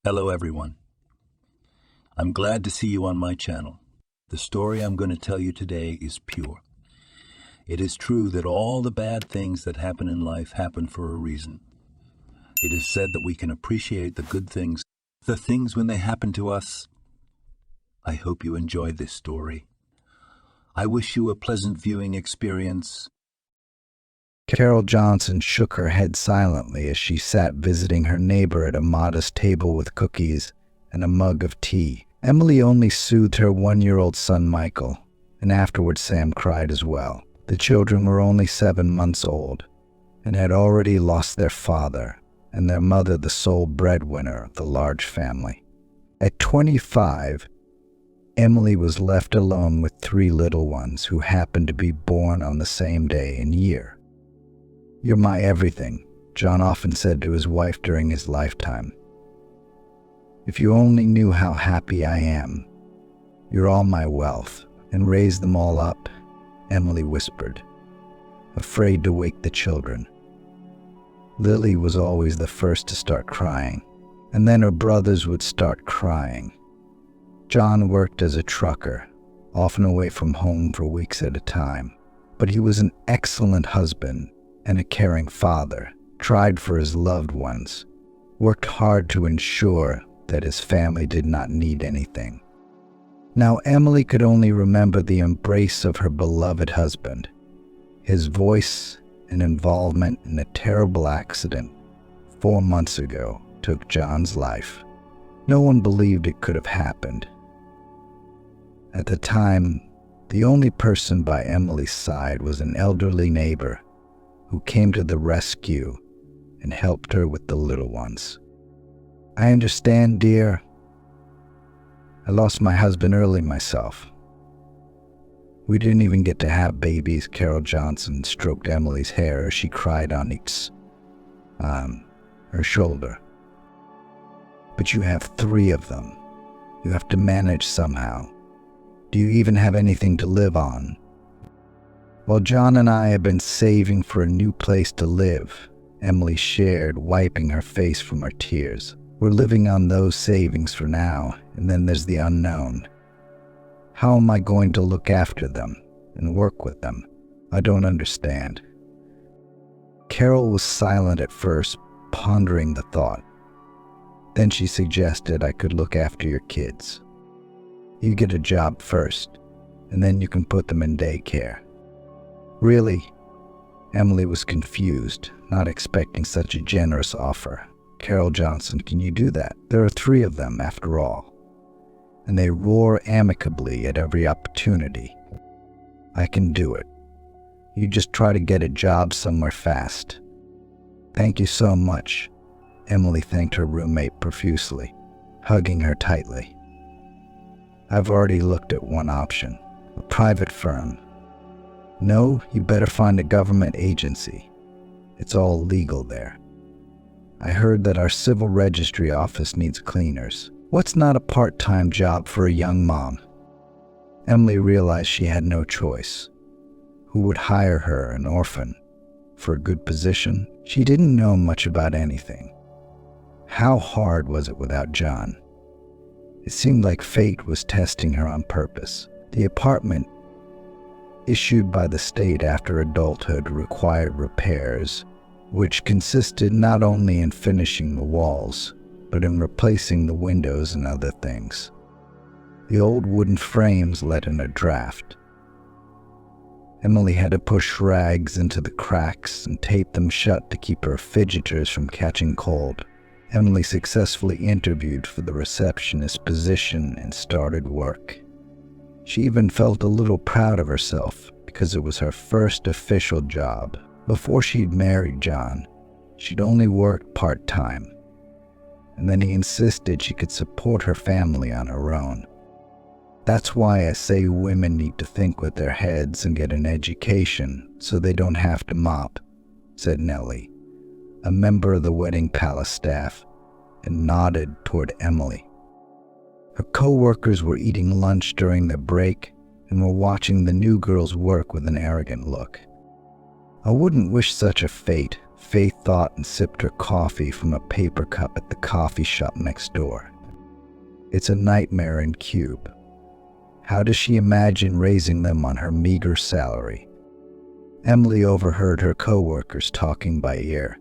Hello everyone. I'm glad to see you on my channel. The story I'm going to tell you today is pure. It is true that all the bad things that happen in life happen for a reason. It is said that we can appreciate the good things, the things when they happen to us. I hope you enjoy this story. I wish you a pleasant viewing experience. Carol Johnson shook her head silently as she sat visiting her neighbor at a modest table with cookies and a mug of tea. Emily only soothed her 1-year-old son Michael, and afterward Sam cried as well. The children were only 7 months old and had already lost their father and their mother, the sole breadwinner of the large family. At 25, Emily was left alone with 3 little ones who happened to be born on the same day and year. "You're my everything," John often said to his wife during his lifetime. "If you only knew how happy I am. You're all my wealth, and raise them all up," Emily whispered, afraid to wake the children. Lily was always the first to start crying, and then her brothers would start crying. John worked as a trucker, often away from home for weeks at a time, but he was an excellent husband and a caring father, tried for his loved ones, worked hard to ensure that his family did not need anything. Now Emily could only remember the embrace of her beloved husband. His voice and involvement in a terrible accident 4 months ago took John's life. No one believed it could have happened. At the time, the only person by Emily's side was an elderly neighbor who came to the rescue and helped her with the little ones. "I understand, dear. I lost my husband early myself. We didn't even get to have babies," Carol Johnson stroked Emily's hair as she cried on her shoulder. "But you have 3 of them. You have to manage somehow. Do you even have anything to live on?" "Well, John and I have been saving for a new place to live," Emily shared, wiping her face from her tears. "We're living on those savings for now, and then there's the unknown. How am I going to look after them and work with them? I don't understand." Carol was silent at first, pondering the thought. Then she suggested, "I could look after your kids. You get a job first, and then you can put them in daycare." "Really?" Emily was confused, not expecting such a generous offer. "Carol Johnson, can you do that? There are 3 of them, after all, and they roar amicably at every opportunity." "I can do it. You just try to get a job somewhere fast." "Thank you so much." Emily thanked her roommate profusely, hugging her tightly. "I've already looked at one option, a private firm." "No, you better find a government agency. It's all legal there. I heard that our civil registry office needs cleaners. What's not a part-time job for a young mom?" Emily realized she had no choice. Who would hire her, an orphan, for a good position? She didn't know much about anything. How hard was it without John? It seemed like fate was testing her on purpose. The apartment, issued by the state after adulthood, required repairs, which consisted not only in finishing the walls, but in replacing the windows and other things. The old wooden frames let in a draft. Emily had to push rags into the cracks and tape them shut to keep her fidgeters from catching cold. Emily successfully interviewed for the receptionist position and started work. She even felt a little proud of herself because it was her first official job. Before she'd married John, she'd only worked part-time, and then he insisted she could support her family on her own. "That's why I say women need to think with their heads and get an education so they don't have to mop," said Nellie, a member of the wedding palace staff, and nodded toward Emily. Her co-workers were eating lunch during their break and were watching the new girls work with an arrogant look. "I wouldn't wish such a fate," Faith thought and sipped her coffee from a paper cup at the coffee shop next door. It's a nightmare in cube. How does she imagine raising them on her meager salary? Emily overheard her co-workers talking by ear.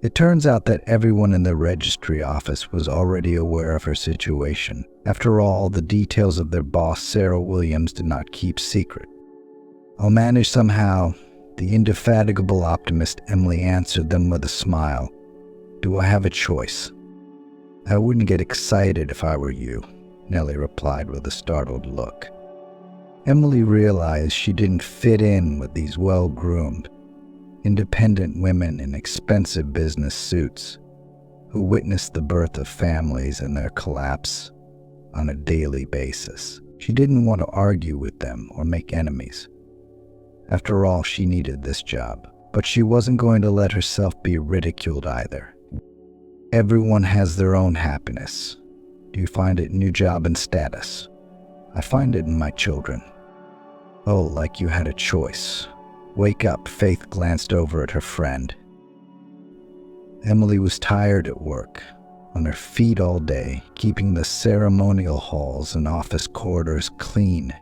It turns out that everyone in the registry office was already aware of her situation. After all, the details of their boss, Sarah Williams, did not keep secret. "I'll manage somehow," the indefatigable optimist Emily answered them with a smile. "Do I have a choice?" "I wouldn't get excited if I were you," Nellie replied with a startled look. Emily realized she didn't fit in with these well-groomed, independent women in expensive business suits who witnessed the birth of families and their collapse on a daily basis. She didn't want to argue with them or make enemies. After all, she needed this job, but she wasn't going to let herself be ridiculed either. Everyone has their own happiness. Do you find it in your job and status? I find it in my children. Oh, like you had a choice. Wake up, Faith glanced over at her friend. Emily was tired at work, on her feet all day, keeping the ceremonial halls and office corridors clean,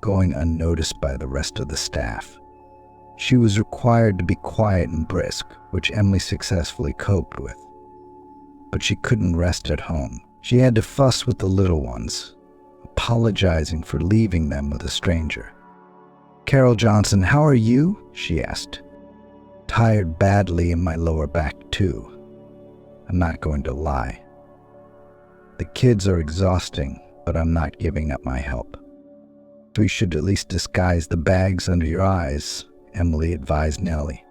going unnoticed by the rest of the staff. She was required to be quiet and brisk, which Emily successfully coped with. But she couldn't rest at home. She had to fuss with the little ones, apologizing for leaving them with a stranger. "Carol Johnson, how are you?" she asked. "Tired badly in my lower back, too. I'm not going to lie. The kids are exhausting, but I'm not giving up my help." "We should at least disguise the bags under your eyes," Emily advised Nellie,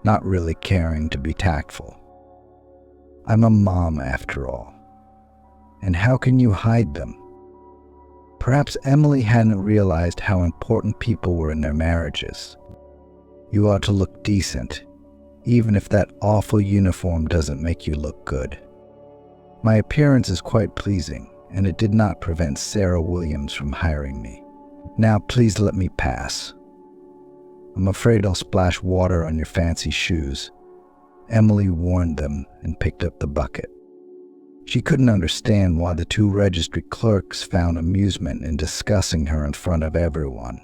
not really caring to be tactful. "I'm a mom after all. And how can you hide them?" Perhaps Emily hadn't realized how important people were in their marriages. You ought to look decent, even if that awful uniform doesn't make you look good. My appearance is quite pleasing, and it did not prevent Sarah Williams from hiring me. Now please let me pass. I'm afraid I'll splash water on your fancy shoes. Emily warned them and picked up the bucket. She couldn't understand why the two registry clerks found amusement in discussing her in front of everyone,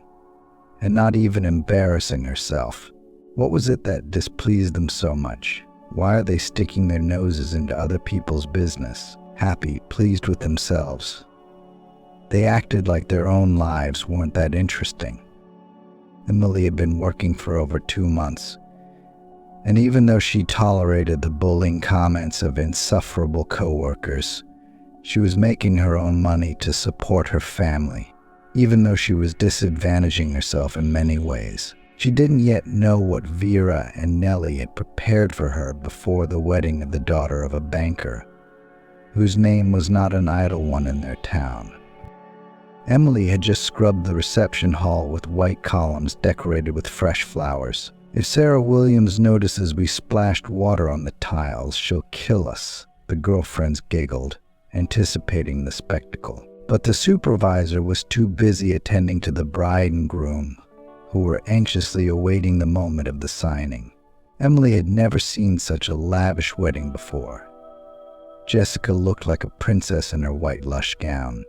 and not even embarrassing herself. What was it that displeased them so much? Why are they sticking their noses into other people's business, happy, pleased with themselves? They acted like their own lives weren't that interesting. Emily had been working for over 2 months, and even though she tolerated the bullying comments of insufferable coworkers, she was making her own money to support her family, even though she was disadvantaging herself in many ways. She didn't yet know what Vera and Nellie had prepared for her before the wedding of the daughter of a banker, whose name was not an idle one in their town. Emily had just scrubbed the reception hall with white columns decorated with fresh flowers. "If Sarah Williams notices we splashed water on the tiles, she'll kill us," the girlfriends giggled, anticipating the spectacle. But the supervisor was too busy attending to the bride and groom, who were anxiously awaiting the moment of the signing. Emily had never seen such a lavish wedding before. Jessica looked like a princess in her white lush gown.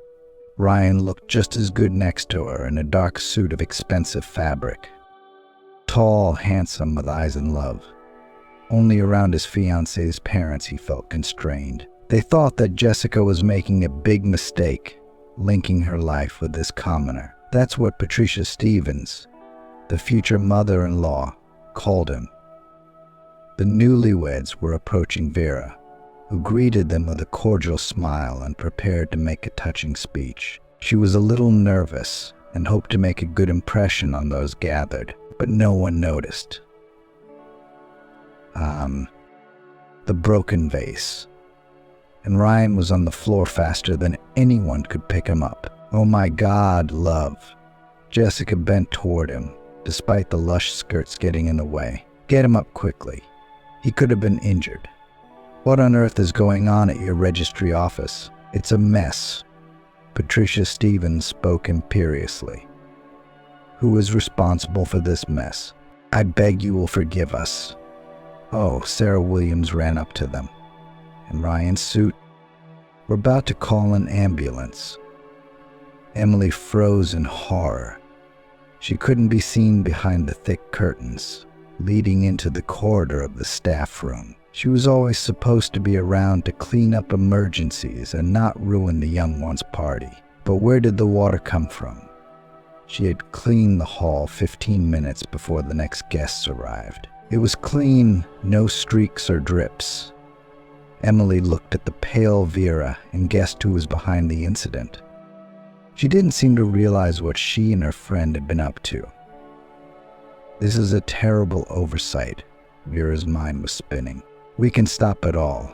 Ryan looked just as good next to her in a dark suit of expensive fabric. Tall, handsome, with eyes in love. Only around his fiancée's parents he felt constrained. They thought that Jessica was making a big mistake, linking her life with this commoner. That's what Patricia Stevens, the future mother-in-law, called him. The newlyweds were approaching Vera, who greeted them with a cordial smile and prepared to make a touching speech. She was a little nervous and hoped to make a good impression on those gathered, but no one noticed. The broken vase. And Ryan was on the floor faster than anyone could pick him up. "Oh my God, love." Jessica bent toward him, despite the lush skirts getting in the way. "Get him up quickly. He could have been injured." "What on earth is going on at your registry office? It's a mess." Patricia Stevens spoke imperiously. "Who is responsible for this mess? I beg you will forgive us. Oh, Sarah Williams ran up to them. In Ryan's suit, we're about to call an ambulance. Emily froze in horror. She couldn't be seen behind the thick curtains leading into the corridor of the staff room. She was always supposed to be around to clean up emergencies and not ruin the young one's party. But where did the water come from? She had cleaned the hall 15 minutes before the next guests arrived. It was clean, no streaks or drips. Emily looked at the pale Vera and guessed who was behind the incident. She didn't seem to realize what she and her friend had been up to. This is a terrible oversight, Vera's mind was spinning. We can stop it all.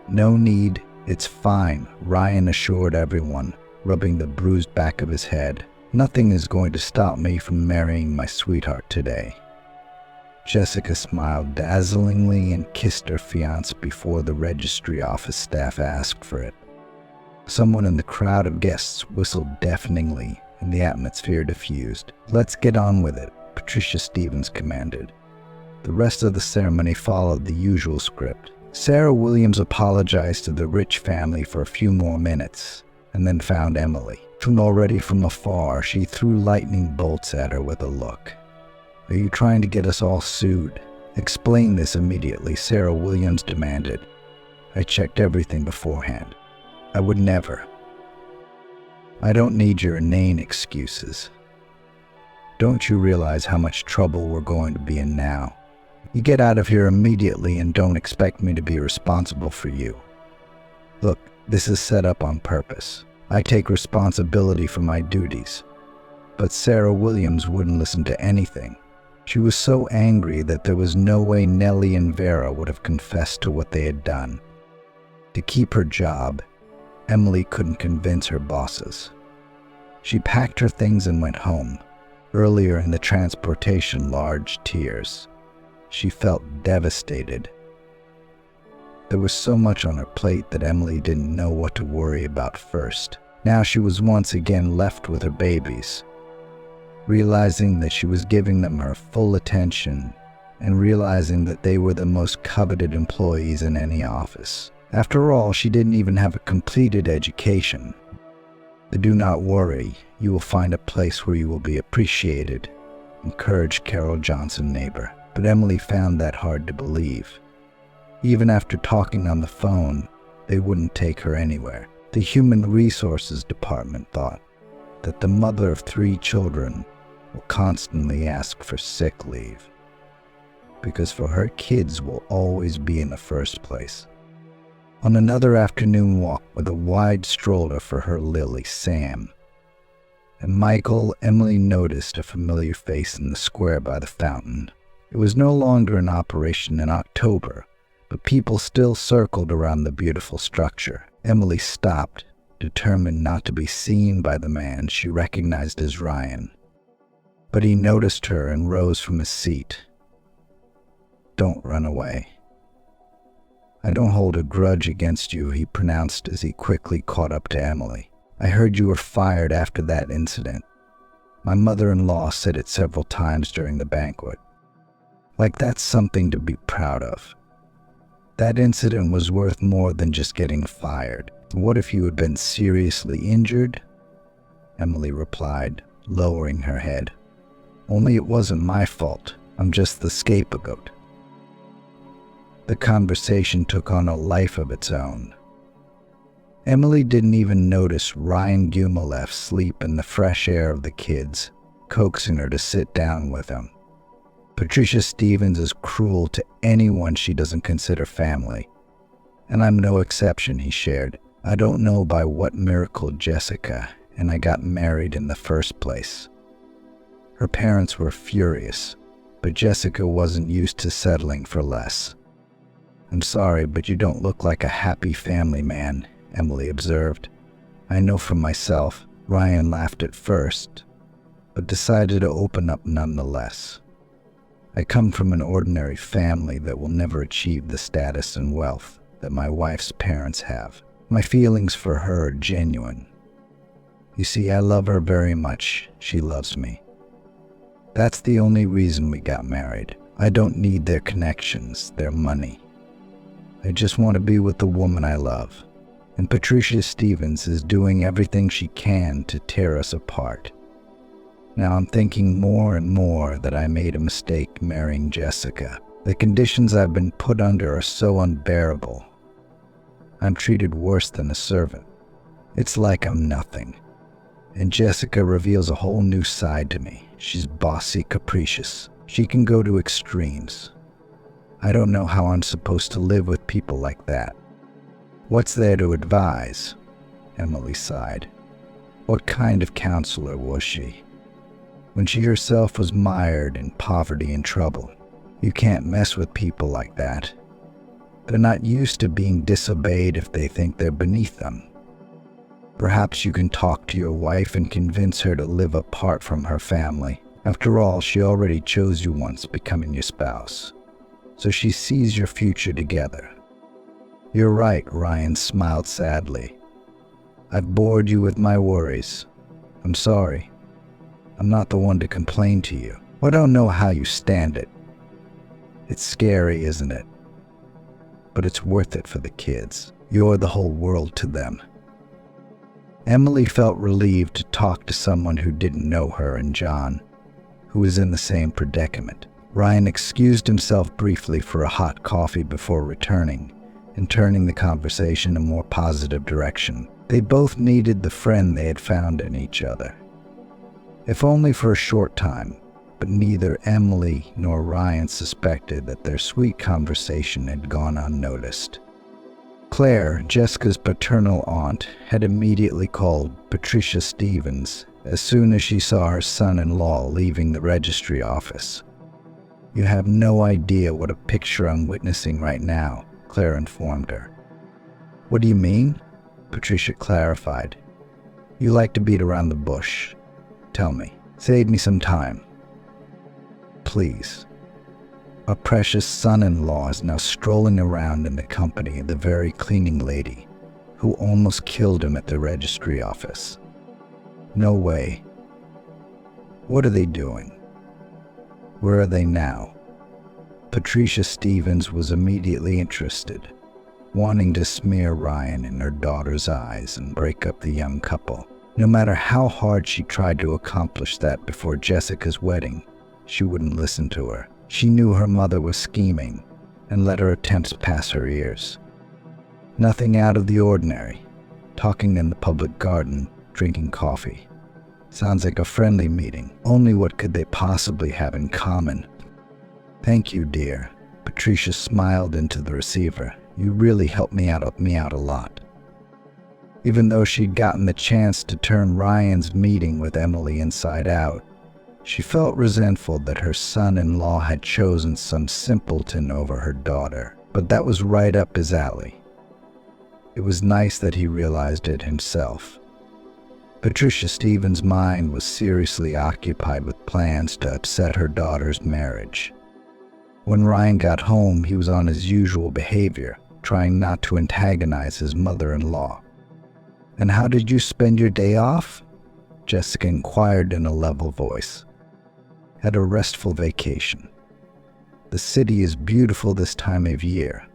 No need, it's fine, Ryan assured everyone, rubbing the bruised back of his head. Nothing is going to stop me from marrying my sweetheart today. Jessica smiled dazzlingly and kissed her fiancé before the registry office staff asked for it. Someone in the crowd of guests whistled deafeningly, and the atmosphere diffused. Let's get on with it, Patricia Stevens commanded. The rest of the ceremony followed the usual script. Sarah Williams apologized to the Rich family for a few more minutes, and then found Emily. Already from afar, she threw lightning bolts at her with a look. Are you trying to get us all sued? Explain this immediately, Sarah Williams demanded. I checked everything beforehand. I would never. I don't need your inane excuses. Don't you realize how much trouble we're going to be in now? You get out of here immediately and don't expect me to be responsible for you. Look, this is set up on purpose. I take responsibility for my duties. But Sarah Williams wouldn't listen to anything. She was so angry that there was no way Nellie and Vera would have confessed to what they had done. To keep her job, Emily couldn't convince her bosses. She packed her things and went home. Earlier in the transportation, large tears. She felt devastated. There was so much on her plate that Emily didn't know what to worry about first. Now she was once again left with her babies. Realizing that she was giving them her full attention, and realizing that they were the most coveted employees in any office. After all, she didn't even have a completed education. Do not worry, you will find a place where you will be appreciated, encouraged Carol Johnson, neighbor. But Emily found that hard to believe. Even after talking on the phone, they wouldn't take her anywhere. The Human Resources Department thought that the mother of 3 children will constantly ask for sick leave, because for her kids will always be in the first place. On another afternoon walk with a wide stroller for her Lily, Sam, and Michael, Emily noticed a familiar face in the square by the fountain. It was no longer in operation in October, but people still circled around the beautiful structure. Emily stopped, determined not to be seen by the man she recognized as Ryan. But he noticed her and rose from his seat. Don't run away. I don't hold a grudge against you, he pronounced as he quickly caught up to Emily. I heard you were fired after that incident. My mother-in-law said it several times during the banquet. Like that's something to be proud of. That incident was worth more than just getting fired. What if you had been seriously injured? Emily replied, lowering her head. Only it wasn't my fault. I'm just the scapegoat. The conversation took on a life of its own. Emily didn't even notice Ryan Gumilev sleep in the fresh air of the kids, coaxing her to sit down with him. Patricia Stevens is cruel to anyone she doesn't consider family. And I'm no exception, he shared. I don't know by what miracle Jessica and I got married in the first place. Her parents were furious, but Jessica wasn't used to settling for less. I'm sorry, but you don't look like a happy family man, Emily observed. I know for myself. Ryan laughed at first, but decided to open up nonetheless. I come from an ordinary family that will never achieve the status and wealth that my wife's parents have. My feelings for her are genuine. You see, I love her very much. She loves me. That's the only reason we got married. I don't need their connections, their money. I just want to be with the woman I love. And Patricia Stevens is doing everything she can to tear us apart. Now I'm thinking more and more that I made a mistake marrying Jessica. The conditions I've been put under are so unbearable. I'm treated worse than a servant. It's like I'm nothing. And Jessica reveals a whole new side to me. She's bossy, capricious. She can go to extremes. I don't know how I'm supposed to live with people like that. What's there to advise? Emily sighed. What kind of counselor was she? When she herself was mired in poverty and trouble. You can't mess with people like that. They're not used to being disobeyed if they think they're beneath them. Perhaps you can talk to your wife and convince her to live apart from her family. After all, she already chose you once, becoming your spouse. So she sees your future together. You're right, Ryan smiled sadly. I've bored you with my worries. I'm sorry. I'm not the one to complain to you. I don't know how you stand it. It's scary, isn't it? But it's worth it for the kids. You're the whole world to them. Emily felt relieved to talk to someone who didn't know her and John, who was in the same predicament. Ryan excused himself briefly for a hot coffee before returning and turning the conversation in a more positive direction. They both needed the friend they had found in each other. If only for a short time, but neither Emily nor Ryan suspected that their sweet conversation had gone unnoticed. Claire, Jessica's paternal aunt, had immediately called Patricia Stevens as soon as she saw her son-in-law leaving the registry office. You have no idea what a picture I'm witnessing right now, Claire informed her. What do you mean? Patricia clarified. You like to beat around the bush. Tell me. Save me some time. Please. Our precious son-in-law is now strolling around in the company of the very cleaning lady who almost killed him at the registry office. No way. What are they doing? Where are they now? Patricia Stevens was immediately interested, wanting to smear Ryan in her daughter's eyes and break up the young couple. No matter how hard she tried to accomplish that before Jessica's wedding, she wouldn't listen to her. She knew her mother was scheming and let her attempts pass her ears. Nothing out of the ordinary. Talking in the public garden, drinking coffee. Sounds like a friendly meeting. Only what could they possibly have in common? Thank you, dear. Patricia smiled into the receiver. You really helped me out a lot. Even though she'd gotten the chance to turn Ryan's meeting with Emily inside out, she felt resentful that her son-in-law had chosen some simpleton over her daughter, but that was right up his alley. It was nice that he realized it himself. Patricia Stevens' mind was seriously occupied with plans to upset her daughter's marriage. When Ryan got home, he was on his usual behavior, trying not to antagonize his mother-in-law. And how did you spend your day off? Jessica inquired in a level voice. Had a restful vacation. The city is beautiful this time of year,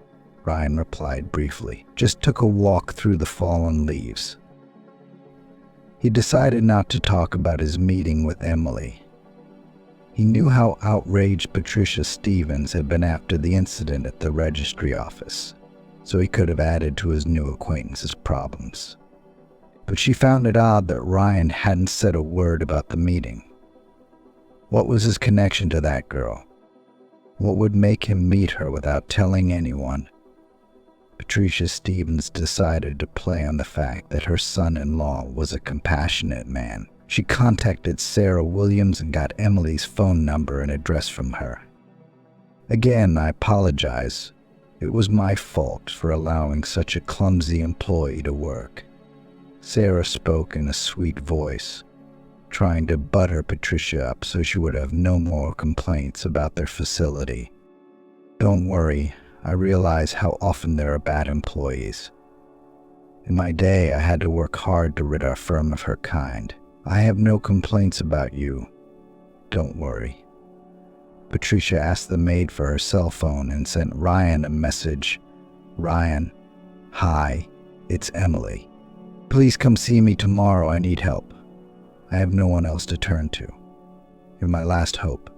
Ryan replied briefly. Just took a walk through the fallen leaves. He decided not to talk about his meeting with Emily. He knew how outraged Patricia Stevens had been after the incident at the registry office, so he could have added to his new acquaintance's problems. But she found it odd that Ryan hadn't said a word about the meeting. What was his connection to that girl? What would make him meet her without telling anyone? Patricia Stevens decided to play on the fact that her son-in-law was a compassionate man. She contacted Sarah Williams and got Emily's phone number and address from her. Again, I apologize. It was my fault for allowing such a clumsy employee to work. Sarah spoke in a sweet voice, trying to butter Patricia up so she would have no more complaints about their facility. Don't worry, I realize how often there are bad employees. In my day, I had to work hard to rid our firm of her kind. I have no complaints about you. Don't worry. Patricia asked the maid for her cell phone and sent Ryan a message. "Ryan, hi, it's Emily. Please come see me tomorrow. I need help. I have no one else to turn to. You're my last hope."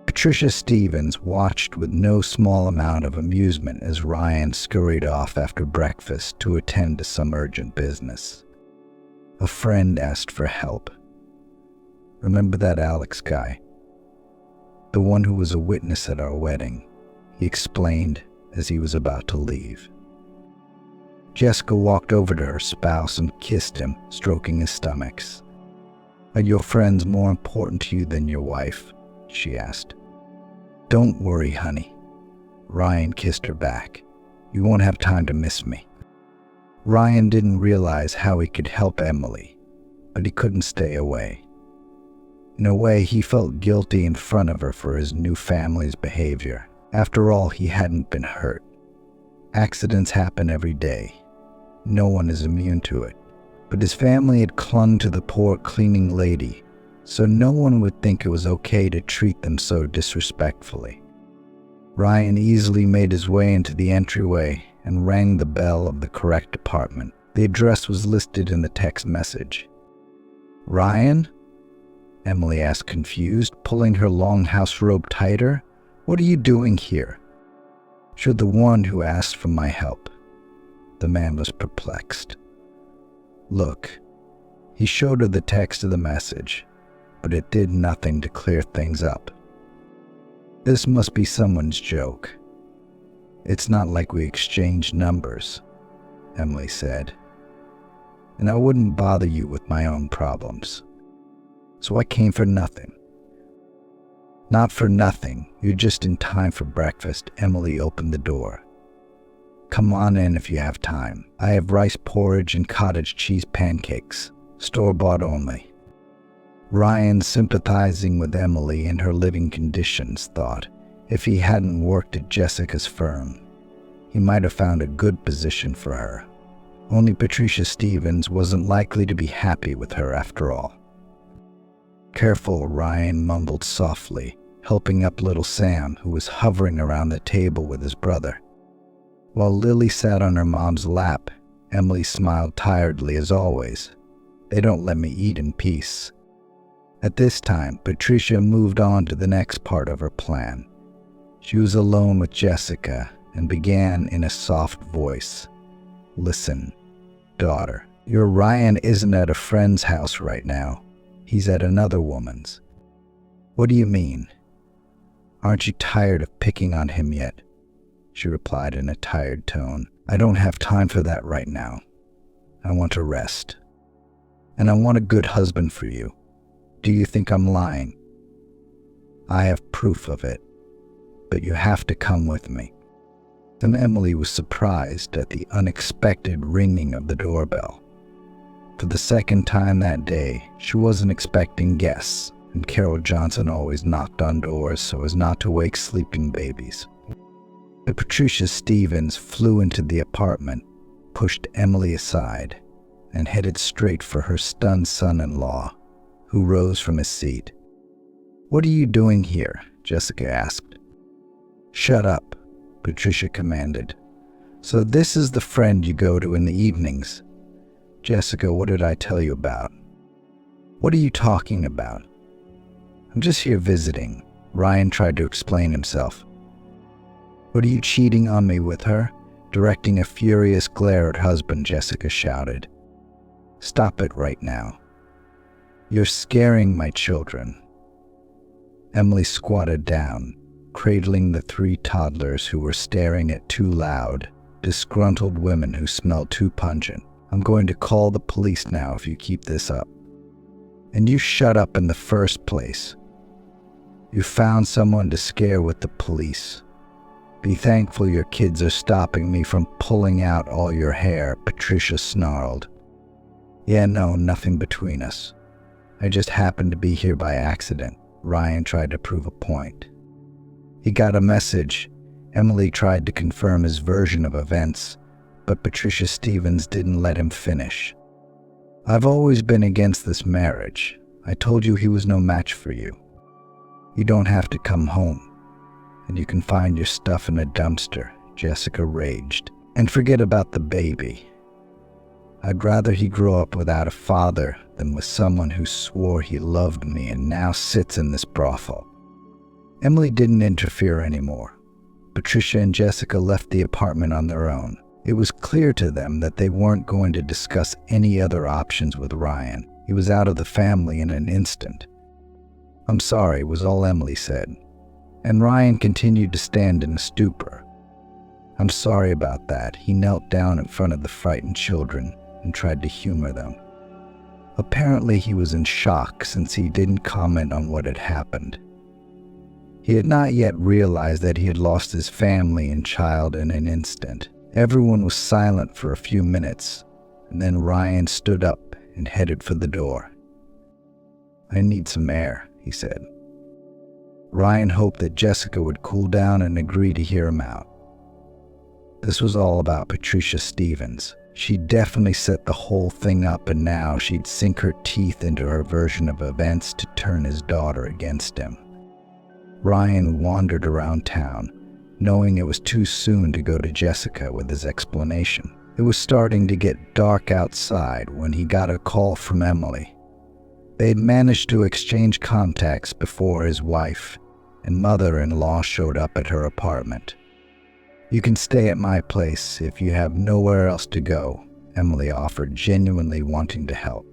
Patricia Stevens watched with no small amount of amusement as Ryan scurried off after breakfast to attend to some urgent business. A friend asked for help. "Remember that Alex guy? The one who was a witness at our wedding," he explained as he was about to leave. Jessica walked over to her spouse and kissed him, stroking his stomachs. "Are your friends more important to you than your wife?" she asked. "Don't worry, honey." Ryan kissed her back. "You won't have time to miss me." Ryan didn't realize how he could help Emily, but he couldn't stay away. In a way, he felt guilty in front of her for his new family's behavior. After all, he hadn't been hurt. Accidents happen every day. No one is immune to it. But his family had clung to the poor cleaning lady, so no one would think it was okay to treat them so disrespectfully. Ryan easily made his way into the entryway and rang the bell of the correct apartment. The address was listed in the text message. "Ryan?" Emily asked, confused, pulling her long house robe tighter. "What are you doing here?" "You're the one who asked for my help." The man was perplexed. "Look." He showed her the text of the message, but it did nothing to clear things up. "This must be someone's joke. It's not like we exchanged numbers," Emily said. "And I wouldn't bother you with my own problems. So I came for nothing." "Not for nothing. You're just in time for breakfast." Emily opened the door. "Come on in if you have time. I have rice porridge and cottage cheese pancakes, store-bought only." Ryan, sympathizing with Emily and her living conditions, thought if he hadn't worked at Jessica's firm, he might have found a good position for her. Only Patricia Stevens wasn't likely to be happy with her after all. "Careful," Ryan mumbled softly, helping up little Sam, who was hovering around the table with his brother. While Lily sat on her mom's lap, Emily smiled tiredly as always. "They don't let me eat in peace." At this time, Patricia moved on to the next part of her plan. She was alone with Jessica and began in a soft voice. "Listen, daughter, your Ryan isn't at a friend's house right now. He's at another woman's." "What do you mean?" "Aren't you tired of picking on him yet?" she replied in a tired tone. "I don't have time for that right now. I want to rest. And I want a good husband for you. Do you think I'm lying?" "I have proof of it, but you have to come with me." Then Emily was surprised at the unexpected ringing of the doorbell. For the second time that day, she wasn't expecting guests, and Carol Johnson always knocked on doors so as not to wake sleeping babies. But Patricia Stevens flew into the apartment, pushed Emily aside, and headed straight for her stunned son-in-law, who rose from his seat. "What are you doing here?" Jessica asked. "Shut up," Patricia commanded. "So this is the friend you go to in the evenings?" "Jessica, what did I tell you about?" "What are you talking about?" "I'm just here visiting," Ryan tried to explain himself. "What, are you cheating on me with her?" Directing a furious glare at husband, Jessica shouted. "Stop it right now. You're scaring my children." Emily squatted down, cradling the 3 toddlers who were staring at 2 loud, disgruntled women who smelled too pungent. "I'm going to call the police now if you keep this up. And you shut up in the first place. You found someone to scare with the police. Be thankful your kids are stopping me from pulling out all your hair," Patricia snarled. "Yeah, no, nothing between us. I just happened to be here by accident," Ryan tried to prove a point. He got a message. Emily tried to confirm his version of events, but Patricia Stevens didn't let him finish. "I've always been against this marriage. I told you he was no match for you." You don't have to come home, and you can find your stuff in a dumpster," Jessica raged. "And forget about the baby. I'd rather he grow up without a father than with someone who swore he loved me and now sits in this brothel." Emily didn't interfere anymore. Patricia and Jessica left the apartment on their own. It was clear to them that they weren't going to discuss any other options with Ryan. He was out of the family in an instant. "I'm sorry," was all Emily said, and Ryan continued to stand in a stupor. "I'm sorry about that." He knelt down in front of the frightened children and tried to humor them. Apparently he was in shock since he didn't comment on what had happened. He had not yet realized that he had lost his family and child in an instant. Everyone was silent for a few minutes, and then Ryan stood up and headed for the door. "I need some air," he said. Ryan hoped that Jessica would cool down and agree to hear him out. This was all about Patricia Stevens. She definitely set the whole thing up, and now she'd sink her teeth into her version of events to turn his daughter against him. Ryan wandered around town, knowing it was too soon to go to Jessica with his explanation. It was starting to get dark outside when he got a call from Emily. They had managed to exchange contacts before his wife and mother-in-law showed up at her apartment. "You can stay at my place if you have nowhere else to go," Emily offered, genuinely wanting to help.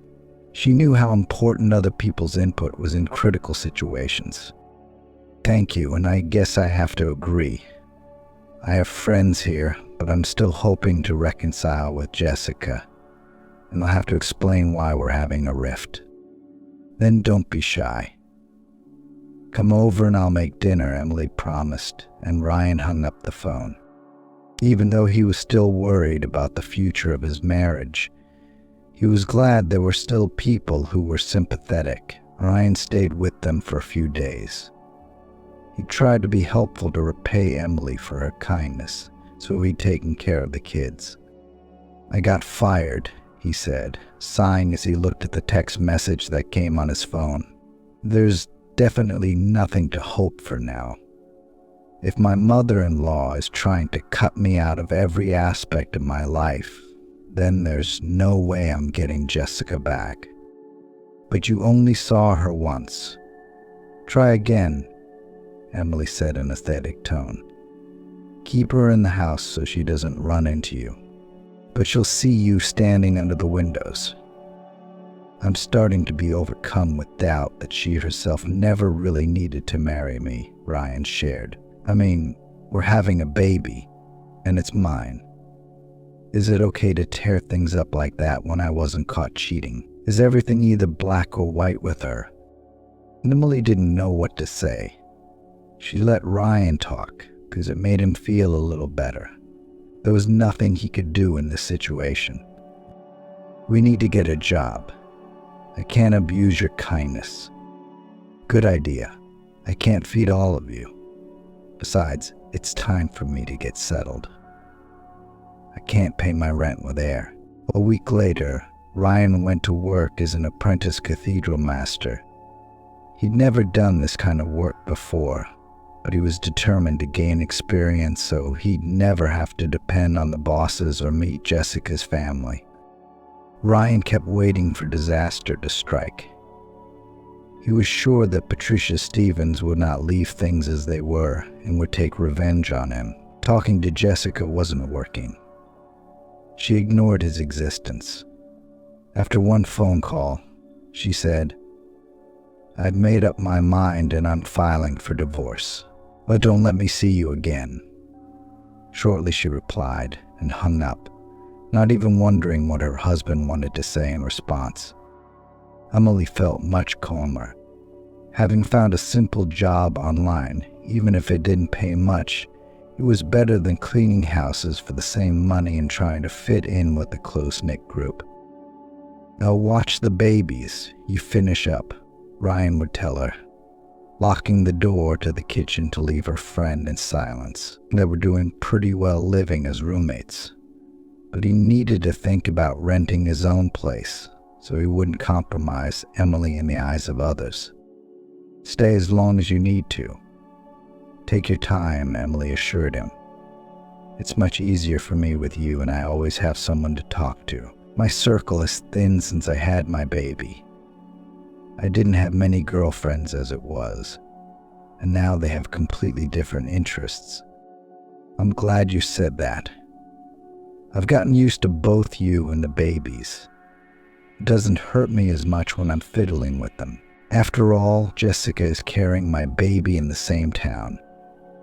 She knew how important other people's input was in critical situations. "Thank you, and I guess I have to agree. I have friends here, but I'm still hoping to reconcile with Jessica, and I'll have to explain why we're having a rift." "Then don't be shy. Come over and I'll make dinner," Emily promised, and Ryan hung up the phone. Even though he was still worried about the future of his marriage, he was glad there were still people who were sympathetic. Ryan stayed with them for a few days. He tried to be helpful to repay Emily for her kindness, so he'd taken care of the kids. "I got fired," he said, sighing as he looked at the text message that came on his phone. "There's definitely nothing to hope for now. If my mother-in-law is trying to cut me out of every aspect of my life, then there's no way I'm getting Jessica back. But you only saw her once. Try again," Emily said in a pathetic tone. "Keep her in the house so she doesn't run into you. But she'll see you standing under the windows." "I'm starting to be overcome with doubt that she herself never really needed to marry me," Ryan shared. "I mean, we're having a baby, and it's mine. Is it okay to tear things up like that when I wasn't caught cheating? Is everything either black or white with her?" Emily didn't know what to say. She let Ryan talk because it made him feel a little better. There was nothing he could do in this situation. "We need to get a job. I can't abuse your kindness." "Good idea. I can't feed all of you. Besides, it's time for me to get settled. I can't pay my rent with air." A week later, Ryan went to work as an apprentice cathedral master. He'd never done this kind of work before, but he was determined to gain experience so he'd never have to depend on the bosses or meet Jessica's family. Ryan kept waiting for disaster to strike. He was sure that Patricia Stevens would not leave things as they were and would take revenge on him. Talking to Jessica wasn't working. She ignored his existence. After one phone call, she said, "I've made up my mind and I'm filing for divorce, but don't let me see you again." Shortly she replied and hung up, not even wondering what her husband wanted to say in response. Emily felt much calmer. Having found a simple job online, even if it didn't pay much, it was better than cleaning houses for the same money and trying to fit in with a close-knit group. "Now watch the babies, you finish up," Ryan would tell her, locking the door to the kitchen to leave her friend in silence. They were doing pretty well living as roommates, but he needed to think about renting his own place so he wouldn't compromise Emily in the eyes of others. Stay as long as you need to. Take your time, Emily assured him. It's much easier for me with you, and I always have someone to talk to. My circle is thin since I had my baby. I didn't have many girlfriends as it was, and now they have completely different interests. I'm glad you said that. I've gotten used to both you and the babies. It doesn't hurt me as much when I'm fiddling with them. After all, Jessica is carrying my baby in the same town,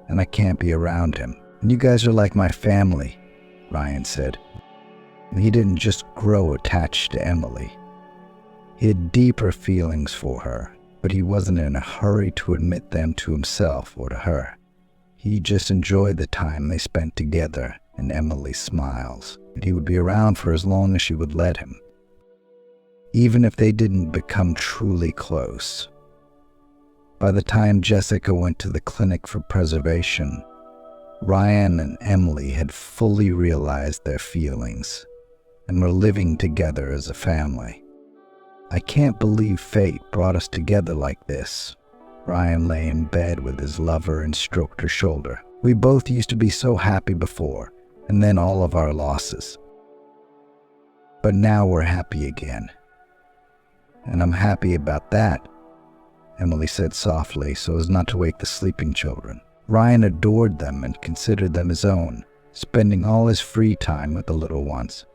and I can't be around him. And you guys are like my family, Ryan said. And he didn't just grow attached to Emily. He had deeper feelings for her, but he wasn't in a hurry to admit them to himself or to her. He just enjoyed the time they spent together and Emily's smiles, and he would be around for as long as she would let him, even if they didn't become truly close. By the time Jessica went to the clinic for preservation, Ryan and Emily had fully realized their feelings and were living together as a family. I can't believe fate brought us together like this. Ryan lay in bed with his lover and stroked her shoulder. We both used to be so happy before, and then all of our losses. But now we're happy again. And I'm happy about that, Emily said softly so as not to wake the sleeping children. Ryan adored them and considered them his own, spending all his free time with the little ones.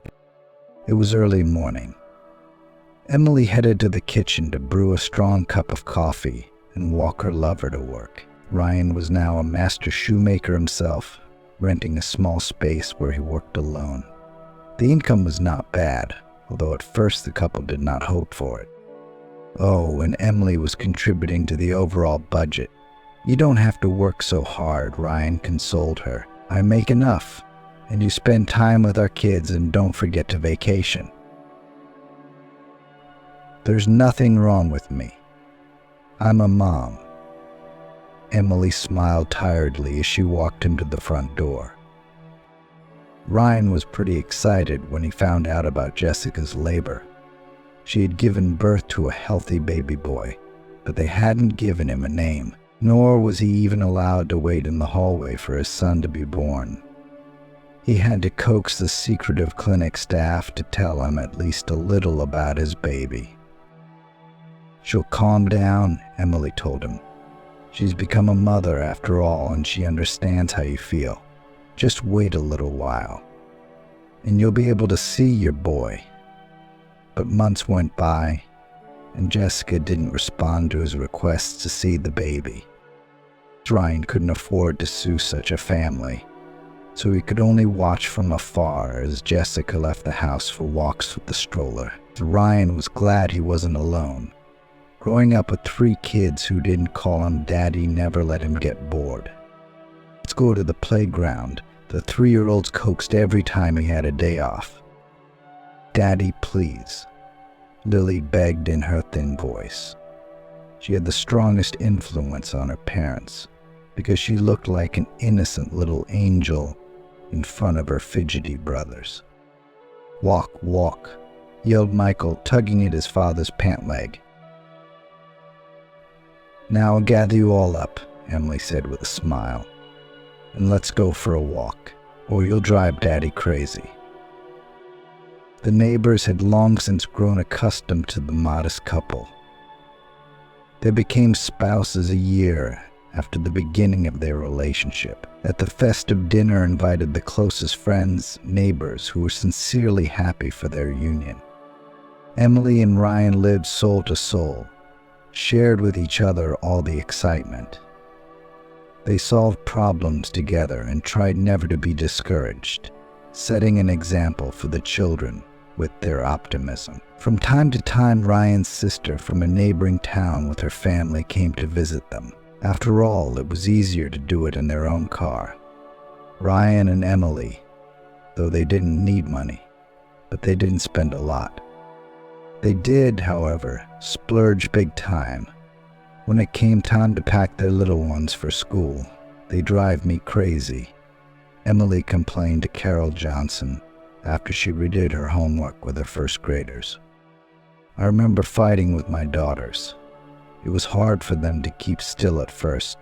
It was early morning. Emily headed to the kitchen to brew a strong cup of coffee and walk her lover to work. Ryan was now a master shoemaker himself, renting a small space where he worked alone. The income was not bad, although at first the couple did not hope for it. Oh, and Emily was contributing to the overall budget. You don't have to work so hard, Ryan consoled her. I make enough, and you spend time with our kids and don't forget to vacation. There's nothing wrong with me. I'm a mom. Emily smiled tiredly as she walked him to the front door. Ryan was pretty excited when he found out about Jessica's labor. She had given birth to a healthy baby boy, but they hadn't given him a name, nor was he even allowed to wait in the hallway for his son to be born. He had to coax the secretive clinic staff to tell him at least a little about his baby. She'll calm down, Emily told him. She's become a mother after all, and she understands how you feel. Just wait a little while, and you'll be able to see your boy. But months went by, and Jessica didn't respond to his requests to see the baby. Ryan couldn't afford to sue such a family, so he could only watch from afar as Jessica left the house for walks with the stroller. Ryan was glad he wasn't alone. Growing up with 3 kids who didn't call him daddy never let him get bored. Let's go to the playground, the 3-year-olds coaxed every time he had a day off. Daddy, please, Lily begged in her thin voice. She had the strongest influence on her parents because she looked like an innocent little angel in front of her fidgety brothers. Walk, walk, yelled Michael, tugging at his father's pant leg. Now I'll gather you all up, Emily said with a smile, and let's go for a walk, or you'll drive Daddy crazy. The neighbors had long since grown accustomed to the modest couple. They became spouses a year after the beginning of their relationship. At the festive dinner invited the closest friends, neighbors who were sincerely happy for their union. Emily and Ryan lived soul to soul, shared with each other all the excitement. They solved problems together and tried never to be discouraged, setting an example for the children with their optimism. From time to time, Ryan's sister from a neighboring town with her family came to visit them. After all, it was easier to do it in their own car. Ryan and Emily, though they didn't need money, but they didn't spend a lot. They did, however, splurge big time. When it came time to pack their little ones for school, they drive me crazy, Emily complained to Carol Johnson after she redid her homework with her first graders. I remember fighting with my daughters. It was hard for them to keep still at first,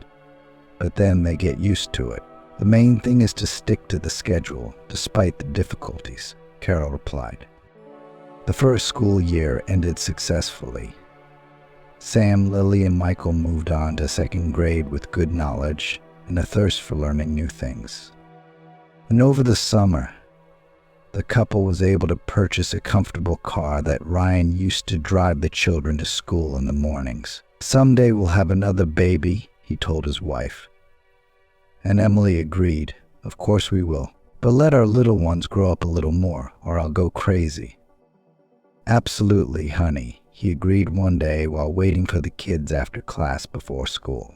but then they get used to it. The main thing is to stick to the schedule, despite the difficulties, Carol replied. The first school year ended successfully. Sam, Lily, and Michael moved on to second grade with good knowledge and a thirst for learning new things. And over the summer, the couple was able to purchase a comfortable car that Ryan used to drive the children to school in the mornings. "Someday we'll have another baby," he told his wife. And Emily agreed. "Of course we will. But let our little ones grow up a little more, or I'll go crazy." "Absolutely, honey," he agreed one day while waiting for the kids after class before school.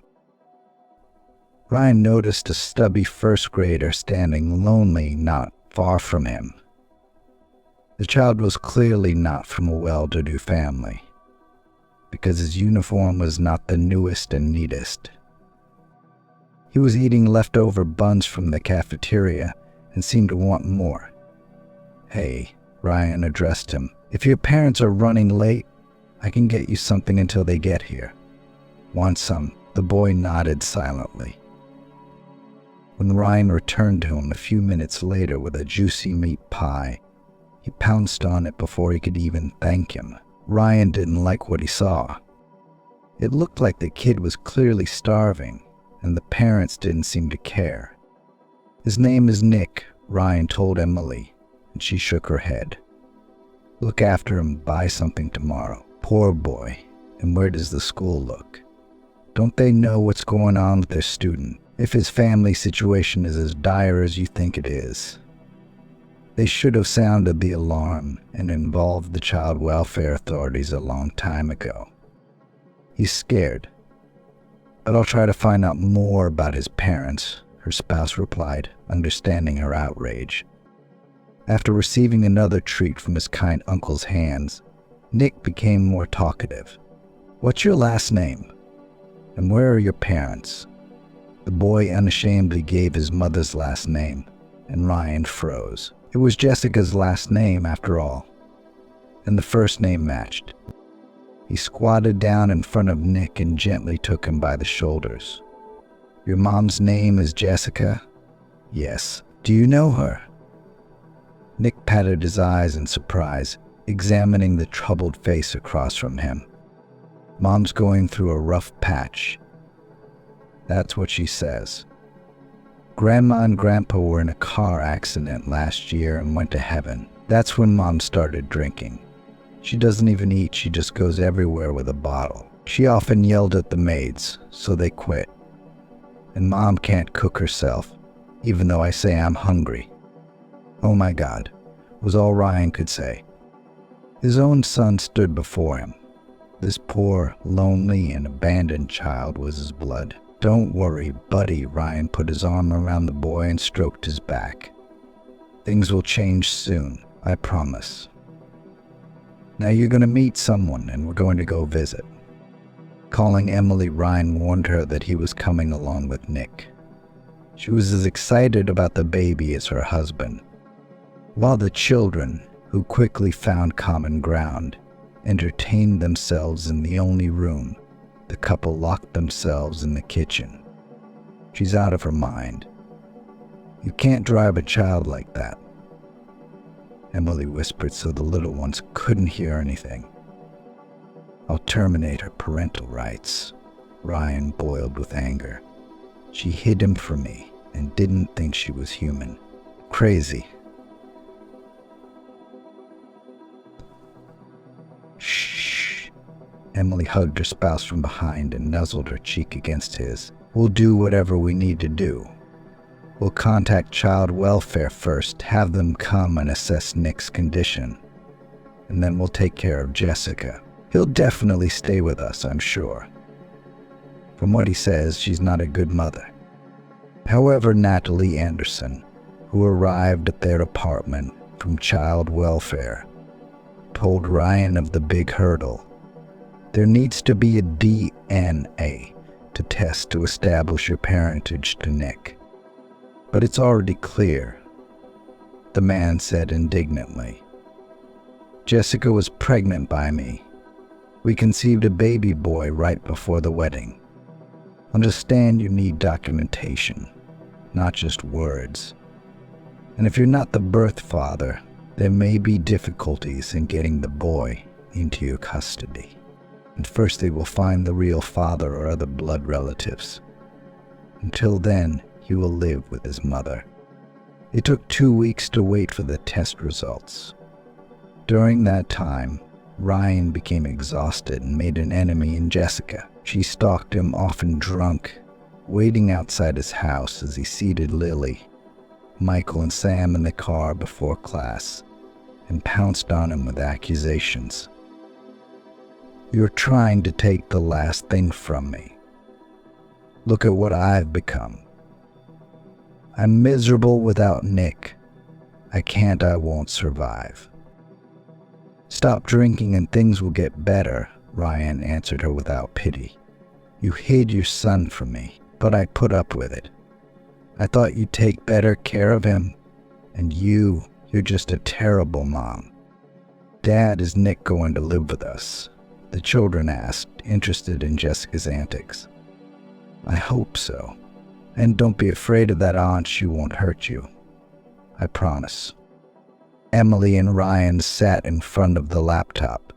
Ryan noticed a stubby first grader standing lonely not far from him. The child was clearly not from a well-to-do family, because his uniform was not the newest and neatest. He was eating leftover buns from the cafeteria and seemed to want more. "Hey," Ryan addressed him, "if your parents are running late, I can get you something until they get here. Want some?" The boy nodded silently. When Ryan returned to him a few minutes later with a juicy meat pie, he pounced on it before he could even thank him. Ryan didn't like what he saw. It looked like the kid was clearly starving, and the parents didn't seem to care. "His name is Nick," Ryan told Emily, and she shook her head. "Look after him, buy something tomorrow." Poor boy, and where does the school look? Don't they know what's going on with their student? If his family situation is as dire as you think it is, they should have sounded the alarm and involved the child welfare authorities a long time ago. "He's scared, but I'll try to find out more about his parents," her spouse replied, understanding her outrage. After receiving another treat from his kind uncle's hands, Nick became more talkative. "What's your last name? And where are your parents?" The boy unashamedly gave his mother's last name, and Ryan froze. It was Jessica's last name, after all, and the first name matched. He squatted down in front of Nick and gently took him by the shoulders. "Your mom's name is Jessica?" "Yes." "Do you know her?" Nick patted his eyes in surprise, examining the troubled face across from him. "Mom's going through a rough patch. That's what she says. Grandma and Grandpa were in a car accident last year and went to heaven. That's when Mom started drinking. She doesn't even eat, she just goes everywhere with a bottle. She often yelled at the maids, so they quit. And Mom can't cook herself, even though I say I'm hungry." "Oh my God," was all Ryan could say. His own son stood before him. This poor, lonely, and abandoned child was his blood. "Don't worry, buddy," Ryan put his arm around the boy and stroked his back. "Things will change soon, I promise. Now you're going to meet someone and we're going to go visit." Calling Emily, Ryan warned her that he was coming along with Nick. She was as excited about the baby as her husband. While the children, who quickly found common ground, entertained themselves in the only room, the couple locked themselves in the kitchen. "She's out of her mind. You can't drive a child like that," Emily whispered so the little ones couldn't hear anything. "I'll terminate her parental rights." Ryan boiled with anger. She hid him from me and didn't think she was human. Crazy. "Shh." Emily hugged her spouse from behind and nuzzled her cheek against his. "We'll do whatever we need to do. We'll contact child welfare first, have them come and assess Nick's condition. And then we'll take care of Jessica. He'll definitely stay with us, I'm sure. From what he says, she's not a good mother." However, Natalie Anderson, who arrived at their apartment from child welfare, told Ryan of the big hurdle. There needs to be a DNA to test to establish your parentage to Nick. "But it's already clear," the man said indignantly. "Jessica was pregnant by me. We conceived a baby boy right before the wedding. Understand you need documentation, not just words. And if you're not the birth father, there may be difficulties in getting the boy into your custody. And first they will find the real father or other blood relatives. Until then, he will live with his mother. It took 2 weeks to wait for the test results. During that time, Ryan became exhausted and made an enemy in Jessica. She stalked him, often drunk, waiting outside his house as he seated Lily, Michael, and Sam in the car before class, and pounced on him with accusations. "You're trying to take the last thing from me. Look at what I've become. I'm miserable without Nick. I won't survive." "Stop drinking and things will get better," Ryan answered her without pity. "You hid your son from me, but I put up with it. I thought you'd take better care of him, and you're just a terrible mom." "Dad, is Nick going to live with us?" the children asked, interested in Jessica's antics. "I hope so. And don't be afraid of that aunt, she won't hurt you. I promise." Emily and Ryan sat in front of the laptop,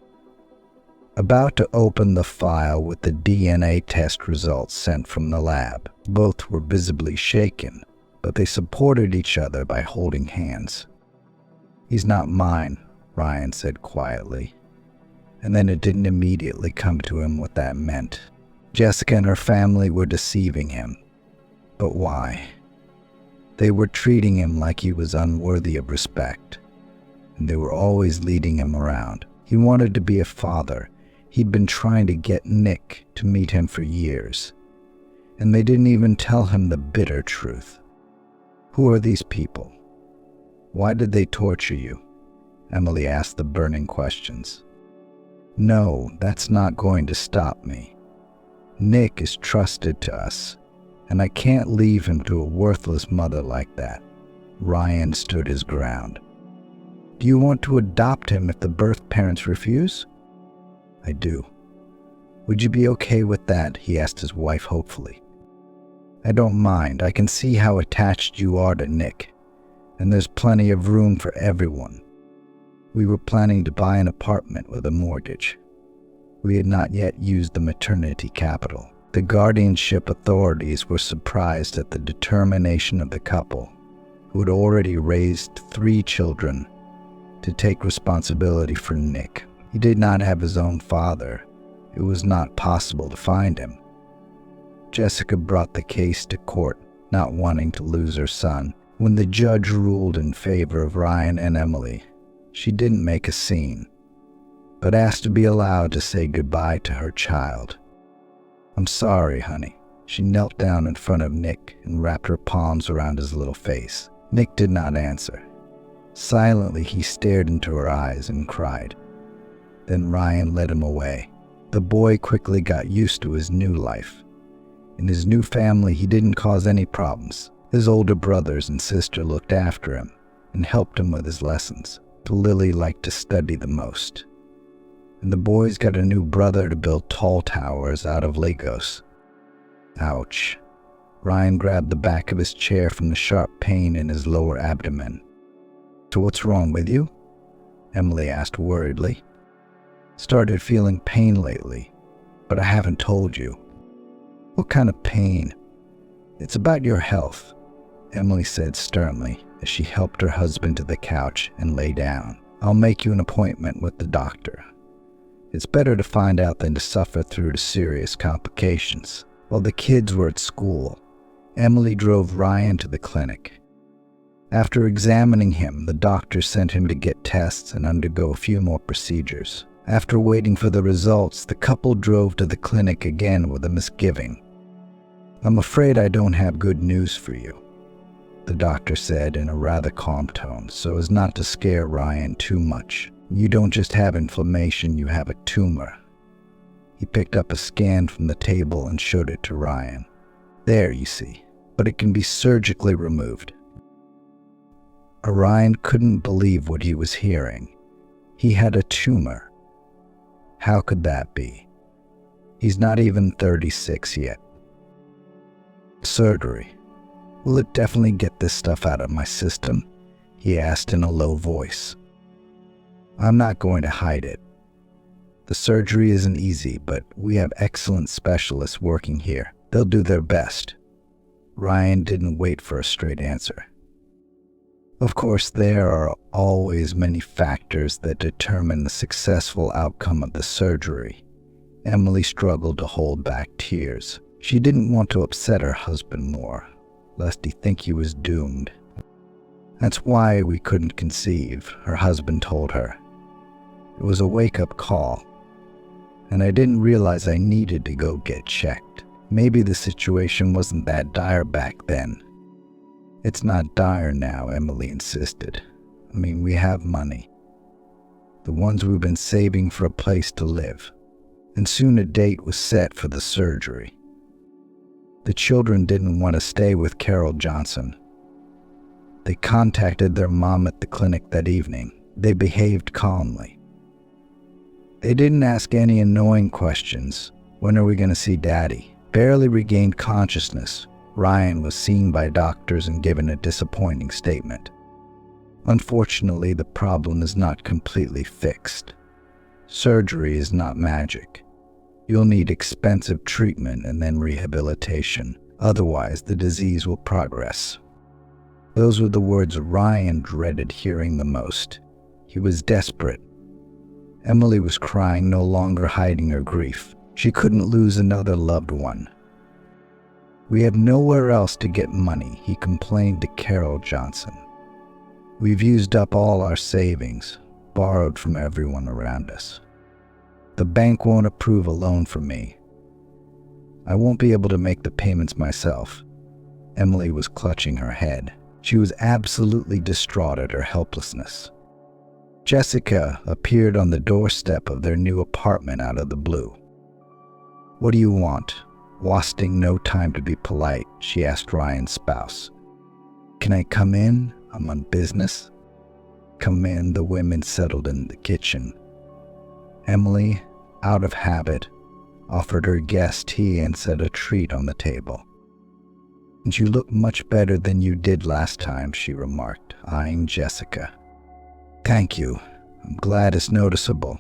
about to open the file with the DNA test results sent from the lab. Both were visibly shaken, but they supported each other by holding hands. "He's not mine," Ryan said quietly, and then it didn't immediately come to him what that meant. Jessica and her family were deceiving him. But why? They were treating him like he was unworthy of respect, and they were always leading him around. He wanted to be a father. He'd been trying to get Nick to meet him for years, and they didn't even tell him the bitter truth. "Who are these people? Why did they torture you?" Emily asked the burning questions. "No, that's not going to stop me. Nick is trusted to us, and I can't leave him to a worthless mother like that." Ryan stood his ground. "Do you want to adopt him if the birth parents refuse?" "I do." "Would you be okay with that?" he asked his wife hopefully. "I don't mind. I can see how attached you are to Nick, and there's plenty of room for everyone. We were planning to buy an apartment with a mortgage. We had not yet used the maternity capital." The guardianship authorities were surprised at the determination of the couple, who had already raised 3 children, to take responsibility for Nick. He did not have his own father. It was not possible to find him. Jessica brought the case to court, not wanting to lose her son. When the judge ruled in favor of Ryan and Emily, she didn't make a scene, but asked to be allowed to say goodbye to her child. "I'm sorry, honey." She knelt down in front of Nick and wrapped her palms around his little face. Nick did not answer. Silently, he stared into her eyes and cried. Then Ryan led him away. The boy quickly got used to his new life. In his new family, he didn't cause any problems. His older brothers and sister looked after him and helped him with his lessons. Lily liked to study the most. And the boys got a new brother to build tall towers out of Legos. Ouch. Ryan grabbed the back of his chair from the sharp pain in his lower abdomen. "So what's wrong with you?" Emily asked worriedly. "Started feeling pain lately, but I haven't told you." "What kind of pain?" "It's about your health," Emily said sternly as she helped her husband to the couch and lay down. "I'll make you an appointment with the doctor. It's better to find out than to suffer through serious complications." While the kids were at school, Emily drove Ryan to the clinic. After examining him, the doctor sent him to get tests and undergo a few more procedures. After waiting for the results, the couple drove to the clinic again with a misgiving. "I'm afraid I don't have good news for you," the doctor said in a rather calm tone so as not to scare Ryan too much. "You don't just have inflammation, you have a tumor." He picked up a scan from the table and showed it to Ryan. "There, you see, but it can be surgically removed." Ryan couldn't believe what he was hearing. He had a tumor. How could that be? He's not even 36 yet. Surgery. Will it definitely get this stuff out of my system? He asked in a low voice. I'm not going to hide it. The surgery isn't easy, but we have excellent specialists working here. They'll do their best. Ryan didn't wait for a straight answer. Of course, there are always many factors that determine the successful outcome of the surgery. Emily struggled to hold back tears. She didn't want to upset her husband more, lest he think he was doomed. That's why we couldn't conceive, her husband told her. It was a wake-up call, and I didn't realize I needed to go get checked. Maybe the situation wasn't that dire back then. It's not dire now, Emily insisted. I mean, we have money. The ones we've been saving for a place to live. And soon a date was set for the surgery. The children didn't want to stay with Carol Johnson. They contacted their mom at the clinic that evening. They behaved calmly. They didn't ask any annoying questions. When are we going to see Daddy? Barely regained consciousness, Ryan was seen by doctors and given a disappointing statement. Unfortunately, the problem is not completely fixed. Surgery is not magic. You'll need expensive treatment and then rehabilitation. Otherwise, the disease will progress. Those were the words Ryan dreaded hearing the most. He was desperate. Emily was crying, no longer hiding her grief. She couldn't lose another loved one. We have nowhere else to get money, he complained to Carol Johnson. We've used up all our savings, borrowed from everyone around us. The bank won't approve a loan for me. I won't be able to make the payments myself. Emily was clutching her head. She was absolutely distraught at her helplessness. Jessica appeared on the doorstep of their new apartment out of the blue. What do you want? Wasting no time to be polite, she asked Ryan's spouse. Can I come in? I'm on business. Come in, the women settled in the kitchen. Emily, out of habit, offered her guest tea and set a treat on the table. And you look much better than you did last time, she remarked, eyeing Jessica. Thank you. I'm glad it's noticeable.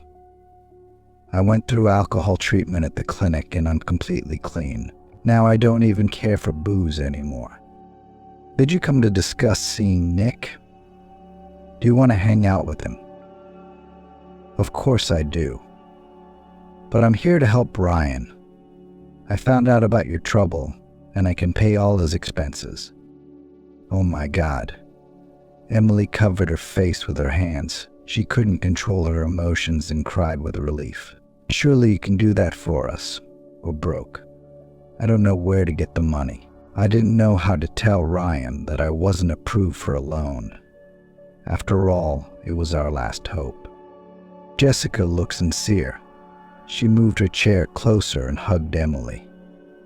I went through alcohol treatment at the clinic and I'm completely clean. Now I don't even care for booze anymore. Did you come to discuss seeing Nick? Do you want to hang out with him? Of course I do. But I'm here to help Ryan. I found out about your trouble and I can pay all his expenses. Oh my God. Emily covered her face with her hands. She couldn't control her emotions and cried with relief. Surely you can do that for us. We're broke. I don't know where to get the money. I didn't know how to tell Ryan that I wasn't approved for a loan. After all, it was our last hope. Jessica looked sincere. She moved her chair closer and hugged Emily.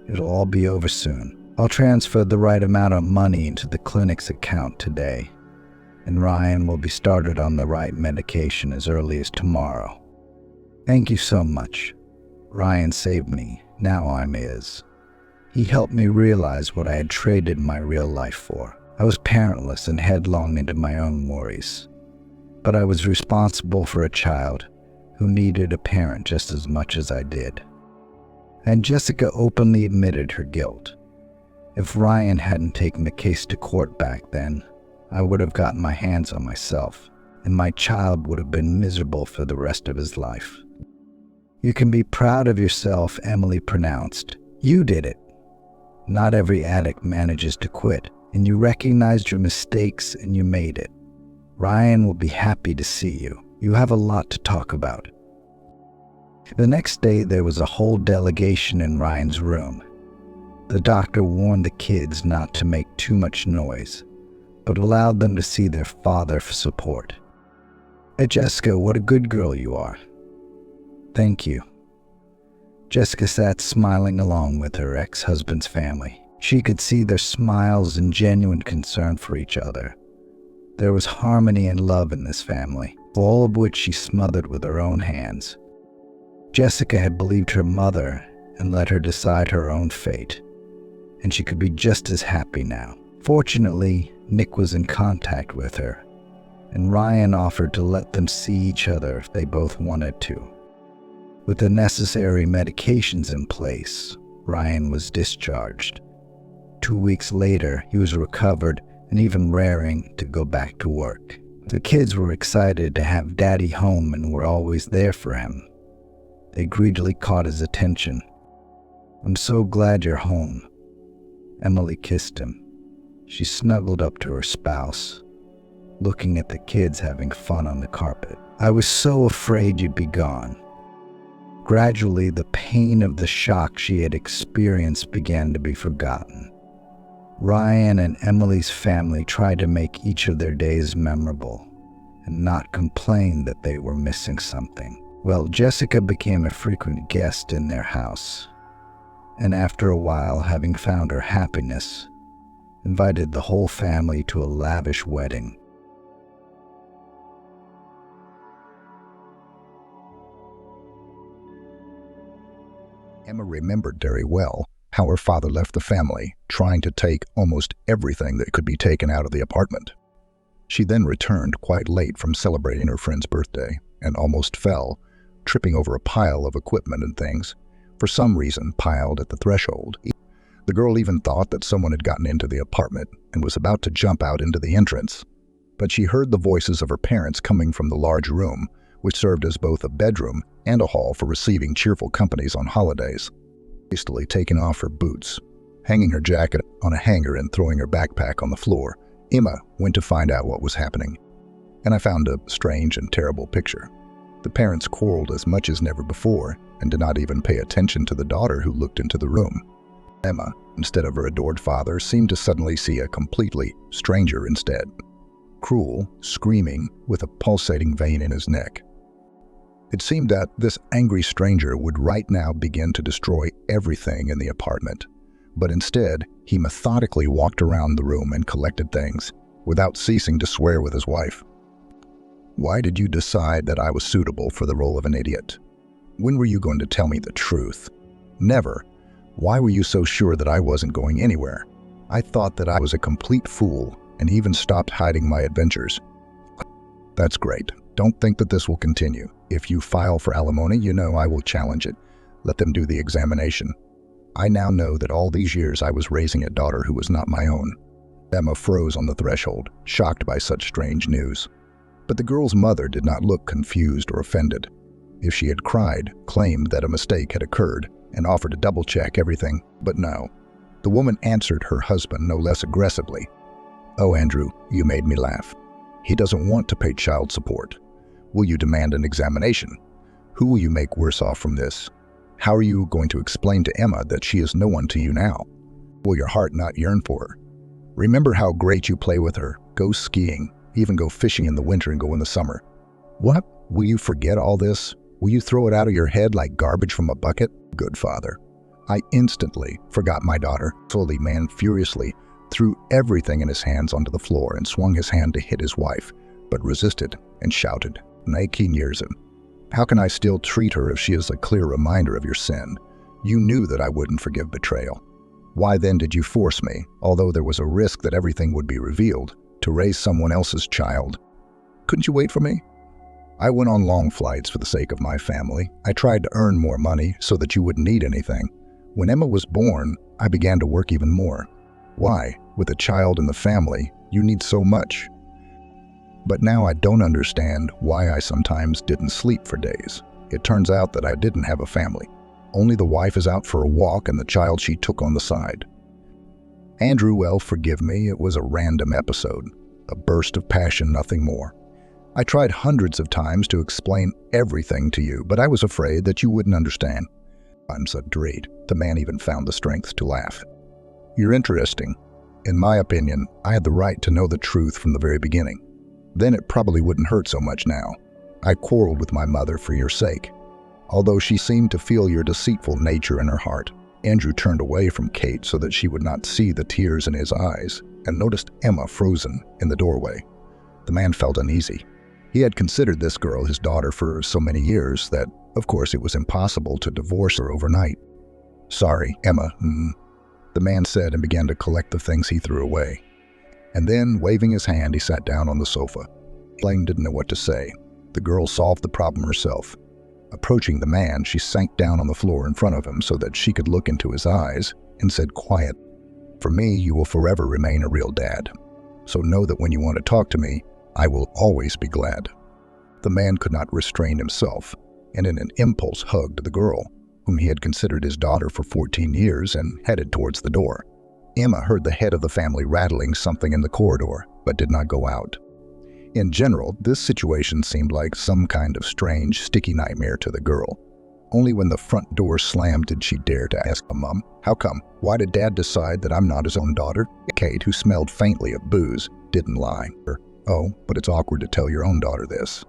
It'll all be over soon. I'll transfer the right amount of money into the clinic's account today, and Ryan will be started on the right medication as early as tomorrow. Thank you so much. Ryan saved me. Now I'm his. He helped me realize what I had traded my real life for. I was parentless and headlong into my own worries. But I was responsible for a child who needed a parent just as much as I did. And Jessica openly admitted her guilt. If Ryan hadn't taken the case to court back then, I would have gotten my hands on myself, and my child would have been miserable for the rest of his life. You can be proud of yourself, Emily pronounced. You did it. Not every addict manages to quit, and you recognized your mistakes and you made it. Ryan will be happy to see you. You have a lot to talk about. The next day, there was a whole delegation in Ryan's room. The doctor warned the kids not to make too much noise, but allowed them to see their father for support. Hey, Jessica, what a good girl you are. Thank you. Jessica sat smiling along with her ex-husband's family. She could see their smiles and genuine concern for each other. There was harmony and love in this family, all of which she smothered with her own hands. Jessica had believed her mother and let her decide her own fate, and she could be just as happy now. Fortunately, Nick was in contact with her, and Ryan offered to let them see each other if they both wanted to. With the necessary medications in place, Ryan was discharged. 2 weeks later, he was recovered and even raring to go back to work. The kids were excited to have Daddy home and were always there for him. They greedily caught his attention. "I'm so glad you're home." Emily kissed him. She snuggled up to her spouse, looking at the kids having fun on the carpet. "I was so afraid you'd be gone." Gradually, the pain of the shock she had experienced began to be forgotten. Ryan and Emily's family tried to make each of their days memorable and not complain that they were missing something. Well, Jessica became a frequent guest in their house, and after a while, having found her happiness, invited the whole family to a lavish wedding. Emma remembered very well how her father left the family, trying to take almost everything that could be taken out of the apartment. She then returned quite late from celebrating her friend's birthday and almost fell, tripping over a pile of equipment and things, for some reason piled at the threshold. The girl even thought that someone had gotten into the apartment and was about to jump out into the entrance, but she heard the voices of her parents coming from the large room, which served as both a bedroom and a hall for receiving cheerful companies on holidays. Hastily taking off her boots, hanging her jacket on a hanger and throwing her backpack on the floor, Emma went to find out what was happening. And I found a strange and terrible picture. The parents quarreled as much as never before and did not even pay attention to the daughter who looked into the room. Emma, instead of her adored father, seemed to suddenly see a completely stranger instead. Cruel, screaming, with a pulsating vein in his neck. It seemed that this angry stranger would right now begin to destroy everything in the apartment, but instead, he methodically walked around the room and collected things, without ceasing to swear with his wife. "Why did you decide that I was suitable for the role of an idiot? When were you going to tell me the truth? Never. Why were you so sure that I wasn't going anywhere? I thought that I was a complete fool and even stopped hiding my adventures." "That's great. Don't think that this will continue. If you file for alimony, you know I will challenge it. Let them do the examination. I now know that all these years I was raising a daughter who was not my own." Emma froze on the threshold, shocked by such strange news. But the girl's mother did not look confused or offended. If she had cried, claimed that a mistake had occurred, and offered to double-check everything, but no. The woman answered her husband no less aggressively. "Oh, Andrew, you made me laugh. He doesn't want to pay child support. Will you demand an examination? Who will you make worse off from this? How are you going to explain to Emma that she is no one to you now? Will your heart not yearn for her? Remember how great you play with her, go skiing, even go fishing in the winter and go in the summer. What? Will you forget all this? Will you throw it out of your head like garbage from a bucket? Good father." I instantly forgot my daughter. So the man furiously threw everything in his hands onto the floor and swung his hand to hit his wife, but resisted and shouted, "18 years him. How can I still treat her if she is a clear reminder of your sin? You knew that I wouldn't forgive betrayal. Why then did you force me, although there was a risk that everything would be revealed, to raise someone else's child? Couldn't you wait for me? I went on long flights for the sake of my family. I tried to earn more money so that you wouldn't need anything. When Emma was born, I began to work even more. Why, with a child in the family, you need so much? But now I don't understand why I sometimes didn't sleep for days. It turns out that I didn't have a family. Only the wife is out for a walk and the child she took on the side. Andrew, well, forgive me, it was a random episode. A burst of passion, nothing more. I tried hundreds of times to explain everything to you, but I was afraid that you wouldn't understand. I'm so dread. The man even found the strength to laugh. You're interesting. In my opinion, I had the right to know the truth from the very beginning. Then it probably wouldn't hurt so much now. I quarreled with my mother for your sake. Although she seemed to feel your deceitful nature in her heart, Andrew turned away from Kate so that she would not see the tears in his eyes and noticed Emma frozen in the doorway. The man felt uneasy. He had considered this girl his daughter for so many years that, of course, it was impossible to divorce her overnight. "Sorry, Emma," the man said and began to collect the things he threw away. And then, waving his hand, he sat down on the sofa. Blaine didn't know what to say. The girl solved the problem herself. Approaching the man, she sank down on the floor in front of him so that she could look into his eyes and said quiet, "For me, you will forever remain a real dad. So know that when you want to talk to me, I will always be glad." The man could not restrain himself, and in an impulse hugged the girl, whom he had considered his daughter for 14 years, and headed towards the door. Emma heard the head of the family rattling something in the corridor, but did not go out. In general, this situation seemed like some kind of strange, sticky nightmare to the girl. Only when the front door slammed did she dare to ask, "Mom, how come? Why did Dad decide that I'm not his own daughter?" Kate, who smelled faintly of booze, didn't lie. "Oh, but it's awkward to tell your own daughter this.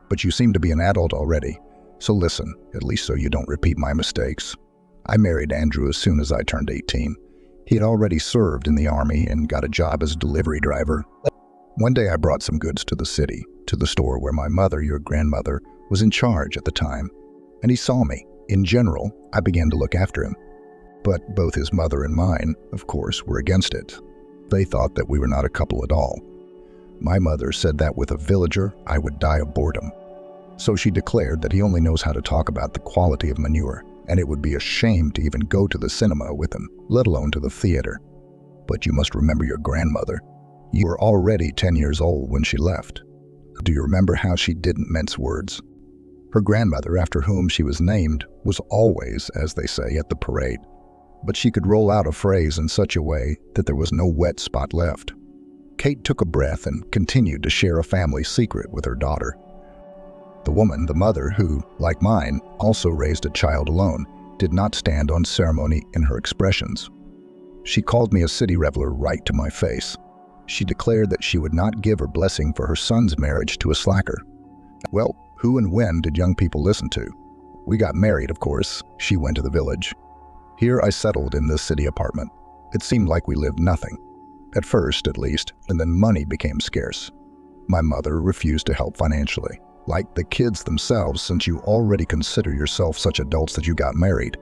But you seem to be an adult already, so listen, at least so you don't repeat my mistakes. I married Andrew as soon as I turned 18. He had already served in the army and got a job as a delivery driver. One day I brought some goods to the city, to the store where my mother, your grandmother, was in charge at the time, and he saw me. In general, I began to look after him. But both his mother and mine, of course, were against it. They thought that we were not a couple at all. My mother said that with a villager, I would die of boredom. So she declared that he only knows how to talk about the quality of manure, and it would be a shame to even go to the cinema with him, let alone to the theater. But you must remember your grandmother. You were already 10 years old when she left. Do you remember how she didn't mince words? Her grandmother, after whom she was named, was always, as they say, at the parade. But she could roll out a phrase in such a way that there was no wet spot left. Kate took a breath and continued to share a family secret with her daughter. The woman, the mother, who, like mine, also raised a child alone, did not stand on ceremony in her expressions. She called me a city reveler right to my face. She declared that she would not give her blessing for her son's marriage to a slacker. Well, who and when did young people listen to? We got married, of course. She went to the village. Here I settled in this city apartment. It seemed like we lived nothing. At first, at least, and then money became scarce. My mother refused to help financially. Like the kids themselves, since you already consider yourself such adults that you got married.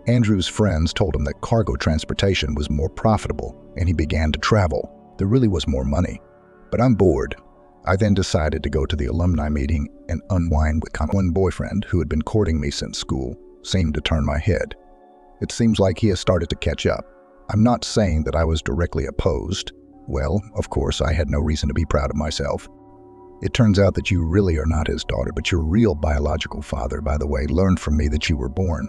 Andrew's friends told him that cargo transportation was more profitable, and he began to travel. There really was more money. But I'm bored. I then decided to go to the alumni meeting and unwind with one boyfriend who had been courting me since school seemed to turn my head. It seems like he has started to catch up. I'm not saying that I was directly opposed. Well, of course, I had no reason to be proud of myself. It turns out that you really are not his daughter, but your real biological father, by the way, learned from me that you were born.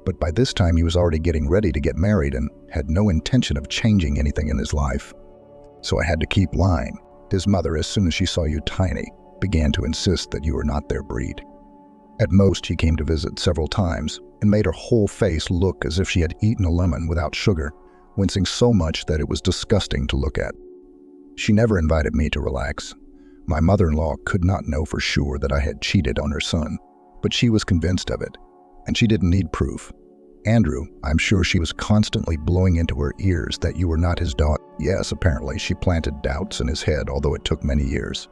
But by this time he was already getting ready to get married and had no intention of changing anything in his life. So I had to keep lying. His mother, as soon as she saw you tiny, began to insist that you were not their breed. At most, she came to visit several times and made her whole face look as if she had eaten a lemon without sugar, wincing so much that it was disgusting to look at. She never invited me to relax. My mother-in-law could not know for sure that I had cheated on her son, but she was convinced of it, and she didn't need proof. Andrew, I'm sure she was constantly blowing into her ears that you were not his daughter. Yes, apparently she planted doubts in his head, although it took many years.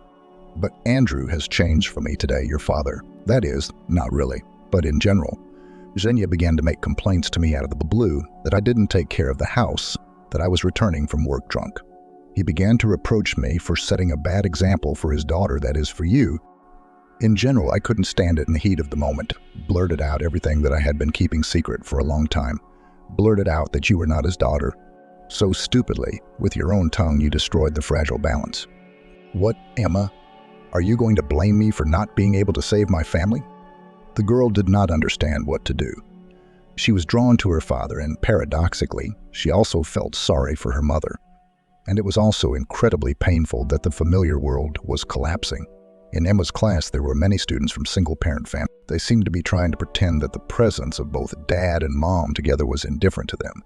But Andrew has changed for me today, your father. That is, not really, but in general. Xenia began to make complaints to me out of the blue that I didn't take care of the house, that I was returning from work drunk. He began to reproach me for setting a bad example for his daughter, that is, for you. In general, I couldn't stand it in the heat of the moment. Blurted out everything that I had been keeping secret for a long time. Blurted out that you were not his daughter. So stupidly, with your own tongue, you destroyed the fragile balance. What, Emma? Are you going to blame me for not being able to save my family? The girl did not understand what to do. She was drawn to her father, and paradoxically, she also felt sorry for her mother. And it was also incredibly painful that the familiar world was collapsing. In Emma's class, there were many students from single-parent families. They seemed to be trying to pretend that the presence of both dad and mom together was indifferent to them.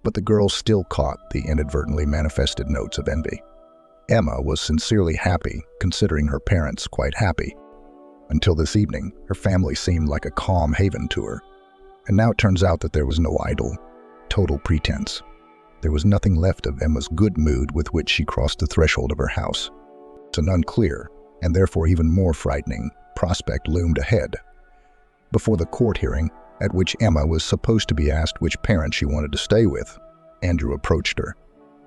But the girl still caught the inadvertently manifested notes of envy. Emma was sincerely happy, considering her parents quite happy. Until this evening, her family seemed like a calm haven to her. And now it turns out that there was no idol, total pretense. There was nothing left of Emma's good mood with which she crossed the threshold of her house. It's an unclear, and therefore even more frightening, prospect loomed ahead. Before the court hearing, at which Emma was supposed to be asked which parent she wanted to stay with, Andrew approached her.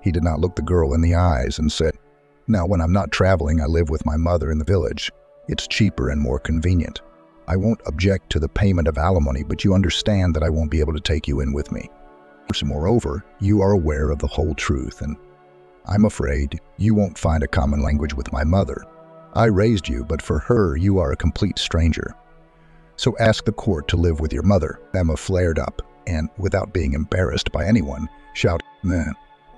He did not look the girl in the eyes and said, "Now, when I'm not traveling, I live with my mother in the village. It's cheaper and more convenient. I won't object to the payment of alimony, but you understand that I won't be able to take you in with me. Moreover, you are aware of the whole truth, and I'm afraid you won't find a common language with my mother. I raised you, but for her, you are a complete stranger. So ask the court to live with your mother." Emma flared up and, without being embarrassed by anyone, shouted, "Man,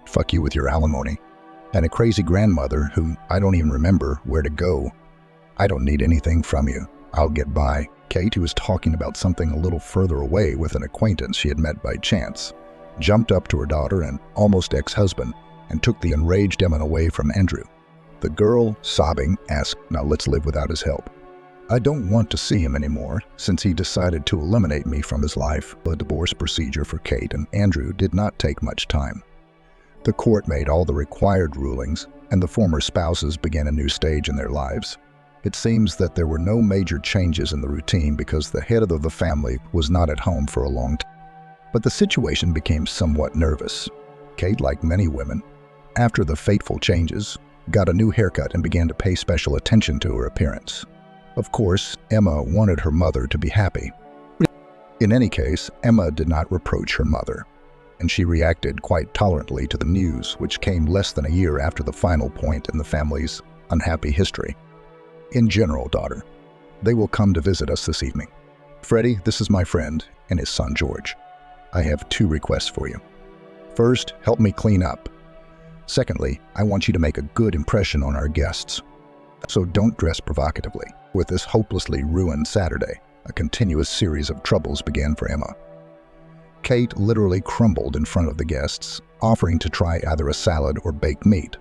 fuck you with your alimony. And a crazy grandmother who I don't even remember where to go. I don't need anything from you. I'll get by." Kate, who was talking about something a little further away with an acquaintance she had met by chance, jumped up to her daughter and almost ex-husband and took the enraged Emma away from Andrew. The girl, sobbing, asked, "Now let's live without his help. I don't want to see him anymore since he decided to eliminate me from his life." The divorce procedure for Kate and Andrew did not take much time. The court made all the required rulings, and the former spouses began a new stage in their lives. It seems that there were no major changes in the routine because the head of the family was not at home for a long time. But the situation became somewhat nervous. Kate, like many women, after the fateful changes, got a new haircut and began to pay special attention to her appearance. Of course, Emma wanted her mother to be happy. In any case, Emma did not reproach her mother, and she reacted quite tolerantly to the news, which came less than a year after the final point in the family's unhappy history. "In general, daughter, they will come to visit us this evening. Freddie, this is my friend, and his son George. I have 2 requests for you. First, help me clean up. Secondly, I want you to make a good impression on our guests. So don't dress provocatively." With this hopelessly ruined Saturday, a continuous series of troubles began for Emma. Kate literally crumbled in front of the guests, offering to try either a salad or baked meat.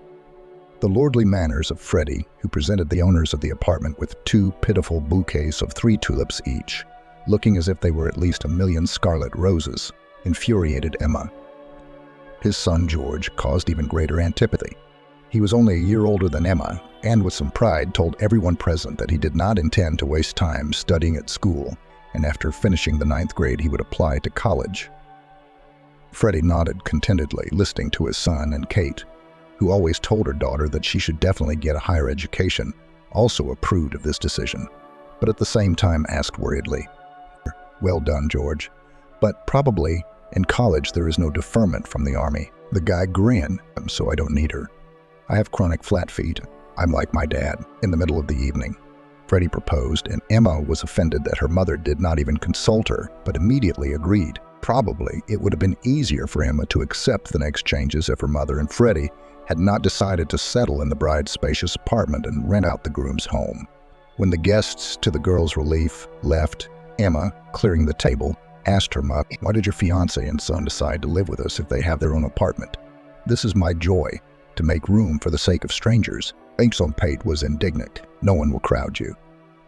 The lordly manners of Freddie, who presented the owners of the apartment with 2 pitiful bouquets of 3 tulips each, looking as if they were at least 1,000,000 scarlet roses, infuriated Emma. His son George caused even greater antipathy. He was only a year older than Emma, and with some pride told everyone present that he did not intend to waste time studying at school, and after finishing the 9th grade he would apply to college. Freddie nodded contentedly, listening to his son, and Kate, who always told her daughter that she should definitely get a higher education, also approved of this decision, but at the same time asked worriedly, "Well done, George, but probably in college there is no deferment from the Army." The guy grinned, "So I don't need her. I have chronic flat feet. I'm like my dad." In the middle of the evening, Freddie proposed, and Emma was offended that her mother did not even consult her, but immediately agreed. Probably it would have been easier for Emma to accept the next changes if her mother and Freddie had not decided to settle in the bride's spacious apartment and rent out the groom's home. When the guests, to the girl's relief, left, Emma, clearing the table, asked her mother, "Why did your fiancé and son decide to live with us if they have their own apartment? This is my joy, to make room for the sake of strangers." Aunt Pate was indignant. "No one will crowd you.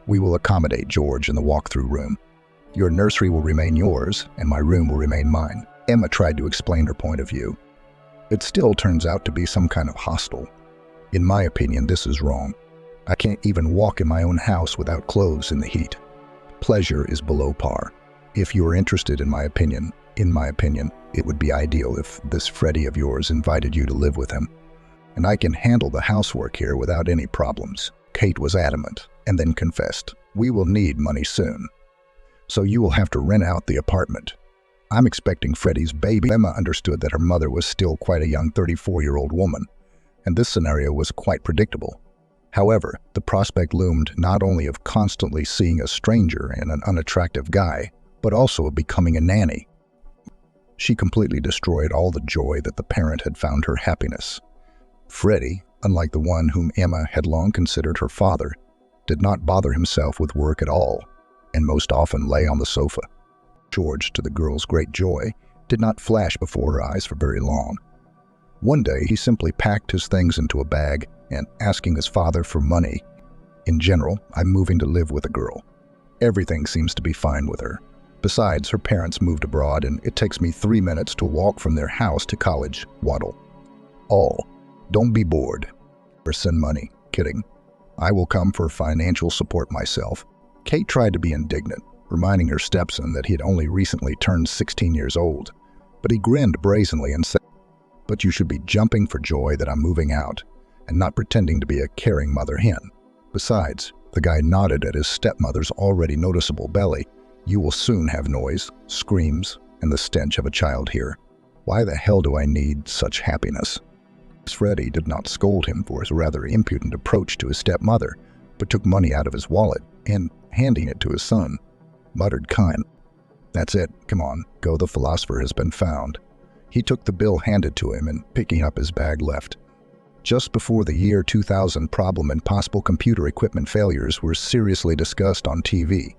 We will accommodate George in the walk-through room. Your nursery will remain yours, and my room will remain mine." Emma tried to explain her point of view. "It still turns out to be some kind of hostel. In my opinion, this is wrong. I can't even walk in my own house without clothes in the heat. Pleasure is below par. If you are interested in my opinion, it would be ideal if this Freddie of yours invited you to live with him. And I can handle the housework here without any problems." Kate was adamant, and then confessed, "We will need money soon, so you will have to rent out the apartment. I'm expecting Freddie's baby." Emma understood that her mother was still quite a young 34-year-old woman, and this scenario was quite predictable. However, the prospect loomed not only of constantly seeing a stranger and an unattractive guy, but also of becoming a nanny. She completely destroyed all the joy that the parent had found her happiness. Freddie, unlike the one whom Emma had long considered her father, did not bother himself with work at all, and most often lay on the sofa. George, to the girl's great joy, did not flash before her eyes for very long. One day he simply packed his things into a bag and, asking his father for money, "In general, I'm moving to live with a girl. Everything seems to be fine with her. Besides, her parents moved abroad and it takes me 3 minutes to walk from their house to college. Waddle. All. Don't be bored. Or send money. Kidding. I will come for financial support myself." Kate tried to be indignant, reminding her stepson that he had only recently turned 16 years old. But he grinned brazenly and said, "But you should be jumping for joy that I'm moving out, and not pretending to be a caring mother hen. Besides," the guy nodded at his stepmother's already noticeable belly, "you will soon have noise, screams, and the stench of a child here. Why the hell do I need such happiness?" Freddie did not scold him for his rather impudent approach to his stepmother, but took money out of his wallet and, handing it to his son, muttered kind, "That's it, come on, go, the philosopher has been found." He took the bill handed to him and, picking up his bag, left. Just before the year 2000, problem and possible computer equipment failures were seriously discussed on TV.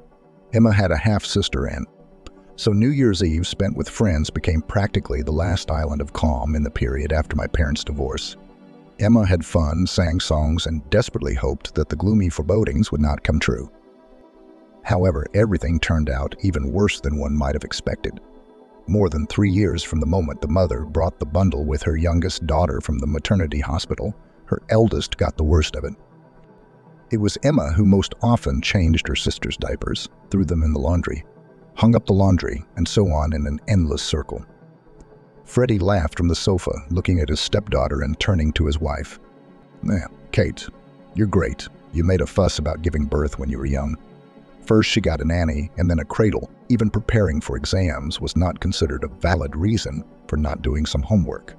Emma had a half-sister, and so New Year's Eve spent with friends became practically the last island of calm in the period after my parents' divorce. Emma had fun, sang songs, and desperately hoped that the gloomy forebodings would not come true. However, everything turned out even worse than one might have expected. More than 3 years from the moment the mother brought the bundle with her youngest daughter from the maternity hospital, her eldest got the worst of it. It was Emma who most often changed her sister's diapers, threw them in the laundry, hung up the laundry, and so on in an endless circle. Freddie laughed from the sofa, looking at his stepdaughter and turning to his wife. Kate, you're great. You made a fuss about giving birth when you were young. First she got a nanny and then a cradle. Even preparing for exams was not considered a valid reason for not doing some homework.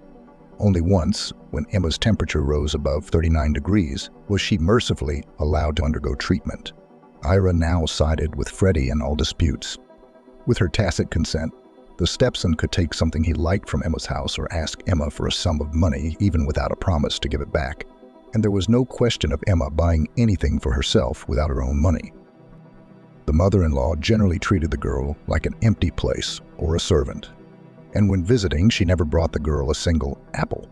Only once, when Emma's temperature rose above 39 degrees, was she mercifully allowed to undergo treatment. Ira now sided with Freddie in all disputes. With her tacit consent, the stepson could take something he liked from Emma's house or ask Emma for a sum of money even without a promise to give it back. And there was no question of Emma buying anything for herself without her own money. The mother-in-law generally treated the girl like an empty place or a servant, and when visiting, she never brought the girl a single apple.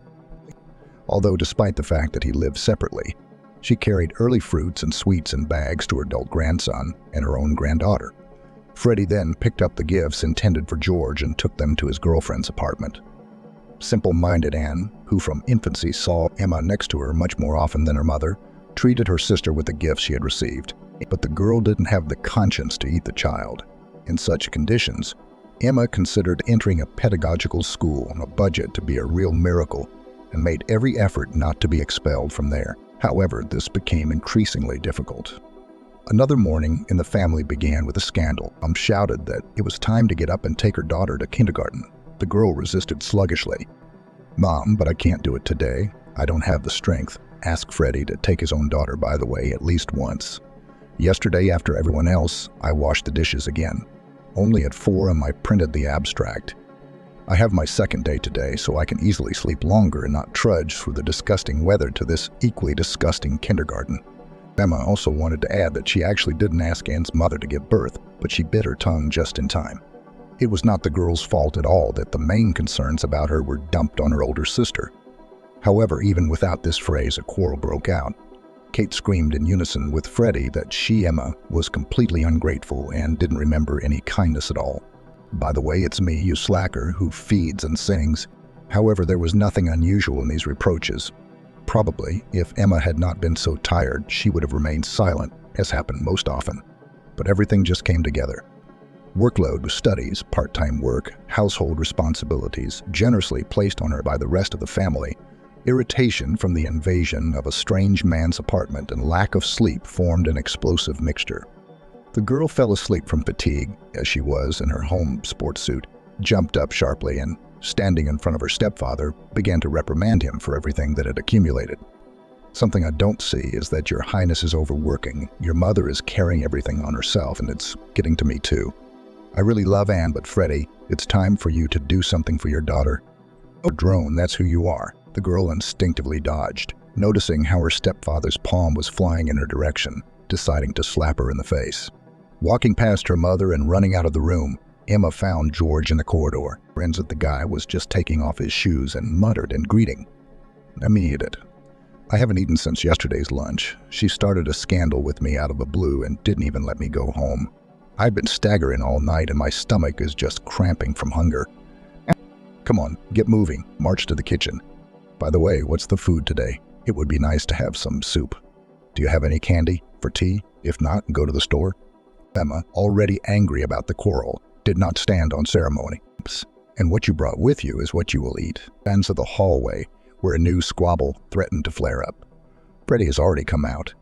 Although despite the fact that he lived separately, she carried early fruits and sweets in bags to her adult grandson and her own granddaughter. Freddie then picked up the gifts intended for George and took them to his girlfriend's apartment. Simple-minded Anne, who from infancy saw Emma next to her much more often than her mother, treated her sister with the gifts she had received. But the girl didn't have the conscience to eat the child. In such conditions, Emma considered entering a pedagogical school on a budget to be a real miracle and made every effort not to be expelled from there. However, this became increasingly difficult. Another morning in the family began with a scandal. Mom shouted that it was time to get up and take her daughter to kindergarten. The girl resisted sluggishly. "Mom, but I can't do it today. I don't have the strength." Asked Freddie to take his own daughter, by the way, at least once. "Yesterday, after everyone else, I washed the dishes again. Only at 4 am I printed the abstract. I have my second day today, so I can easily sleep longer and not trudge through the disgusting weather to this equally disgusting kindergarten." Emma also wanted to add that she actually didn't ask Anne's mother to give birth, but she bit her tongue just in time. It was not the girl's fault at all that the main concerns about her were dumped on her older sister. However, even without this phrase, a quarrel broke out. Kate screamed in unison with Freddie that she, Emma, was completely ungrateful and didn't remember any kindness at all. "By the way, it's me, you slacker, who feeds and sings." However, there was nothing unusual in these reproaches. Probably, if Emma had not been so tired, she would have remained silent, as happened most often. But everything just came together. Workload with studies, part-time work, household responsibilities, generously placed on her by the rest of the family, irritation from the invasion of a strange man's apartment, and lack of sleep formed an explosive mixture. The girl fell asleep from fatigue, as she was in her home sports suit, jumped up sharply and, standing in front of her stepfather, began to reprimand him for everything that had accumulated. "Something I don't see is that your highness is overworking. Your mother is carrying everything on herself, and it's getting to me too. I really love Anne, but Freddie, it's time for you to do something for your daughter." "Oh, drone, that's who you are." The girl instinctively dodged, noticing how her stepfather's palm was flying in her direction, deciding to slap her in the face. Walking past her mother and running out of the room, Emma found George in the corridor. Friends that the guy was just taking off his shoes and muttered in greeting, "Let me eat it. I haven't eaten since yesterday's lunch. She started a scandal with me out of the blue and didn't even let me go home. I've been staggering all night and my stomach is just cramping from hunger. Come on, get moving. March to the kitchen. By the way, what's the food today? It would be nice to have some soup." Do you have any candy for tea? If not, go to the store. Emma, already angry about the quarrel, did not stand on ceremony. And what you brought with you is what you will eat. Ends of the hallway, where a new squabble threatened to flare up. Freddie has already come out.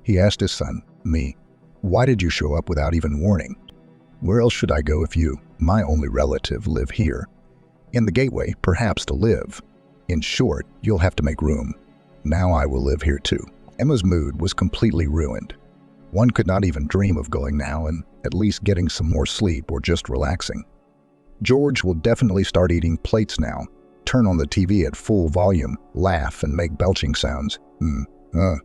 He asked his son, me, why did you show up without even warning? Where else should I go if you, my only relative, live here? In the gateway, perhaps to live. In short, you'll have to make room. Now I will live here too. Emma's mood was completely ruined. One could not even dream of going now and at least getting some more sleep or just relaxing. George will definitely start eating plates now, turn on the TV at full volume, laugh, and make belching sounds. The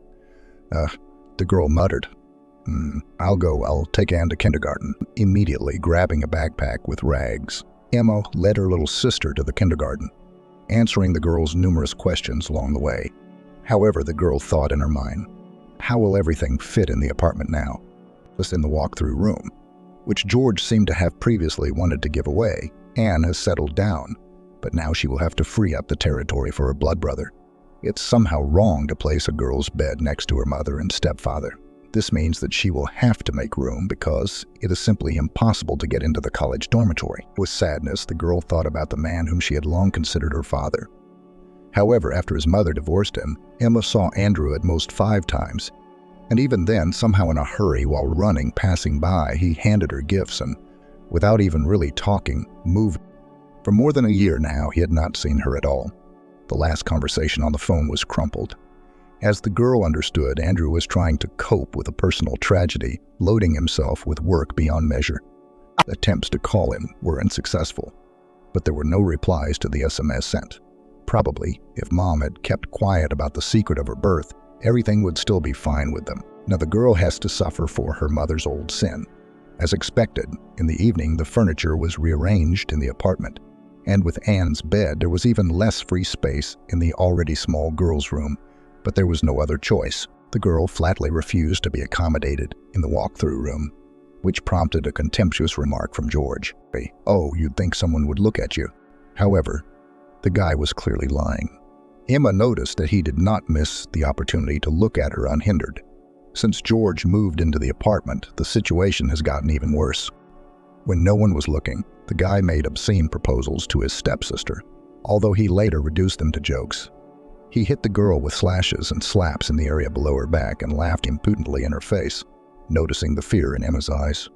girl muttered. I'll take Anne to kindergarten, immediately grabbing a backpack with rags. Emma led her little sister to the kindergarten, answering the girl's numerous questions along the way. However, the girl thought in her mind, how will everything fit in the apartment now? Just in the walk-through room, which George seemed to have previously wanted to give away. Anne has settled down, but now she will have to free up the territory for her blood brother. It's somehow wrong to place a girl's bed next to her mother and stepfather. This means that she will have to make room because it is simply impossible to get into the college dormitory. With sadness, the girl thought about the man whom she had long considered her father. However, after his mother divorced him, Emma saw Andrew at most 5 times, and even then, somehow in a hurry while running, passing by, he handed her gifts and, without even really talking, moved. For more than a year now, he had not seen her at all. The last conversation on the phone was crumpled. As the girl understood, Andrew was trying to cope with a personal tragedy, loading himself with work beyond measure. Attempts to call him were unsuccessful, but there were no replies to the SMS sent. Probably, if Mom had kept quiet about the secret of her birth, everything would still be fine with them. Now the girl has to suffer for her mother's old sin. As expected, in the evening the furniture was rearranged in the apartment, and with Anne's bed there was even less free space in the already small girl's room. But there was no other choice. The girl flatly refused to be accommodated in the walk-through room, which prompted a contemptuous remark from George. Oh, you'd think someone would look at you. However, the guy was clearly lying. Emma noticed that he did not miss the opportunity to look at her unhindered. Since George moved into the apartment, the situation has gotten even worse. When no one was looking, the guy made obscene proposals to his stepsister, although he later reduced them to jokes. He hit the girl with slashes and slaps in the area below her back and laughed impudently in her face, noticing the fear in Emma's eyes.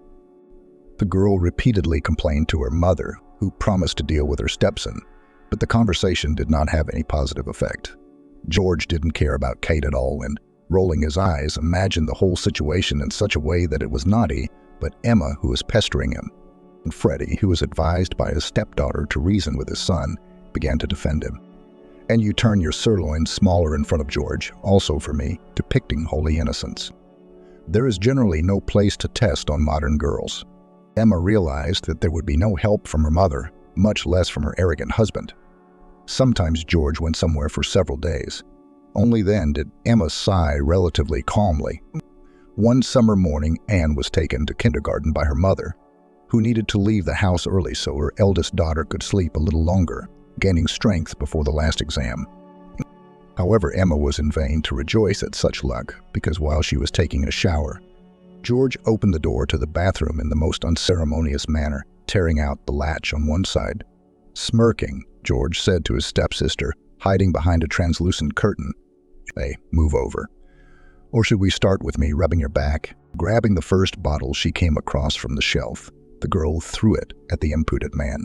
The girl repeatedly complained to her mother, who promised to deal with her stepson, but the conversation did not have any positive effect. George didn't care about Kate at all and, rolling his eyes, imagined the whole situation in such a way that it was naughty, but Emma who was pestering him. And Freddie, who was advised by his stepdaughter to reason with his son, began to defend him. And you turn your sirloin smaller in front of George, also for me, depicting holy innocence. There is generally no place to test on modern girls. Emma realized that there would be no help from her mother, much less from her arrogant husband. Sometimes George went somewhere for several days. Only then did Emma sigh relatively calmly. One summer morning, Anne was taken to kindergarten by her mother, who needed to leave the house early so her eldest daughter could sleep a little longer, gaining strength before the last exam. However, Emma was in vain to rejoice at such luck, because while she was taking a shower, George opened the door to the bathroom in the most unceremonious manner, tearing out the latch on one side. Smirking, George said to his stepsister, hiding behind a translucent curtain, "Hey, move over. Or should we start with me rubbing your back?" Grabbing the first bottle she came across from the shelf, the girl threw it at the impudent man.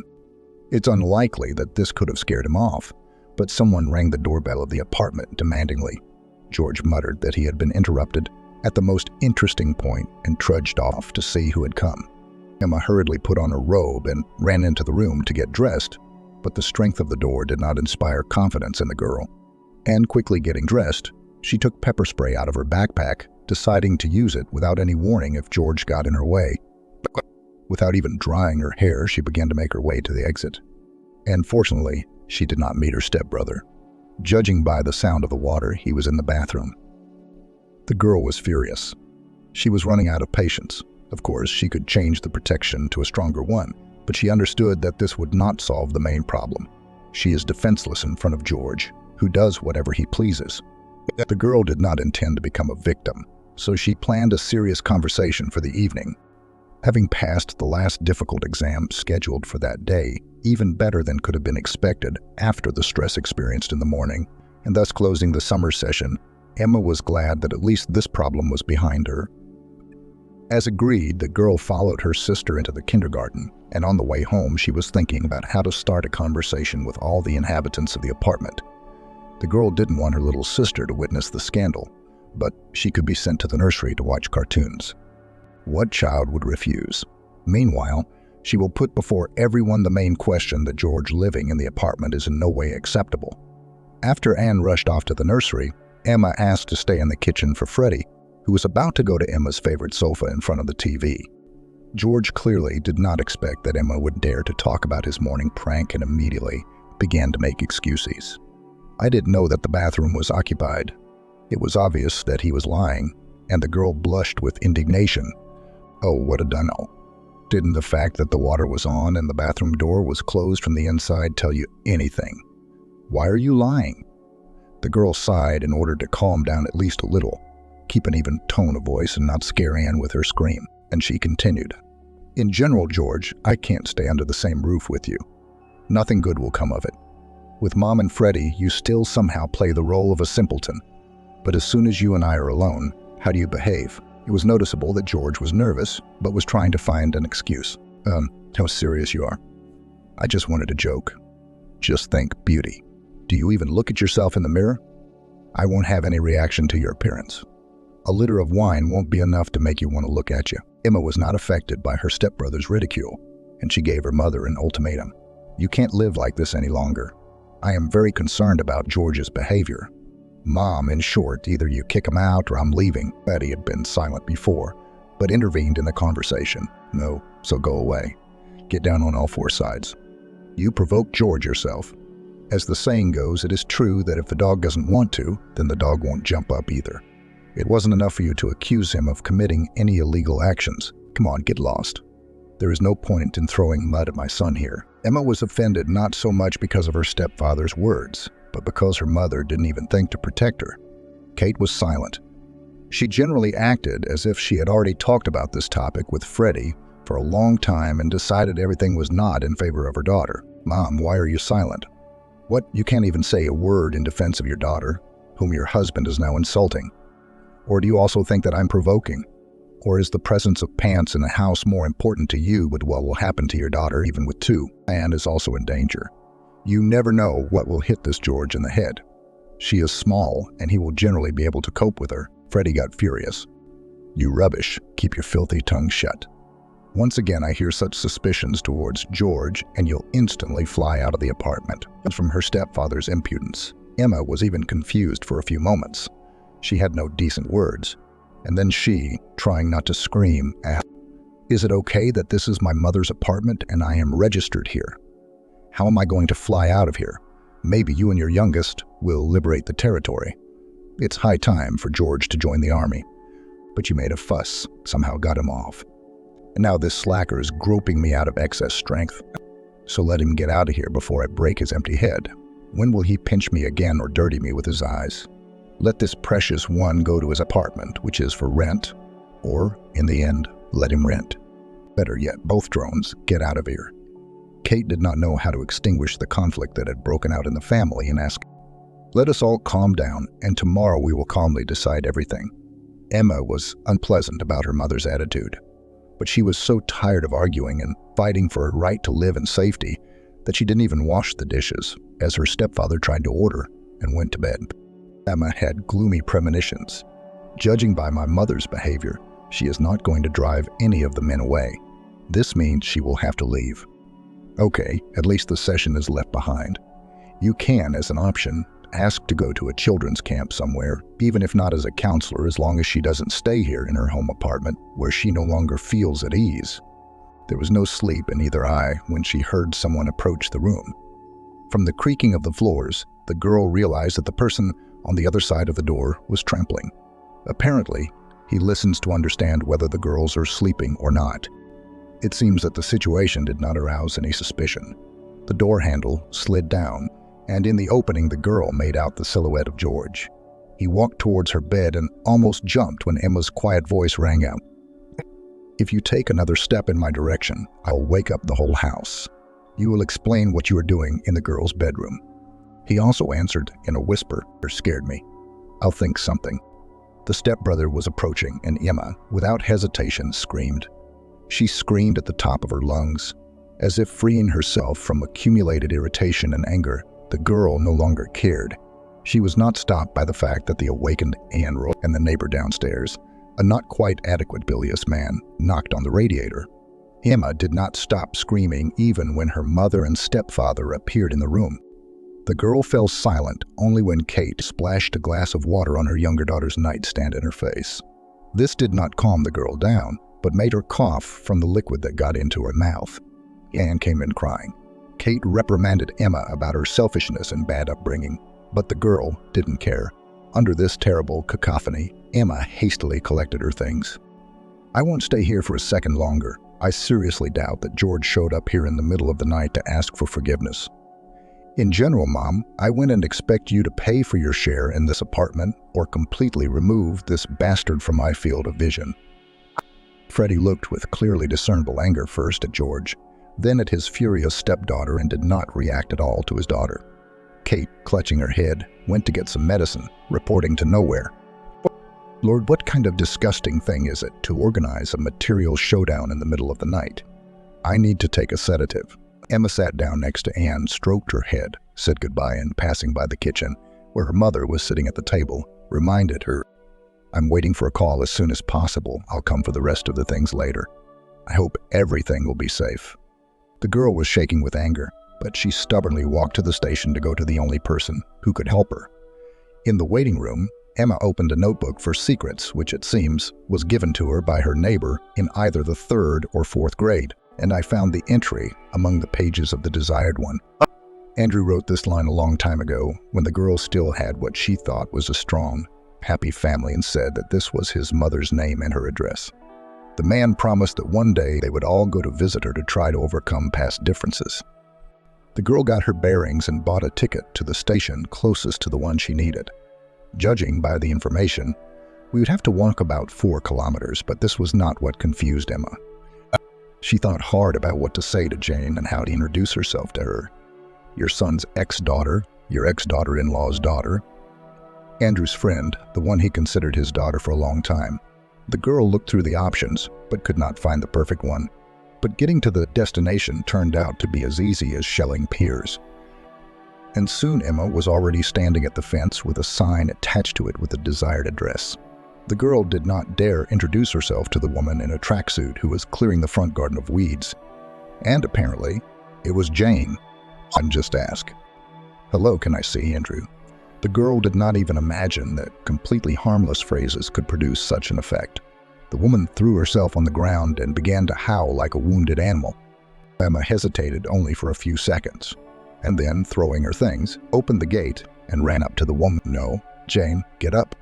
It's unlikely that this could have scared him off, but someone rang the doorbell of the apartment demandingly. George muttered that he had been interrupted at the most interesting point and trudged off to see who had come. Emma hurriedly put on her robe and ran into the room to get dressed, but the strength of the door did not inspire confidence in the girl. And quickly getting dressed, she took pepper spray out of her backpack, deciding to use it without any warning if George got in her way. Without even drying her hair, she began to make her way to the exit. And fortunately, she did not meet her stepbrother. Judging by the sound of the water, he was in the bathroom. The girl was furious. She was running out of patience. Of course, she could change the protection to a stronger one, but she understood that this would not solve the main problem. She is defenseless in front of George, who does whatever he pleases. The girl did not intend to become a victim, so she planned a serious conversation for the evening. Having passed the last difficult exam scheduled for that day, even better than could have been expected after the stress experienced in the morning, and thus closing the summer session, Emma was glad that at least this problem was behind her. As agreed, the girl followed her sister into the kindergarten, and on the way home she was thinking about how to start a conversation with all the inhabitants of the apartment. The girl didn't want her little sister to witness the scandal, but she could be sent to the nursery to watch cartoons. What child would refuse? Meanwhile, she will put before everyone the main question that George living in the apartment is in no way acceptable. After Anne rushed off to the nursery, Emma asked to stay in the kitchen for Freddie, who was about to go to Emma's favorite sofa in front of the TV. George clearly did not expect that Emma would dare to talk about his morning prank and immediately began to make excuses. I didn't know that the bathroom was occupied. It was obvious that he was lying, and the girl blushed with indignation. Oh, what a dunno. Didn't the fact that the water was on and the bathroom door was closed from the inside tell you anything? Why are you lying? The girl sighed in order to calm down at least a little, keep an even tone of voice and not scare Anne with her scream, and she continued. In general, George, I can't stay under the same roof with you. Nothing good will come of it. With Mom and Freddie, you still somehow play the role of a simpleton. But as soon as you and I are alone, how do you behave? It was noticeable that George was nervous, but was trying to find an excuse. How serious you are. I just wanted to joke. Just think, beauty. Do you even look at yourself in the mirror? I won't have any reaction to your appearance. A liter of wine won't be enough to make you want to look at you. Emma was not affected by her stepbrother's ridicule, and she gave her mother an ultimatum. You can't live like this any longer. I am very concerned about George's behavior. Mom, in short, either you kick him out or I'm leaving. Betty had been silent before, but intervened in the conversation. No, so go away. Get down on all four sides. You provoked George yourself. As the saying goes, it is true that if the dog doesn't want to, then the dog won't jump up either. It wasn't enough for you to accuse him of committing any illegal actions. Come on, get lost. There is no point in throwing mud at my son here. Emma was offended not so much because of her stepfather's words, but because her mother didn't even think to protect her. Kate was silent. She generally acted as if she had already talked about this topic with Freddie for a long time and decided everything was not in favor of her daughter. Mom, why are you silent? What, you can't even say a word in defense of your daughter, whom your husband is now insulting? Or do you also think that I'm provoking? Or is the presence of pants in the house more important to you with what will happen to your daughter even with two? Anne is also in danger. You never know what will hit this George in the head. She is small, and he will generally be able to cope with her. Freddie got furious. You rubbish. Keep your filthy tongue shut. Once again, I hear such suspicions towards George, and you'll instantly fly out of the apartment. From her stepfather's impudence. Emma was even confused for a few moments. She had no decent words. And then she, trying not to scream, asked, Is it okay that this is my mother's apartment and I am registered here? How am I going to fly out of here? Maybe you and your youngest will liberate the territory. It's high time for George to join the army. But you made a fuss, somehow got him off. And now this slacker is groping me out of excess strength. So let him get out of here before I break his empty head. When will he pinch me again or dirty me with his eyes? Let this precious one go to his apartment, which is for rent, or, in the end, let him rent. Better yet, both drones, get out of here. Kate did not know how to extinguish the conflict that had broken out in the family and asked, Let us all calm down, and tomorrow we will calmly decide everything. Emma was unpleasant about her mother's attitude, but she was so tired of arguing and fighting for her right to live in safety that she didn't even wash the dishes, as her stepfather tried to order, and went to bed. Emma had gloomy premonitions. Judging by my mother's behavior, she is not going to drive any of the men away. This means she will have to leave. Okay, at least the session is left behind. You can, as an option, ask to go to a children's camp somewhere, even if not as a counselor, as long as she doesn't stay here in her home apartment, where she no longer feels at ease. There was no sleep in either eye when she heard someone approach the room. From the creaking of the floors, the girl realized that the person on the other side of the door was trampling. Apparently, he listens to understand whether the girls are sleeping or not. It seems that the situation did not arouse any suspicion. The door handle slid down, and in the opening the girl made out the silhouette of George. He walked towards her bed and almost jumped when Emma's quiet voice rang out. "If you take another step in my direction, I'll wake up the whole house. You will explain what you are doing in the girl's bedroom." He also answered in a whisper, "It scared me. I'll think something." The stepbrother was approaching, and Emma, without hesitation, screamed. She screamed at the top of her lungs, as if freeing herself from accumulated irritation and anger. The girl no longer cared. She was not stopped by the fact that the awakened Anne and the neighbor downstairs, a not quite adequate bilious man, knocked on the radiator. Emma did not stop screaming even when her mother and stepfather appeared in the room. The girl fell silent only when Kate splashed a glass of water on her younger daughter's nightstand in her face. This did not calm the girl down, but made her cough from the liquid that got into her mouth. Anne came in crying. Kate reprimanded Emma about her selfishness and bad upbringing, but the girl didn't care. Under this terrible cacophony, Emma hastily collected her things. "I won't stay here for a second longer. I seriously doubt that George showed up here in the middle of the night to ask for forgiveness. In general, Mom, I wouldn't expect you to pay for your share in this apartment or completely remove this bastard from my field of vision." Freddie looked with clearly discernible anger first at George, then at his furious stepdaughter, and did not react at all to his daughter. Kate, clutching her head, went to get some medicine, reporting to nowhere. "Lord, what kind of disgusting thing is it to organize a material showdown in the middle of the night? I need to take a sedative." Emma sat down next to Anne, stroked her head, said goodbye, and passing by the kitchen, where her mother was sitting at the table, reminded her, "I'm waiting for a call as soon as possible. I'll come for the rest of the things later. I hope everything will be safe." The girl was shaking with anger, but she stubbornly walked to the station to go to the only person who could help her. In the waiting room, Emma opened a notebook for secrets, which it seems was given to her by her neighbor in either the 3rd or 4th grade, and I found the entry among the pages of the desired one. Andrew wrote this line a long time ago, when the girl still had what she thought was a strong, happy family, and said that this was his mother's name and her address. The man promised that one day they would all go to visit her to try to overcome past differences. The girl got her bearings and bought a ticket to the station closest to the one she needed. Judging by the information, we would have to walk about 4 kilometers, but this was not what confused Emma. She thought hard about what to say to Jane and how to introduce herself to her. Your son's ex-daughter, your ex-daughter-in-law's daughter, Andrew's friend, the one he considered his daughter for a long time. The girl looked through the options, but could not find the perfect one. But getting to the destination turned out to be as easy as shelling piers. And soon Emma was already standing at the fence with a sign attached to it with the desired address. The girl did not dare introduce herself to the woman in a tracksuit who was clearing the front garden of weeds. And apparently, it was Jane. And just ask, "Hello, can I see Andrew?" The girl did not even imagine that completely harmless phrases could produce such an effect. The woman threw herself on the ground and began to howl like a wounded animal. Emma hesitated only for a few seconds, and then, throwing her things, opened the gate and ran up to the woman. "No, Jane, get up.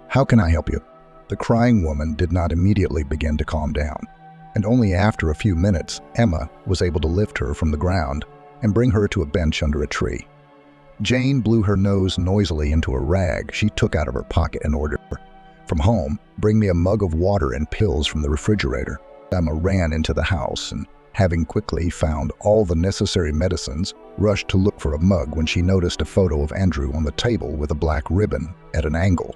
How can I help you?" The crying woman did not immediately begin to calm down, and only after a few minutes, Emma was able to lift her from the ground and bring her to a bench under a tree. Jane blew her nose noisily into a rag she took out of her pocket and ordered, "From home, bring me a mug of water and pills from the refrigerator." Emma ran into the house and, having quickly found all the necessary medicines, rushed to look for a mug when she noticed a photo of Andrew on the table with a black ribbon at an angle.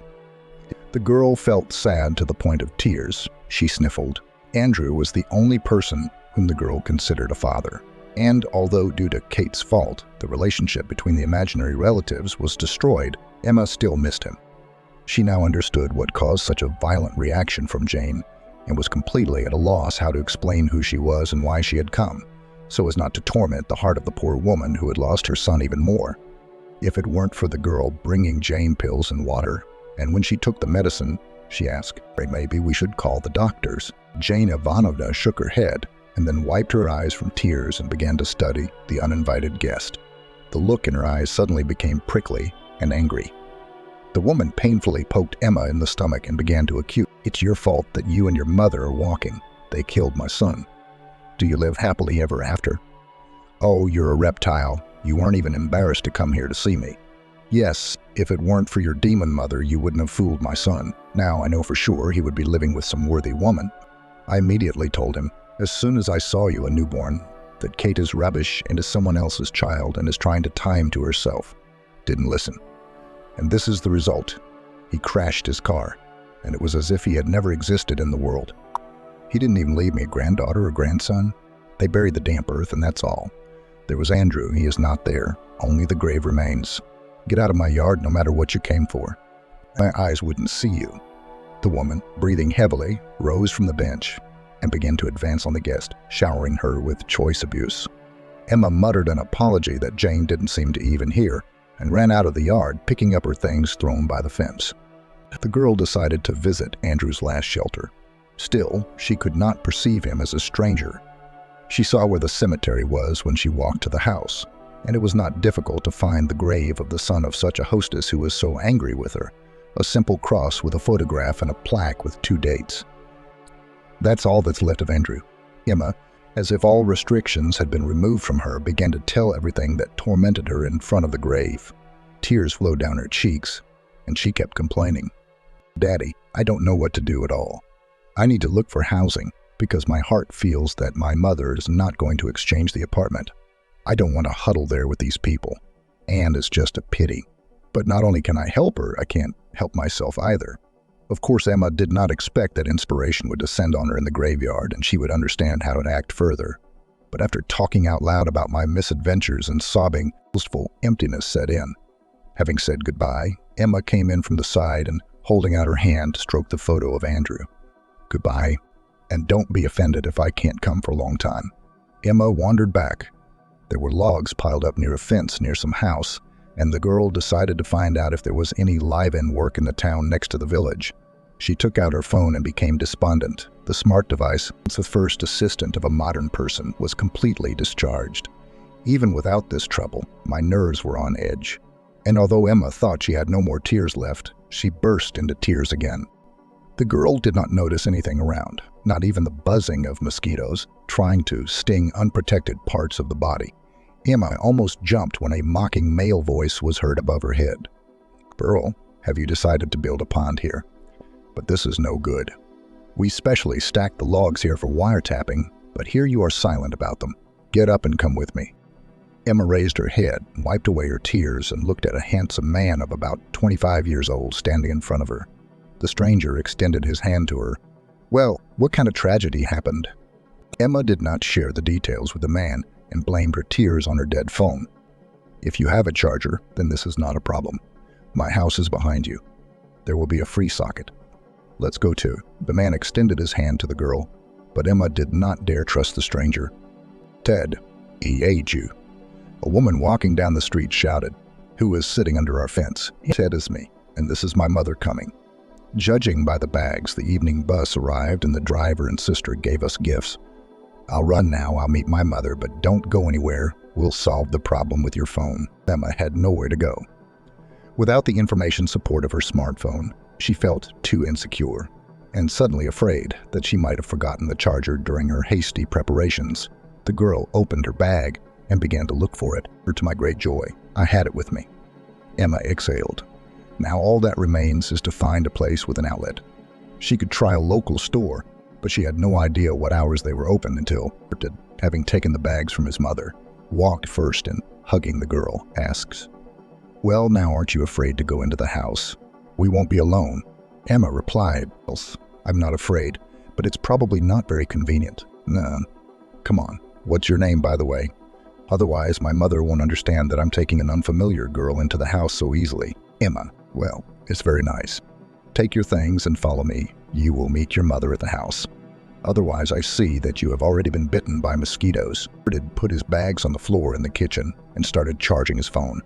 The girl felt sad to the point of tears. She sniffled. Andrew was the only person whom the girl considered a father. And although due to Kate's fault, the relationship between the imaginary relatives was destroyed, Emma still missed him. She now understood what caused such a violent reaction from Jane, and was completely at a loss how to explain who she was and why she had come, so as not to torment the heart of the poor woman who had lost her son even more. If it weren't for the girl bringing Jane pills and water, and when she took the medicine, she asked, "Maybe we should call the doctors." Jane Ivanovna shook her head, and then wiped her eyes from tears and began to study the uninvited guest. The look in her eyes suddenly became prickly and angry. The woman painfully poked Emma in the stomach and began to accuse, "It's your fault that you and your mother are walking. They killed my son. Do you live happily ever after? Oh, you're a reptile. You weren't even embarrassed to come here to see me." Yes, if it weren't for your demon mother, you wouldn't have fooled my son. Now I know for sure he would be living with some worthy woman. I immediately told him, as soon as I saw you a newborn, that Kate is rubbish and is someone else's child and is trying to tie him to herself. Didn't listen. And this is the result. He crashed his car, and it was as if he had never existed in the world. He didn't even leave me a granddaughter or grandson. They buried the damp earth, and that's all. There was Andrew. He is not there. Only the grave remains. Get out of my yard no matter what you came for. My eyes wouldn't see you. The woman, breathing heavily, rose from the bench and began to advance on the guest, showering her with choice abuse. Emma muttered an apology that Jane didn't seem to even hear and ran out of the yard, picking up her things thrown by the fence. The girl decided to visit Andrew's last shelter. Still, she could not perceive him as a stranger. She saw where the cemetery was when she walked to the house, and it was not difficult to find the grave of the son of such a hostess who was so angry with her, a simple cross with a photograph and a plaque with 2 dates. That's all that's left of Andrew. Emma, as if all restrictions had been removed from her, began to tell everything that tormented her in front of the grave. Tears flowed down her cheeks, and she kept complaining. Daddy, I don't know what to do at all. I need to look for housing because my heart feels that my mother is not going to exchange the apartment. I don't want to huddle there with these people. Anne is just a pity. But not only can I help her, I can't help myself either. Of course, Emma did not expect that inspiration would descend on her in the graveyard and she would understand how to act further. But after talking out loud about my misadventures and sobbing, wistful emptiness set in. Having said goodbye, Emma came in from the side and, holding out her hand, stroked the photo of Andrew. Goodbye, and don't be offended if I can't come for a long time. Emma wandered back. There were logs piled up near a fence near some house, and the girl decided to find out if there was any live-in work in the town next to the village. She took out her phone and became despondent. The smart device, the first assistant of a modern person, was completely discharged. Even without this trouble, my nerves were on edge. And although Emma thought she had no more tears left, she burst into tears again. The girl did not notice anything around, not even the buzzing of mosquitoes trying to sting unprotected parts of the body. Emma almost jumped when a mocking male voice was heard above her head. "Pearl, have you decided to build a pond here? But this is no good. We specially stacked the logs here for wiretapping, but here you are silent about them. Get up and come with me." Emma raised her head, wiped away her tears, and looked at a handsome man of about 25 years old standing in front of her. The stranger extended his hand to her. "Well, what kind of tragedy happened?" Emma did not share the details with the man and blamed her tears on her dead phone. "If you have a charger, then this is not a problem. My house is behind you. There will be a free socket. Let's go too." The man extended his hand to the girl, but Emma did not dare trust the stranger. "Ted, he ate you." A woman walking down the street shouted, "Who is sitting under our fence?" "Ted is me, and this is my mother coming." Judging by the bags, the evening bus arrived and the driver and sister gave us gifts. "I'll run now, I'll meet my mother, but don't go anywhere. We'll solve the problem with your phone." Emma had nowhere to go. Without the information support of her smartphone, she felt too insecure, and suddenly afraid that she might have forgotten the charger during her hasty preparations. The girl opened her bag and began to look for it. To my great joy, I had it with me. Emma exhaled. Now all that remains is to find a place with an outlet. She could try a local store, but she had no idea what hours they were open until, having taken the bags from his mother, walked first and, hugging the girl, asks, "Well, now aren't you afraid to go into the house? We won't be alone." Emma replied, "I'm not afraid, but it's probably not very convenient." "No. Come on. What's your name, by the way? Otherwise, my mother won't understand that I'm taking an unfamiliar girl into the house so easily." "Emma. Well, it's very nice. Take your things and follow me. You will meet your mother at the house. Otherwise, I see that you have already been bitten by mosquitoes." Richard put his bags on the floor in the kitchen and started charging his phone.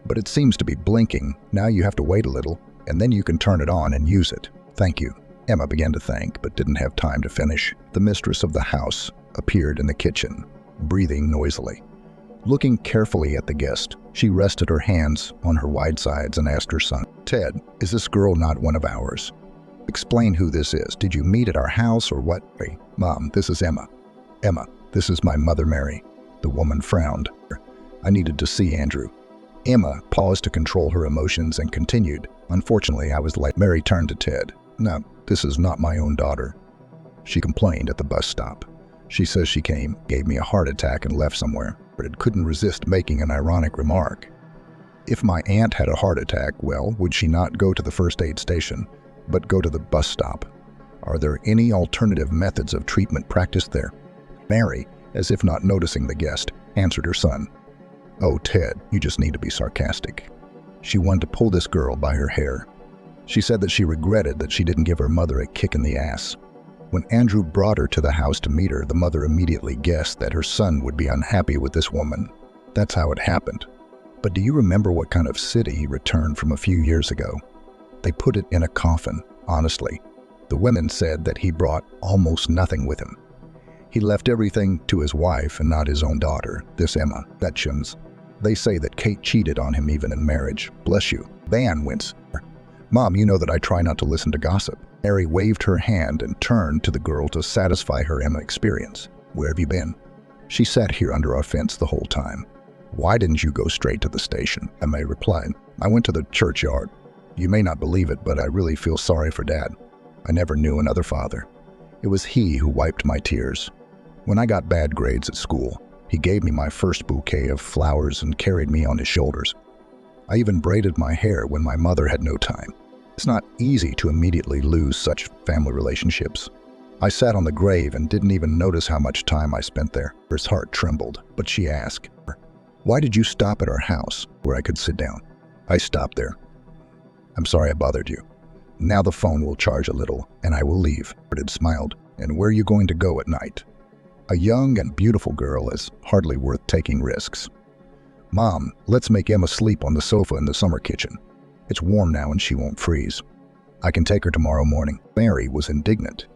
"But it seems to be blinking. Now you have to wait a little, and then you can turn it on and use it." "Thank you." Emma began to thank, but didn't have time to finish. The mistress of the house appeared in the kitchen, breathing noisily. Looking carefully at the guest, she rested her hands on her wide sides and asked her son, "Ted, is this girl not one of ours? Explain who this is. Did you meet at our house or what?" "Mom, this is Emma." "Emma, this is my mother Mary." The woman frowned. "I needed to see Andrew." Emma paused to control her emotions and continued. Unfortunately, I was late. Mary turned to Ted. No, this is not my own daughter. She complained at the bus stop. She says she gave me a heart attack and left somewhere, but it couldn't resist making an ironic remark. If my aunt had a heart attack, well, would she not go to the first aid station, but go to the bus stop? Are there any alternative methods of treatment practiced there? Mary, as if not noticing the guest, answered her son. Oh, Ted, you just need to be sarcastic. She wanted to pull this girl by her hair. She said that she regretted that she didn't give her mother a kick in the ass. When Andrew brought her to the house to meet her, the mother immediately guessed that her son would be unhappy with this woman. That's how it happened. But do you remember what kind of city he returned from a few years ago? They put it in a coffin, honestly. The women said that he brought almost nothing with him. He left everything to his wife and not his own daughter, this Emma. Betchins. They say that Kate cheated on him even in marriage. Bless you. Van winced. Mom, you know that I try not to listen to gossip. Mary waved her hand and turned to the girl to satisfy her Emma experience. Where have you been? She sat here under our fence the whole time. Why didn't you go straight to the station? Emma replied. I went to the churchyard. You may not believe it, but I really feel sorry for Dad. I never knew another father. It was he who wiped my tears. When I got bad grades at school, he gave me my first bouquet of flowers and carried me on his shoulders. I even braided my hair when my mother had no time. It's not easy to immediately lose such family relationships. I sat on the grave and didn't even notice how much time I spent there. Her heart trembled, but she asked, why did you stop at our house where I could sit down? I stopped there. I'm sorry I bothered you. Now the phone will charge a little, and I will leave. Ted smiled. And where are you going to go at night? A young and beautiful girl is hardly worth taking risks. Mom, let's make Emma sleep on the sofa in the summer kitchen. It's warm now and she won't freeze. I can take her tomorrow morning. Mary was indignant.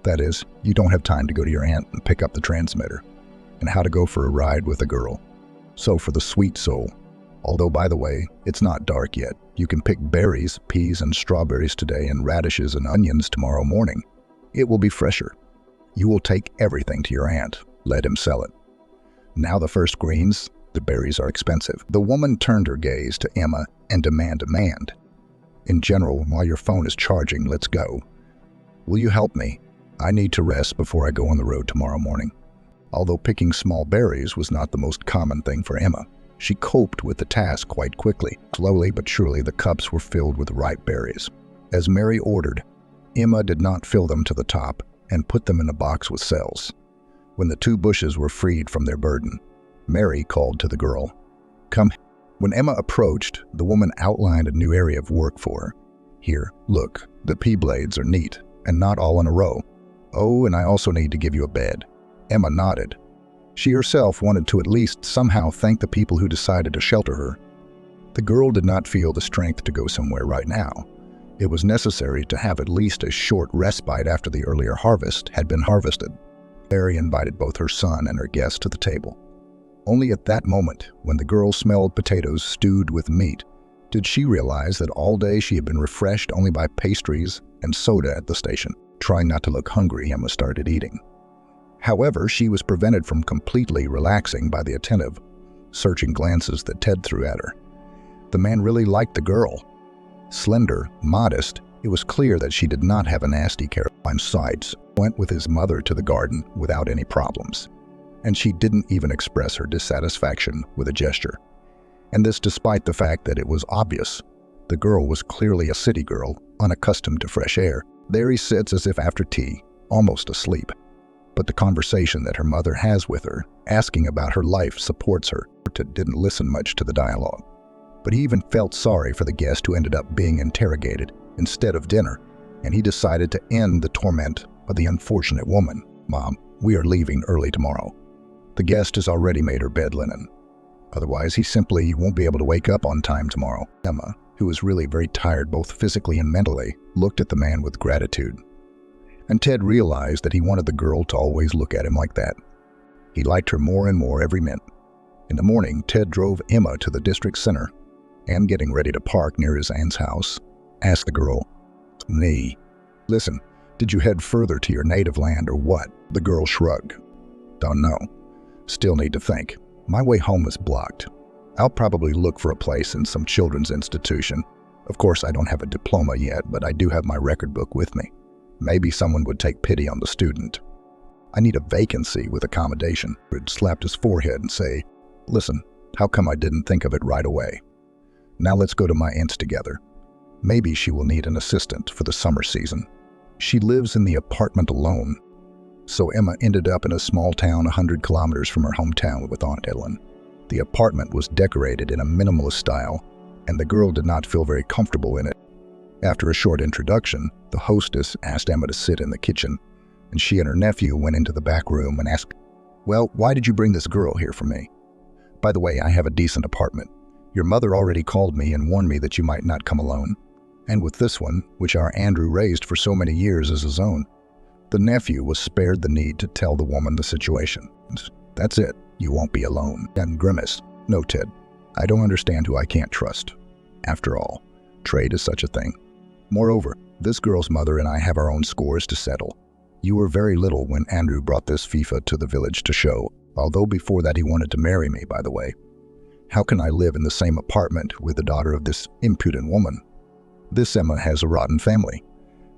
That is, you don't have time to go to your aunt and pick up the transmitter, and how to go for a ride with a girl. So for the sweet soul, although by the way, it's not dark yet, you can pick berries, peas, and strawberries today and radishes and onions tomorrow morning. It will be fresher. You will take everything to your aunt. Let him sell it. Now the first greens, the berries are expensive. The woman turned her gaze to Emma and demand. In general, while your phone is charging, let's go. Will you help me? I need to rest before I go on the road tomorrow morning. Although picking small berries was not the most common thing for Emma, she coped with the task quite quickly. Slowly but surely, the cups were filled with ripe berries. As Mary ordered, Emma did not fill them to the top and put them in a box with cells. When the two bushes were freed from their burden, Mary called to the girl, "Come." When Emma approached, the woman outlined a new area of work for her. Here, look, the pea blades are neat and not all in a row. Oh, and I also need to give you a bed. Emma nodded. She herself wanted to at least somehow thank the people who decided to shelter her. The girl did not feel the strength to go somewhere right now. It was necessary to have at least a short respite after the earlier harvest had been harvested. Mary invited both her son and her guest to the table. Only at that moment, when the girl smelled potatoes stewed with meat, did she realize that all day she had been refreshed only by pastries and soda at the station. Trying not to look hungry, Emma started eating. However, she was prevented from completely relaxing by the attentive, searching glances that Ted threw at her. The man really liked the girl. Slender, modest, it was clear that she did not have a nasty Caroline sides. Went with his mother to the garden without any problems. And she didn't even express her dissatisfaction with a gesture. And this despite the fact that it was obvious. The girl was clearly a city girl, unaccustomed to fresh air. There he sits as if after tea, almost asleep. But the conversation that her mother has with her, asking about her life, supports her. Ted didn't listen much to the dialogue. But he even felt sorry for the guest who ended up being interrogated instead of dinner, and he decided to end the torment of the unfortunate woman. Mom, we are leaving early tomorrow. The guest has already made her bed linen. Otherwise, he simply won't be able to wake up on time tomorrow. Emma, who was really very tired both physically and mentally, looked at the man with gratitude. And Ted realized that he wanted the girl to always look at him like that. He liked her more and more every minute. In the morning, Ted drove Emma to the district center, and getting ready to park near his aunt's house, asked the girl, "Nee, listen, did you head further to your native land or what?" The girl shrugged. "Don't know. Still need to think. My way home is blocked. I'll probably look for a place in some children's institution. Of course, I don't have a diploma yet, but I do have my record book with me. Maybe someone would take pity on the student. I need a vacancy with accommodation. He'd slap his forehead and say, listen, how come I didn't think of it right away? Now let's go to my aunt's together. Maybe she will need an assistant for the summer season. She lives in the apartment alone. So Emma ended up in a small town 100 kilometers from her hometown with Aunt Ellen. The apartment was decorated in a minimalist style, and the girl did not feel very comfortable in it. After a short introduction, the hostess asked Emma to sit in the kitchen, and she and her nephew went into the back room and asked, well, why did you bring this girl here for me? By the way, I have a decent apartment. Your mother already called me and warned me that you might not come alone. And with this one, which our Andrew raised for so many years as his own, the nephew was spared the need to tell the woman the situation. That's it. You won't be alone. And grimace. No, Ted. I don't understand who I can't trust. After all, trade is such a thing. Moreover, this girl's mother and I have our own scores to settle. You were very little when Andrew brought this FIFA to the village to show, although before that he wanted to marry me, by the way. How can I live in the same apartment with the daughter of this impudent woman? This Emma has a rotten family.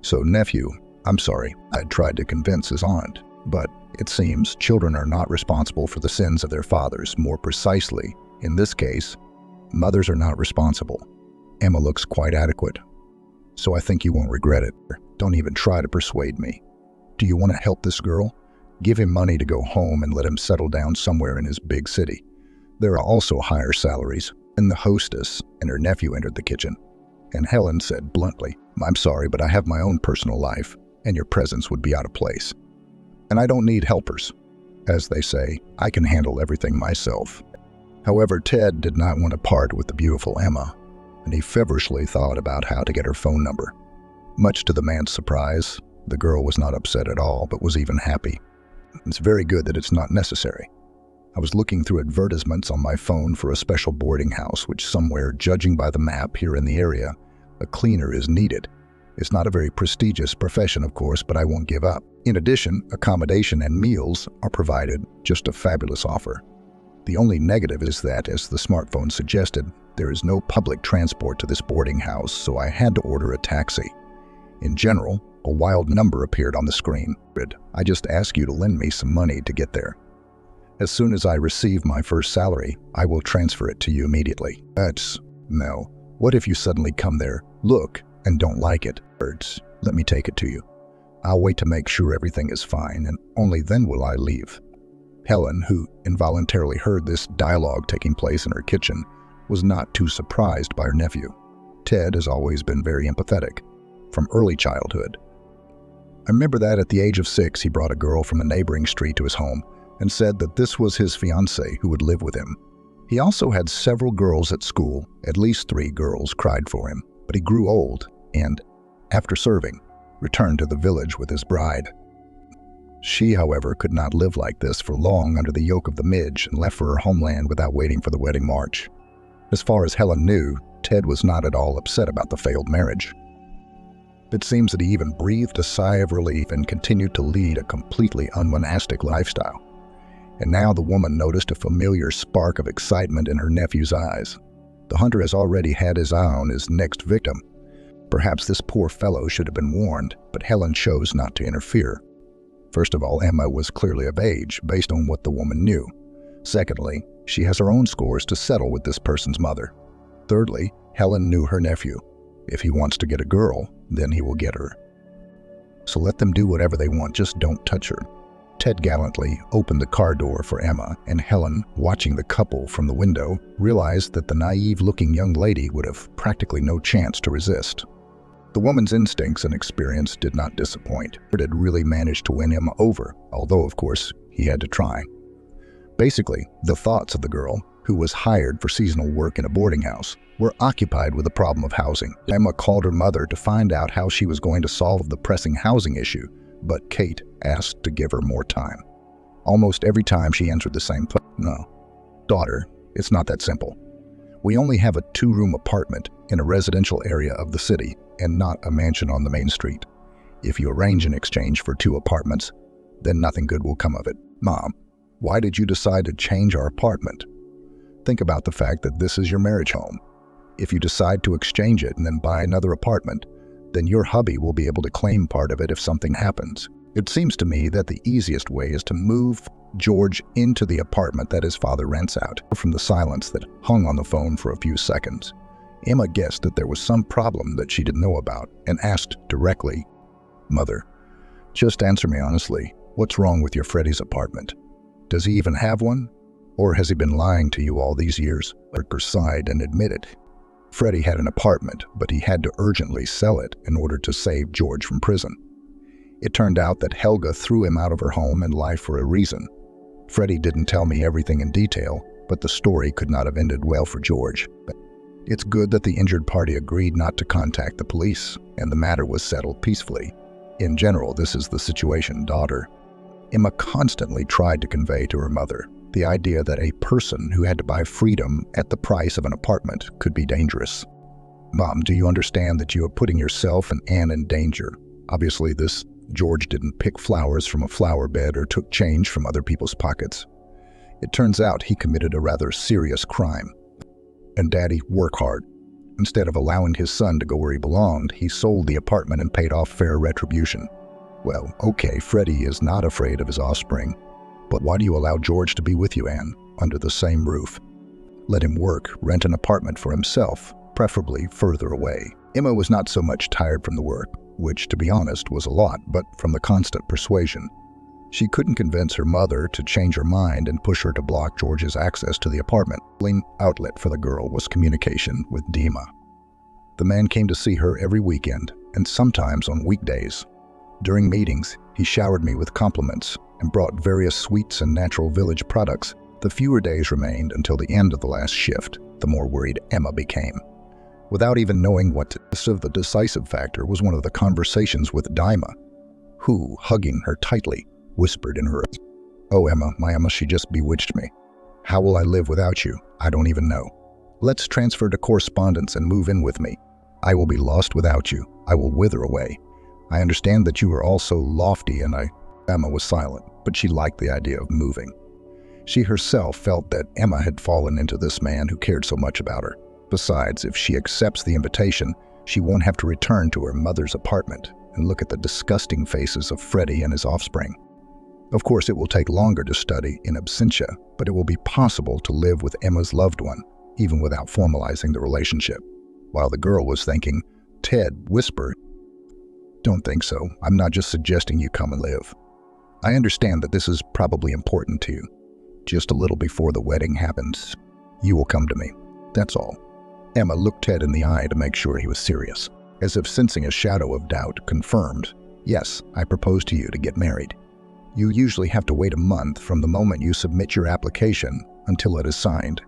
So, nephew, I'm sorry, I tried to convince his aunt, but it seems children are not responsible for the sins of their fathers. More precisely, in this case, mothers are not responsible. Emma looks quite adequate. So I think you won't regret it. Don't even try to persuade me. Do you want to help this girl? Give him money to go home and let him settle down somewhere in his big city. There are also higher salaries. And the hostess and her nephew entered the kitchen. And Helen said bluntly, I'm sorry, but I have my own personal life, and your presence would be out of place. And I don't need helpers. As they say, I can handle everything myself. However, Ted did not want to part with the beautiful Emma, and he feverishly thought about how to get her phone number. Much to the man's surprise, the girl was not upset at all, but was even happy. It's very good that it's not necessary. I was looking through advertisements on my phone for a special boarding house, which somewhere, judging by the map here in the area, a cleaner is needed. It's not a very prestigious profession, of course, but I won't give up. In addition, accommodation and meals are provided, just a fabulous offer. The only negative is that, as the smartphone suggested, there is no public transport to this boarding house, so I had to order a taxi. In general, a wild number appeared on the screen. I just ask you to lend me some money to get there. As soon as I receive my first salary, I will transfer it to you immediately. No. What if you suddenly come there, look, and don't like it? Let me take it to you. I'll wait to make sure everything is fine, and only then will I leave. Helen, who involuntarily heard this dialogue taking place in her kitchen, was not too surprised by her nephew. Ted has always been very empathetic, from early childhood. I remember that at the age of 6, he brought a girl from a neighboring street to his home and said that this was his fiancée who would live with him. He also had several girls at school. At least 3 girls cried for him, but he grew old and, after serving, returned to the village with his bride. She, however, could not live like this for long under the yoke of the Midge and left for her homeland without waiting for the wedding march. As far as Helen knew, Ted was not at all upset about the failed marriage. It seems that he even breathed a sigh of relief and continued to lead a completely unmonastic lifestyle. And now the woman noticed a familiar spark of excitement in her nephew's eyes. The hunter has already had his eye on his next victim. Perhaps this poor fellow should have been warned, but Helen chose not to interfere. First of all, Emma was clearly of age, based on what the woman knew. Secondly, she has her own scores to settle with this person's mother. Thirdly, Helen knew her nephew. If he wants to get a girl, then he will get her. So let them do whatever they want, just don't touch her. Ted gallantly opened the car door for Emma, and Helen, watching the couple from the window, realized that the naive-looking young lady would have practically no chance to resist. The woman's instincts and experience did not disappoint. It had really managed to win Emma over, although, of course, he had to try. Basically, the thoughts of the girl, who was hired for seasonal work in a boarding house, were occupied with the problem of housing. Emma called her mother to find out how she was going to solve the pressing housing issue, but Kate asked to give her more time. Almost every time she answered the same thing. No, daughter, it's not that simple. We only have a 2-room apartment in a residential area of the city and not a mansion on the main street. If you arrange an exchange for 2 apartments, then nothing good will come of it. Mom, why did you decide to change our apartment? Think about the fact that this is your marriage home. If you decide to exchange it and then buy another apartment, then your hubby will be able to claim part of it if something happens. It seems to me that the easiest way is to move George into the apartment that his father rents out. From the silence that hung on the phone for a few seconds, Emma guessed that there was some problem that she didn't know about and asked directly, "Mother, just answer me honestly, what's wrong with your Freddie's apartment? Does he even have one? Or has he been lying to you all these years?" Parker sighed and admitted. Freddie had an apartment, but he had to urgently sell it in order to save George from prison. It turned out that Helga threw him out of her home and life for a reason. Freddie didn't tell me everything in detail, but the story could not have ended well for George. It's good that the injured party agreed not to contact the police, and the matter was settled peacefully. In general, this is the situation, daughter. Emma constantly tried to convey to her mother the idea that a person who had to buy freedom at the price of an apartment could be dangerous. "Mom, do you understand that you are putting yourself and Anne in danger? Obviously, George didn't pick flowers from a flower bed or took change from other people's pockets. It turns out he committed a rather serious crime. And Daddy, work hard. Instead of allowing his son to go where he belonged, he sold the apartment and paid off fair retribution. Well, okay, Freddie is not afraid of his offspring, but why do you allow George to be with you, Anne, under the same roof? Let him work, rent an apartment for himself, preferably further away." Emma was not so much tired from the work, which, to be honest, was a lot, but from the constant persuasion. She couldn't convince her mother to change her mind and push her to block George's access to the apartment. The only outlet for the girl was communication with Dima. The man came to see her every weekend, and sometimes on weekdays. During meetings, he showered me with compliments and brought various sweets and natural village products. The fewer days remained until the end of the last shift, the more worried Emma became. Without even knowing what to say, the decisive factor was one of the conversations with Dima, who, hugging her tightly, whispered in her ear, "Oh, Emma, my Emma, she just bewitched me. How will I live without you? I don't even know. Let's transfer to correspondence and move in with me. I will be lost without you. I will wither away. I understand that you are all so lofty and Emma was silent, but she liked the idea of moving. She herself felt that Emma had fallen into this man who cared so much about her. Besides, if she accepts the invitation, she won't have to return to her mother's apartment and look at the disgusting faces of Freddie and his offspring. Of course, it will take longer to study in absentia, but it will be possible to live with Emma's loved one, even without formalizing the relationship. While the girl was thinking, Ted whispered, "Don't think so. I'm not just suggesting you come and live. I understand that this is probably important to you. Just a little before the wedding happens, you will come to me. That's all." Emma looked Ted in the eye to make sure he was serious. As if sensing a shadow of doubt, confirmed, "Yes, I propose to you to get married. You usually have to wait a month from the moment you submit your application until it is signed.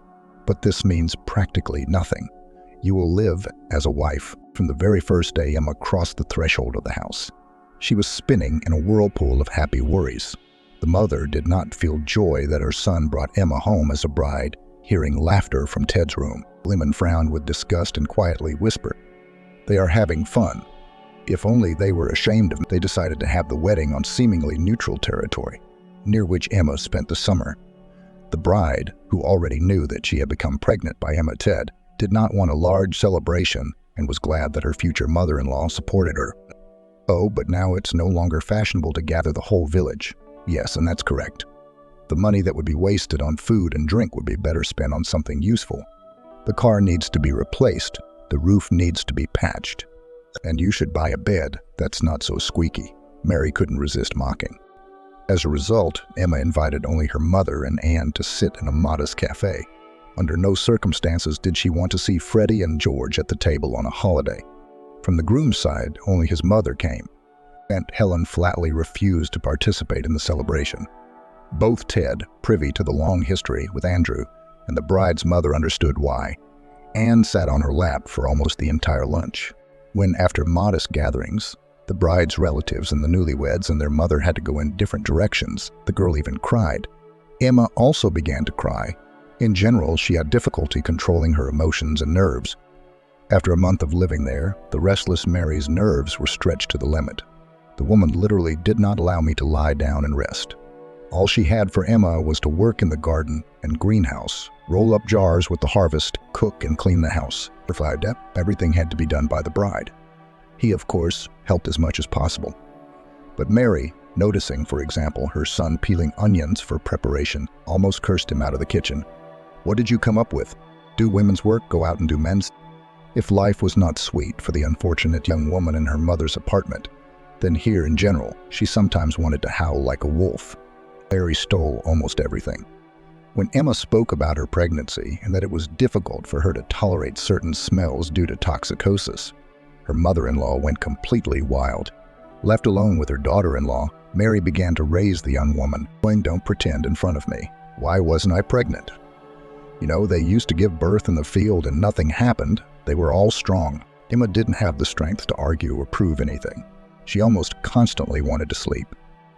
But this means practically nothing. You will live as a wife." From the very first day Emma crossed the threshold of the house, she was spinning in a whirlpool of happy worries. The mother did not feel joy that her son brought Emma home as a bride, hearing laughter from Ted's room. Lemon frowned with disgust and quietly whispered, "They are having fun. If only they were ashamed of me." They decided to have the wedding on seemingly neutral territory, near which Emma spent the summer. The bride, who already knew that she had become pregnant by Emma Ted, did not want a large celebration and was glad that her future mother-in-law supported her. "Oh, but now it's no longer fashionable to gather the whole village." "Yes, and that's correct. The money that would be wasted on food and drink would be better spent on something useful. The car needs to be replaced, the roof needs to be patched, and you should buy a bed that's not so squeaky." Mary couldn't resist mocking. As a result, Emma invited only her mother and Anne to sit in a modest cafe. Under no circumstances did she want to see Freddie and George at the table on a holiday. From the groom's side, only his mother came. Aunt Helen flatly refused to participate in the celebration. Both Ted, privy to the long history with Andrew, and the bride's mother understood why. Anne sat on her lap for almost the entire lunch. When, after modest gatherings, the bride's relatives and the newlyweds and their mother had to go in different directions, the girl even cried. Emma also began to cry. In general, she had difficulty controlling her emotions and nerves. After a month of living there, the restless Mary's nerves were stretched to the limit. The woman literally did not allow me to lie down and rest. All she had for Emma was to work in the garden and greenhouse, roll up jars with the harvest, cook and clean the house. Everything had to be done by the bride. He, of course, helped as much as possible. But Mary, noticing, for example, her son peeling onions for preparation, almost cursed him out of the kitchen. What did you come up with? Do women's work, go out and do men's? If life was not sweet for the unfortunate young woman in her mother's apartment, then here in general, she sometimes wanted to howl like a wolf. Mary stole almost everything. When Emma spoke about her pregnancy and that it was difficult for her to tolerate certain smells due to toxicosis, her mother-in-law went completely wild. Left alone with her daughter-in-law, Mary began to raise the young woman, going, "Don't pretend in front of me. Why wasn't I pregnant? You know, they used to give birth in the field and nothing happened. They were all strong." Emma didn't have the strength to argue or prove anything. She almost constantly wanted to sleep.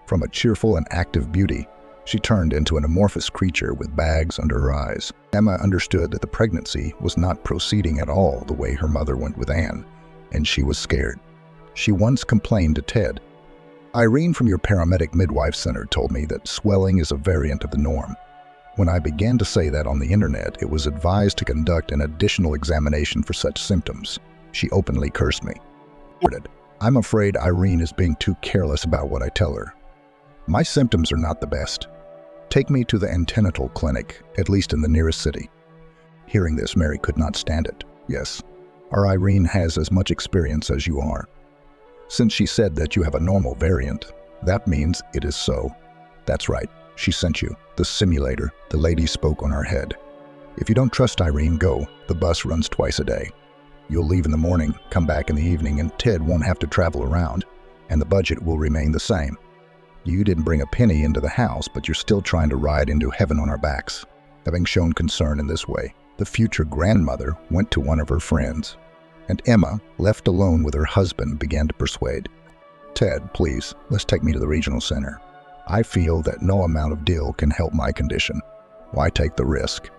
From a cheerful and active beauty, she turned into an amorphous creature with bags under her eyes. Emma understood that the pregnancy was not proceeding at all the way her mother went with Anne, and she was scared. She once complained to Ted, "Irene from your paramedic midwife center told me that swelling is a variant of the norm. When I began to say that on the internet, it was advised to conduct an additional examination for such symptoms." She openly cursed me. "I'm afraid Irene is being too careless about what I tell her. My symptoms are not the best. Take me to the antenatal clinic, at least in the nearest city." Hearing this, Mary could not stand it. "Yes, our Irene has as much experience as you are. Since she said that you have a normal variant, that means it is so." "That's right. She sent you. The simulator," the lady spoke on her head. "If you don't trust Irene, go. The bus runs twice a day. You'll leave in the morning, come back in the evening, and Ted won't have to travel around, and the budget will remain the same. You didn't bring a penny into the house, but you're still trying to ride into heaven on our backs." Having shown concern in this way, the future grandmother went to one of her friends, and Emma, left alone with her husband, began to persuade. "Ted, please, let's take me to the regional center. I feel that no amount of dill can help my condition. Why take the risk?"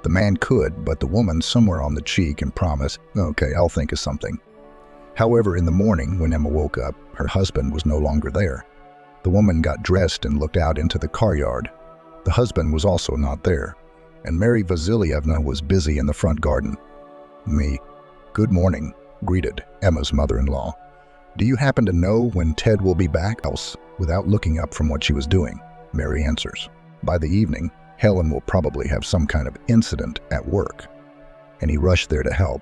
The man could, but the woman somewhere on the cheek and promised, "Okay, I'll think of something." However, in the morning, when Emma woke up, her husband was no longer there. The woman got dressed and looked out into the car yard. The husband was also not there, and Mary Vasilievna was busy in the front garden. "Good morning," greeted Emma's mother-in-law. "Do you happen to know when Ted will be back?" Else, without looking up from what she was doing, Mary answers, "By the evening, Helen will probably have some kind of incident at work." And he rushed there to help.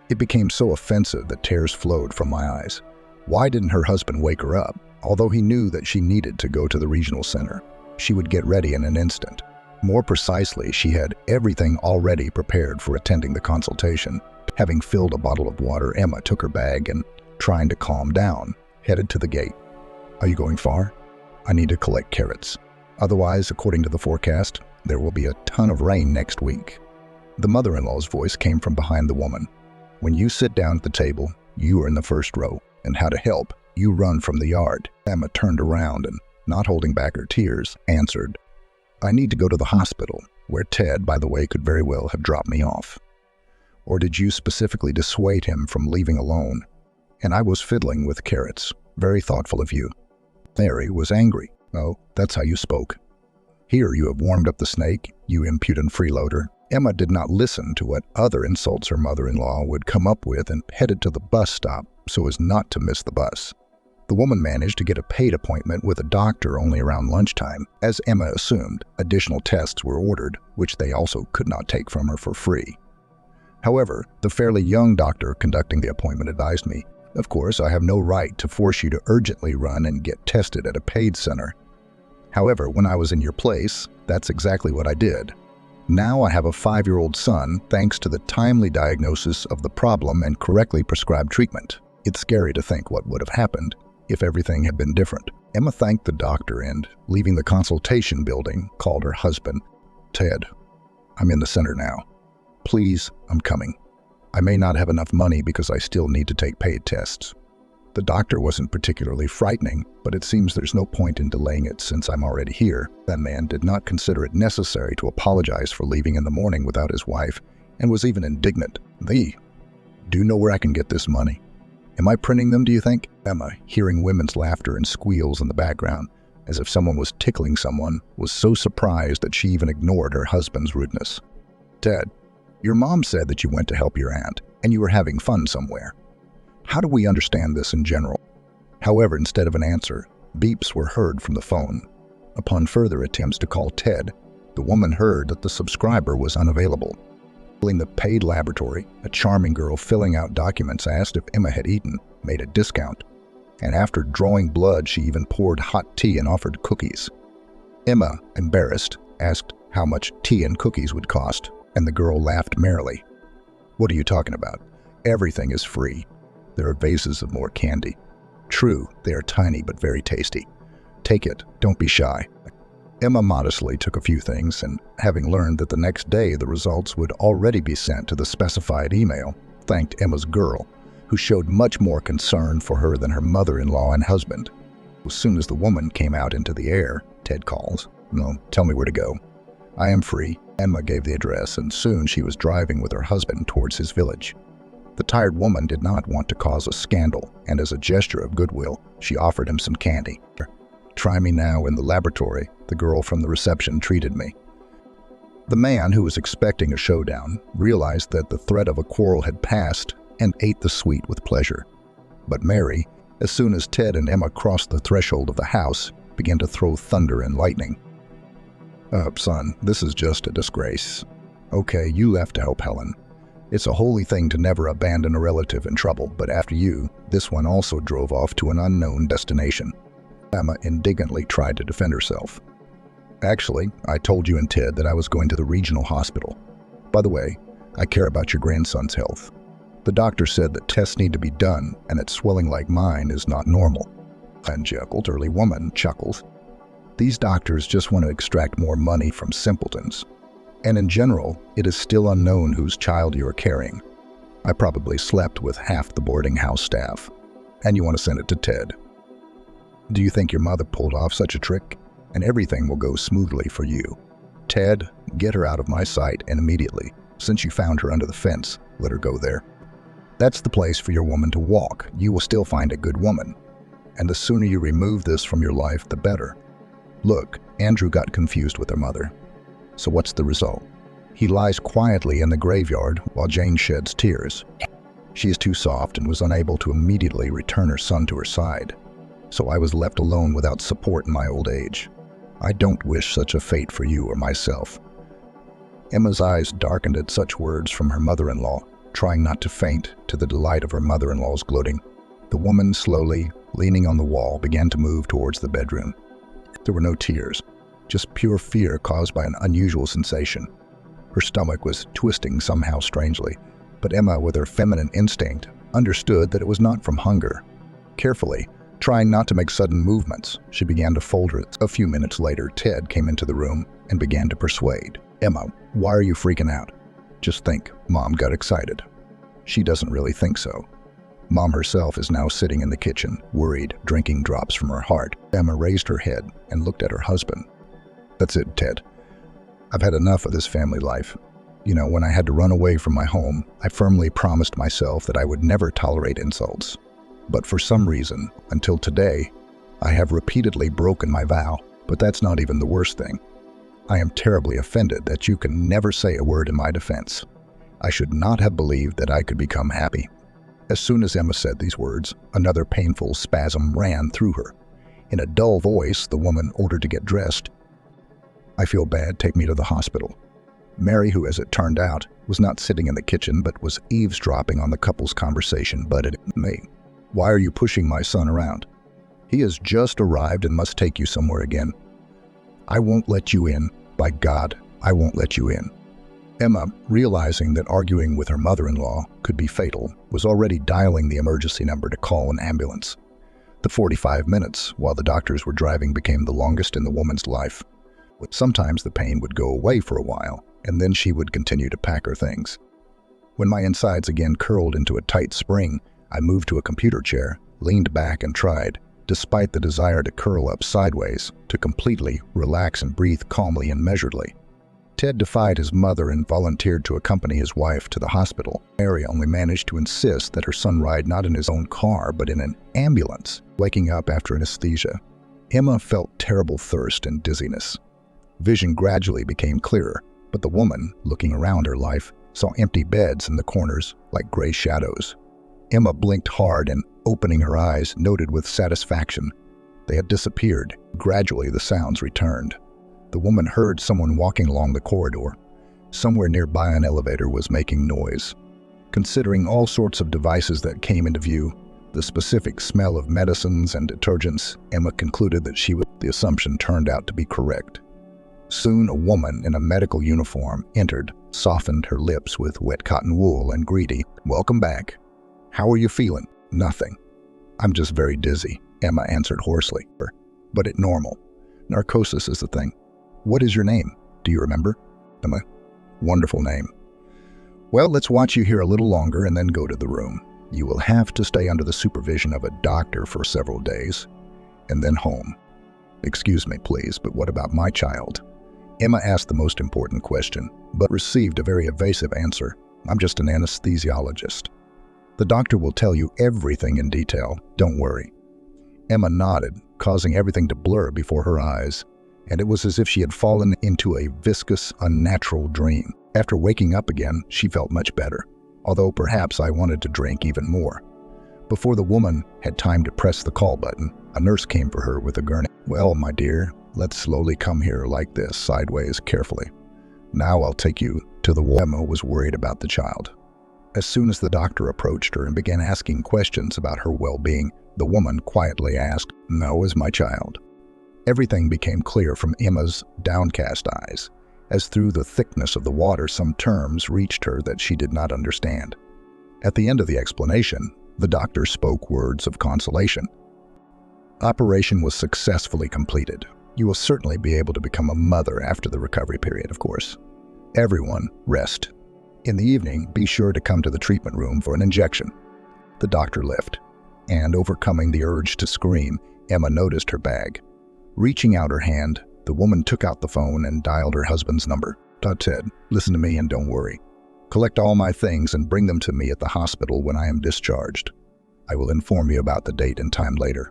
It became so offensive that tears flowed from my eyes. Why didn't her husband wake her up? Although he knew that she needed to go to the regional center, she would get ready in an instant. More precisely, she had everything already prepared for attending the consultation. Having filled a bottle of water, Emma took her bag and, trying to calm down, headed to the gate. "Are you going far?" "I need to collect carrots. Otherwise, according to the forecast, there will be a ton of rain next week." The mother-in-law's voice came from behind the woman. "When you sit down at the table, you are in the first row, and how to help, you run from the yard." Emma turned around and, not holding back her tears, answered, "I need to go to the hospital, where Ted, by the way, could very well have dropped me off." "Or did you specifically dissuade him from leaving alone?" "And I was fiddling with carrots. Very thoughtful of you." Mary was angry. "Oh, that's how you spoke. Here you have warmed up the snake, you impudent freeloader." Emma did not listen to what other insults her mother-in-law would come up with and headed to the bus stop so as not to miss the bus. The woman managed to get a paid appointment with a doctor only around lunchtime. As Emma assumed, additional tests were ordered, which they also could not take from her for free. However, the fairly young doctor conducting the appointment advised me, "Of course, I have no right to force you to urgently run and get tested at a paid center. However, when I was in your place, that's exactly what I did. Now I have a 5-year-old son thanks to the timely diagnosis of the problem and correctly prescribed treatment. It's scary to think what would have happened if everything had been different." Emma thanked the doctor and, leaving the consultation building, called her husband. "Ted, I'm in the center now. Please, I'm coming. I may not have enough money because I still need to take paid tests." The doctor wasn't particularly frightening, but it seems there's no point in delaying it since I'm already here. That man did not consider it necessary to apologize for leaving in the morning without his wife, and was even indignant. "Do you know where I can get this money? Am I printing them, do you think?" Emma, hearing women's laughter and squeals in the background, as if someone was tickling someone, was so surprised that she even ignored her husband's rudeness. "Ted, your mom said that you went to help your aunt, and you were having fun somewhere. How do we understand this in general?" However, instead of an answer, beeps were heard from the phone. Upon further attempts to call Ted, the woman heard that the subscriber was unavailable. In the paid laboratory, a charming girl filling out documents asked if Emma had eaten, made a discount, and after drawing blood, she even poured hot tea and offered cookies. Emma, embarrassed, asked how much tea and cookies would cost, and the girl laughed merrily. "What are you talking about? Everything is free. There are vases of more candy. True, they are tiny but very tasty. Take it, don't be shy." Emma modestly took a few things, and having learned that the next day the results would already be sent to the specified email, thanked Emma's girl, who showed much more concern for her than her mother-in-law and husband. As soon as the woman came out into the air, Ted calls, "No, tell me where to go." "I am free." Emma gave the address, and soon she was driving with her husband towards his village. The tired woman did not want to cause a scandal, and as a gesture of goodwill, she offered him some candy. "Try me now in the laboratory," the girl from the reception treated me. The man, who was expecting a showdown, realized that the threat of a quarrel had passed and ate the sweet with pleasure. But Mary, as soon as Ted and Emma crossed the threshold of the house, began to throw thunder and lightning. Son, this is just a disgrace. Okay, you left to help Helen. It's a holy thing to never abandon a relative in trouble, but after you, this one also drove off to an unknown destination." Emma indignantly tried to defend herself. "Actually, I told you and Ted that I was going to the regional hospital. By the way, I care about your grandson's health. The doctor said that tests need to be done and that swelling like mine is not normal." And the elderly woman chuckles. "These doctors just want to extract more money from simpletons. And in general, it is still unknown whose child you are carrying. I probably slept with half the boarding house staff. And you want to send it to Ted. Do you think your mother pulled off such a trick? And everything will go smoothly for you. Ted, get her out of my sight and immediately. Since you found her under the fence, let her go there. That's the place for your woman to walk. You will still find a good woman. And the sooner you remove this from your life, the better. Look, Andrew got confused with her mother. So what's the result? He lies quietly in the graveyard while Jane sheds tears. She is too soft and was unable to immediately return her son to her side. So I was left alone without support in my old age. I don't wish such a fate for you or myself." Emma's eyes darkened at such words from her mother-in-law, trying not to faint to the delight of her mother-in-law's gloating. The woman, slowly, leaning on the wall, began to move towards the bedroom. There were no tears, just pure fear caused by an unusual sensation. Her stomach was twisting somehow strangely, but Emma, with her feminine instinct, understood that it was not from hunger. Carefully, trying not to make sudden movements, she began to fold her. A few minutes later, Ted came into the room and began to persuade. "Emma, why are you freaking out? Just think, Mom got excited." She doesn't really think so. Mom herself is now sitting in the kitchen, worried, drinking drops from her heart. Emma raised her head and looked at her husband. "That's it, Ted. I've had enough of this family life. You know, when I had to run away from my home, I firmly promised myself that I would never tolerate insults. But for some reason, until today, I have repeatedly broken my vow. But that's not even the worst thing. I am terribly offended that you can never say a word in my defense. I should not have believed that I could become happy." As soon as Emma said these words, another painful spasm ran through her. In a dull voice, the woman ordered to get dressed. "I feel bad, take me to the hospital." Mary, who, as it turned out, was not sitting in the kitchen but was eavesdropping on the couple's conversation, butted at me. "Why are you pushing my son around? He has just arrived and must take you somewhere again. I won't let you in. By God, I won't let you in." Emma, realizing that arguing with her mother-in-law could be fatal, was already dialing the emergency number to call an ambulance. The 45 minutes while the doctors were driving became the longest in the woman's life. Sometimes the pain would go away for a while, and then she would continue to pack her things. When my insides again curled into a tight spring, I moved to a computer chair, leaned back and tried, despite the desire to curl up sideways, to completely relax and breathe calmly and measuredly. Ted defied his mother and volunteered to accompany his wife to the hospital. Mary only managed to insist that her son ride not in his own car, but in an ambulance, waking up after anesthesia. Emma felt terrible thirst and dizziness. Vision gradually became clearer, but the woman, looking around her life, saw empty beds in the corners like gray shadows. Emma blinked hard and, opening her eyes, noted with satisfaction they had disappeared. Gradually, the sounds returned. The woman heard someone walking along the corridor. Somewhere nearby, an elevator was making noise. Considering all sorts of devices that came into view, the specific smell of medicines and detergents, Emma concluded that the assumption turned out to be correct. Soon, a woman in a medical uniform entered, softened her lips with wet cotton wool, and greeted, "Welcome back. How are you feeling?" "Nothing. I'm just very dizzy," Emma answered hoarsely. "But it's normal. Narcosis is the thing. What is your name? Do you remember?" "Emma." "Wonderful name. Well, let's watch you here a little longer and then go to the room. You will have to stay under the supervision of a doctor for several days, and then home." "Excuse me, please, but what about my child?" Emma asked the most important question, but received a very evasive answer. "I'm just an anesthesiologist. The doctor will tell you everything in detail. Don't worry." Emma nodded, causing everything to blur before her eyes, and it was as if she had fallen into a viscous, unnatural dream. After waking up again, she felt much better, although perhaps I wanted to drink even more. Before the woman had time to press the call button, a nurse came for her with a gurney. "Well, my dear, let's slowly come here like this, sideways, carefully. Now I'll take you to the ward." Emma was worried about the child. As soon as the doctor approached her and began asking questions about her well-being, the woman quietly asked, "How is my child?" Everything became clear from Emma's downcast eyes, as through the thickness of the water some terms reached her that she did not understand. At the end of the explanation, the doctor spoke words of consolation. "Operation was successfully completed. You will certainly be able to become a mother after the recovery period, of course. Everyone, rest. In the evening, be sure to come to the treatment room for an injection." The doctor left, and overcoming the urge to scream, Emma noticed her bag. Reaching out her hand, the woman took out the phone and dialed her husband's number. "Ted, listen to me and don't worry. Collect all my things and bring them to me at the hospital when I am discharged. I will inform you about the date and time later.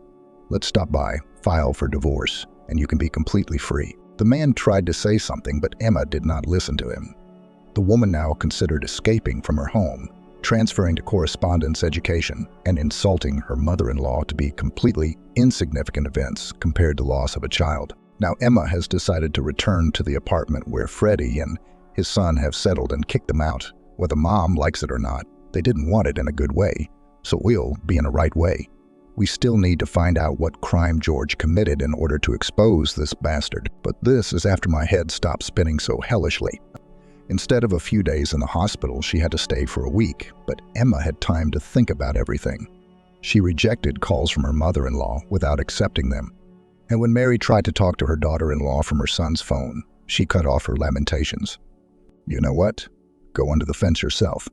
Let's stop by, file for divorce, and you can be completely free." The man tried to say something, but Emma did not listen to him. The woman now considered escaping from her home, transferring to correspondence education, and insulting her mother-in-law to be completely insignificant events compared to loss of a child. Now Emma has decided to return to the apartment where Freddie and his son have settled and kicked them out. Whether mom likes it or not, they didn't want it in a good way, so we'll be in a right way. We still need to find out what crime George committed in order to expose this bastard. But this is after my head stopped spinning so hellishly. Instead of a few days in the hospital, she had to stay for a week, but Emma had time to think about everything. She rejected calls from her mother-in-law without accepting them. And when Mary tried to talk to her daughter-in-law from her son's phone, she cut off her lamentations. "You know what? Go under the fence yourself.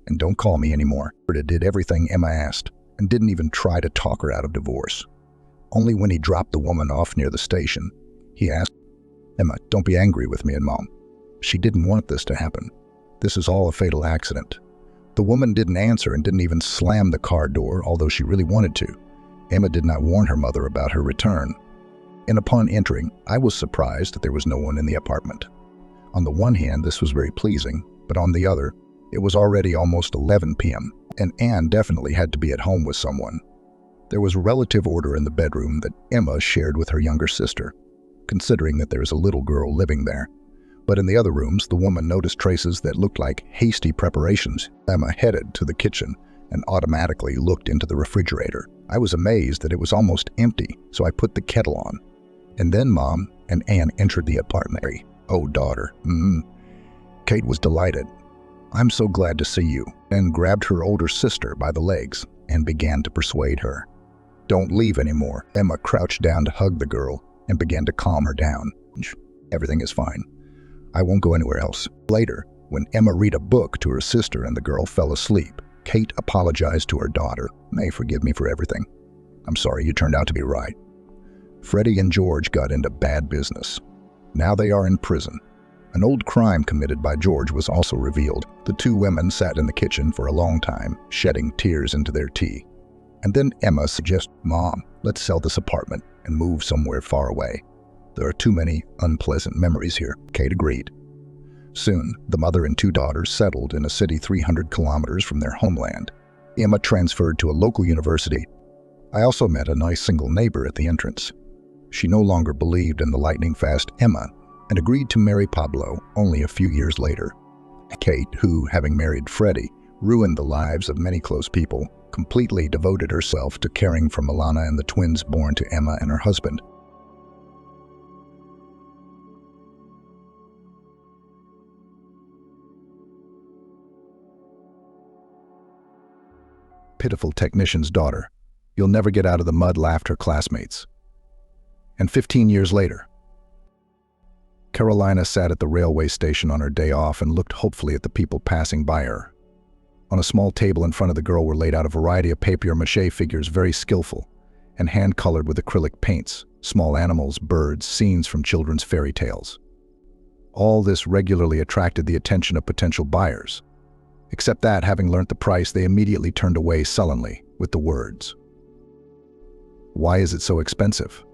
And don't call me anymore." He did everything Emma asked and didn't even try to talk her out of divorce. Only when he dropped the woman off near the station, he asked, "Emma, don't be angry with me and Mom. She didn't want this to happen. This is all a fatal accident." The woman didn't answer and didn't even slam the car door, although she really wanted to. Emma did not warn her mother about her return. And upon entering, I was surprised that there was no one in the apartment. On the one hand, this was very pleasing, but on the other, it was already almost 11 p.m., and Anne definitely had to be at home with someone. There was relative order in the bedroom that Emma shared with her younger sister, considering that there is a little girl living there. But in the other rooms, the woman noticed traces that looked like hasty preparations. Emma headed to the kitchen and automatically looked into the refrigerator. I was amazed that it was almost empty, so I put the kettle on. And then Mom and Anne entered the apartment. "Oh, daughter." Kate was delighted. "I'm so glad to see you," and grabbed her older sister by the legs and began to persuade her. "Don't leave anymore." Emma crouched down to hug the girl and began to calm her down. "Everything is fine. I won't go anywhere else." Later, when Emma read a book to her sister and the girl fell asleep, Kate apologized to her daughter. "May forgive me for everything. I'm sorry, you turned out to be right." Freddie and George got into bad business. Now they are in prison. An old crime committed by George was also revealed. The two women sat in the kitchen for a long time, shedding tears into their tea. And then Emma suggests, "Mom, let's sell this apartment and move somewhere far away. There are too many unpleasant memories here." Kate agreed. Soon, the mother and two daughters settled in a city 300 kilometers from their homeland. Emma transferred to a local university. I also met a nice single neighbor at the entrance. She no longer believed in the lightning-fast Emma and agreed to marry Pablo only a few years later. Kate, who, having married Freddie, ruined the lives of many close people, completely devoted herself to caring for Milana and the twins born to Emma and her husband. "Pitiful technician's daughter. You'll never get out of the mud," laughed her classmates. And 15 years later, Carolina sat at the railway station on her day off and looked hopefully at the people passing by her. On a small table in front of the girl were laid out a variety of papier-mâché figures, very skillful, and hand-colored with acrylic paints, small animals, birds, scenes from children's fairy tales. All this regularly attracted the attention of potential buyers. Except that, having learnt the price, they immediately turned away sullenly with the words, "Why is it so expensive?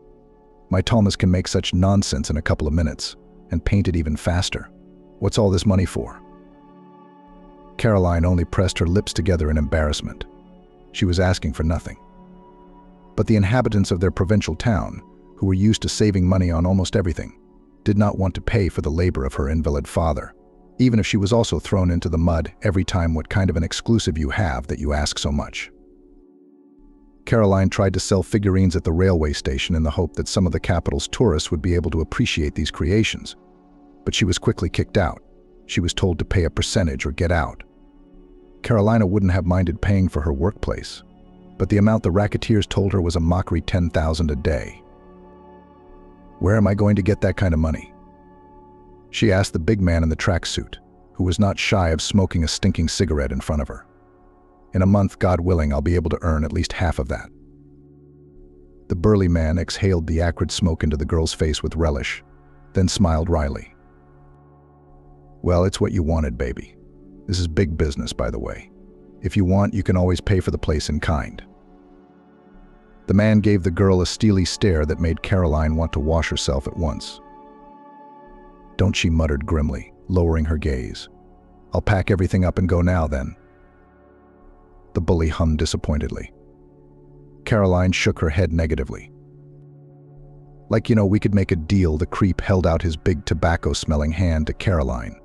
My Thomas can make such nonsense in a couple of minutes, and paint it even faster. What's all this money for?" Caroline only pressed her lips together in embarrassment. She was asking for nothing. But the inhabitants of their provincial town, who were used to saving money on almost everything, did not want to pay for the labor of her invalid father, even if she was also thrown into the mud every time. "What kind of an exclusive you have that you ask so much?" Caroline tried to sell figurines at the railway station in the hope that some of the capital's tourists would be able to appreciate these creations. But she was quickly kicked out. She was told to pay a percentage or get out. Carolina wouldn't have minded paying for her workplace, but the amount the racketeers told her was a mockery 10,000 a day. "Where am I going to get that kind of money?" she asked the big man in the tracksuit, who was not shy of smoking a stinking cigarette in front of her. "In a month, God willing, I'll be able to earn at least half of that." The burly man exhaled the acrid smoke into the girl's face with relish, then smiled wryly. "Well, it's what you wanted, baby. This is big business, by the way. If you want, you can always pay for the place in kind." The man gave the girl a steely stare that made Caroline want to wash herself at once. "Don't," she muttered grimly, lowering her gaze. "I'll pack everything up and go now, then." The bully hummed disappointedly. Caroline shook her head negatively. "Like, we could make a deal." The creep held out his big tobacco-smelling hand to Caroline.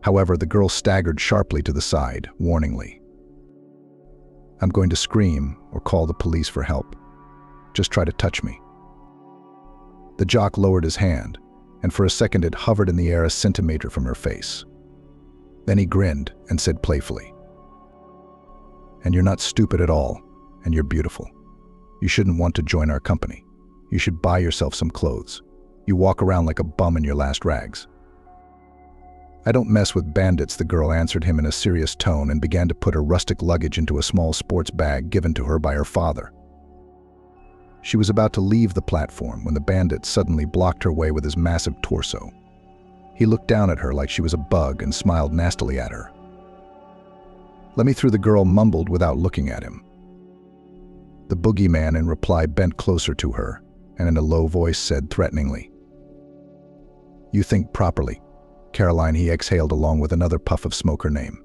However, the girl staggered sharply to the side, warningly. "I'm going to scream or call the police for help. Just try to touch me." The jock lowered his hand, and for a second it hovered in the air a centimeter from her face. Then he grinned and said playfully, "And you're not stupid at all, and you're beautiful. You shouldn't want to join our company. You should buy yourself some clothes. You walk around like a bum in your last rags." "I don't mess with bandits," the girl answered him in a serious tone and began to put her rustic luggage into a small sports bag given to her by her father. She was about to leave the platform when the bandit suddenly blocked her way with his massive torso. He looked down at her like she was a bug and smiled nastily at her. "Let me through," the girl mumbled without looking at him. The boogeyman in reply bent closer to her and in a low voice said threateningly, "You think properly, Caroline," he exhaled along with another puff of smoke. Her name.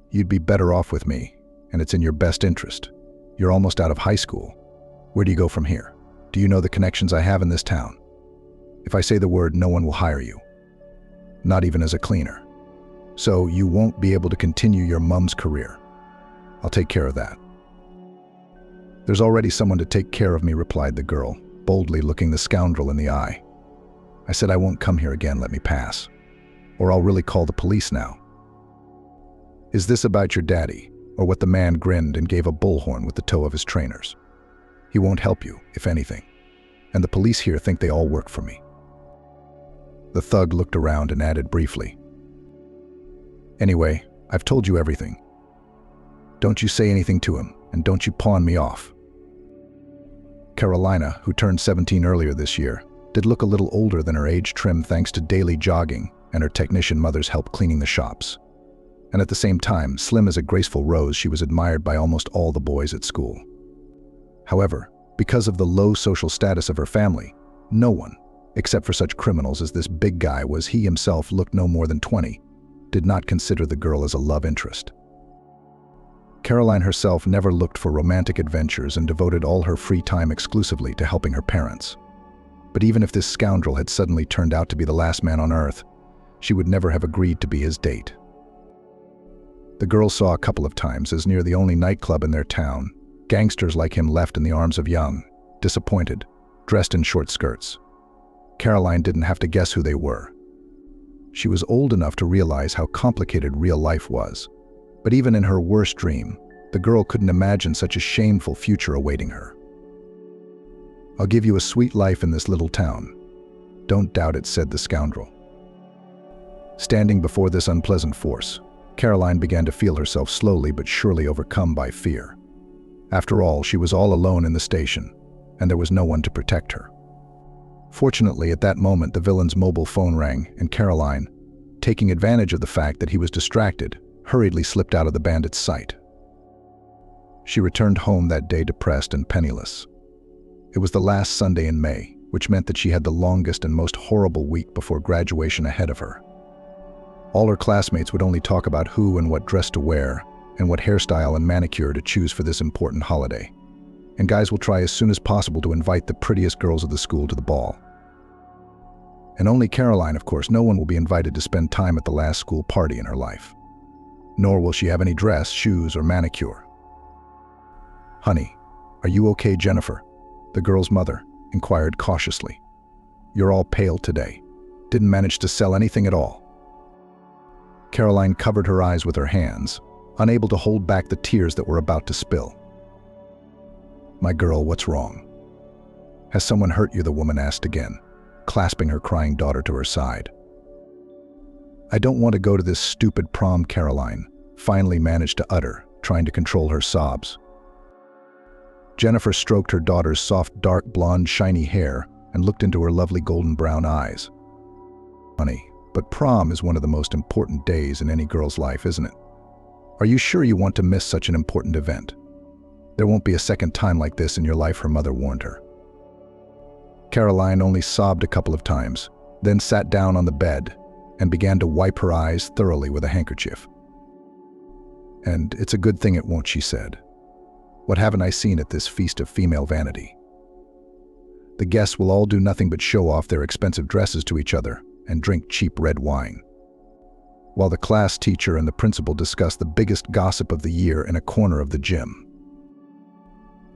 "You'd be better off with me, and it's in your best interest. You're almost out of high school. Where do you go from here? Do you know the connections I have in this town? If I say the word, no one will hire you. Not even as a cleaner. So you won't be able to continue your mum's career. I'll take care of that." "There's already someone to take care of me," replied the girl, boldly looking the scoundrel in the eye. "I said I won't come here again. Let me pass. Or I'll really call the police now." "Is this about your daddy, or what?" The man grinned and gave a bullhorn with the toe of his trainers. "He won't help you, if anything. And the police here think they all work for me." The thug looked around and added briefly, "Anyway, I've told you everything. Don't you say anything to him, and don't you pawn me off." Carolina, who turned 17 earlier this year, did look a little older than her age trim thanks to daily jogging and her technician mother's help cleaning the shops. And at the same time, slim as a graceful rose, she was admired by almost all the boys at school. However, because of the low social status of her family, no one, except for such criminals as this big guy was he himself looked no more than 20, did not consider the girl as a love interest. Caroline herself never looked for romantic adventures and devoted all her free time exclusively to helping her parents. But even if this scoundrel had suddenly turned out to be the last man on earth, she would never have agreed to be his date. The girl saw a couple of times as near the only nightclub in their town, gangsters like him left in the arms of young, disappointed, dressed in short skirts. Caroline didn't have to guess who they were. She was old enough to realize how complicated real life was, but even in her worst dream, the girl couldn't imagine such a shameful future awaiting her. "I'll give you a sweet life in this little town. Don't doubt it," said the scoundrel. Standing before this unpleasant force, Caroline began to feel herself slowly but surely overcome by fear. After all, she was all alone in the station, and there was no one to protect her. Fortunately, at that moment, the villain's mobile phone rang, and Caroline, taking advantage of the fact that he was distracted, hurriedly slipped out of the bandit's sight. She returned home that day depressed and penniless. It was the last Sunday in May, which meant that she had the longest and most horrible week before graduation ahead of her. All her classmates would only talk about who and what dress to wear, and what hairstyle and manicure to choose for this important holiday. And guys will try as soon as possible to invite the prettiest girls of the school to the ball. And only Caroline, of course, no one will be invited to spend time at the last school party in her life. Nor will she have any dress, shoes, or manicure. "Honey, are you okay, Jennifer?" the girl's mother inquired cautiously. "You're all pale today. Didn't manage to sell anything at all." Caroline covered her eyes with her hands, unable to hold back the tears that were about to spill. "My girl, what's wrong? Has someone hurt you?" the woman asked again, clasping her crying daughter to her side. "I don't want to go to this stupid prom," Caroline finally managed to utter, trying to control her sobs. Jennifer stroked her daughter's soft, dark, blonde, shiny hair and looked into her lovely golden brown eyes. "Honey, but prom is one of the most important days in any girl's life, isn't it? Are you sure you want to miss such an important event? There won't be a second time like this in your life," her mother warned her. Caroline only sobbed a couple of times, then sat down on the bed and began to wipe her eyes thoroughly with a handkerchief. "And it's a good thing it won't," she said. "What haven't I seen at this feast of female vanity? The guests will all do nothing but show off their expensive dresses to each other and drink cheap red wine, while the class teacher and the principal discuss the biggest gossip of the year in a corner of the gym."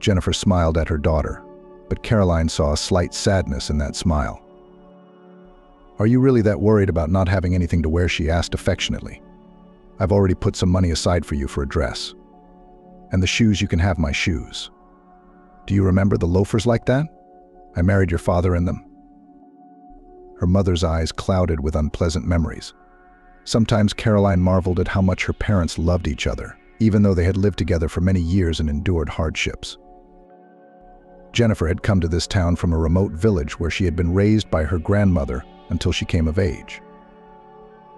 Jennifer smiled at her daughter, but Caroline saw a slight sadness in that smile. "Are you really that worried about not having anything to wear?" she asked affectionately. "I've already put some money aside for you for a dress. And the shoes, you can have my shoes. Do you remember the loafers like that? I married your father in them." Her mother's eyes clouded with unpleasant memories. Sometimes Caroline marveled at how much her parents loved each other, even though they had lived together for many years and endured hardships. Jennifer had come to this town from a remote village where she had been raised by her grandmother until she came of age.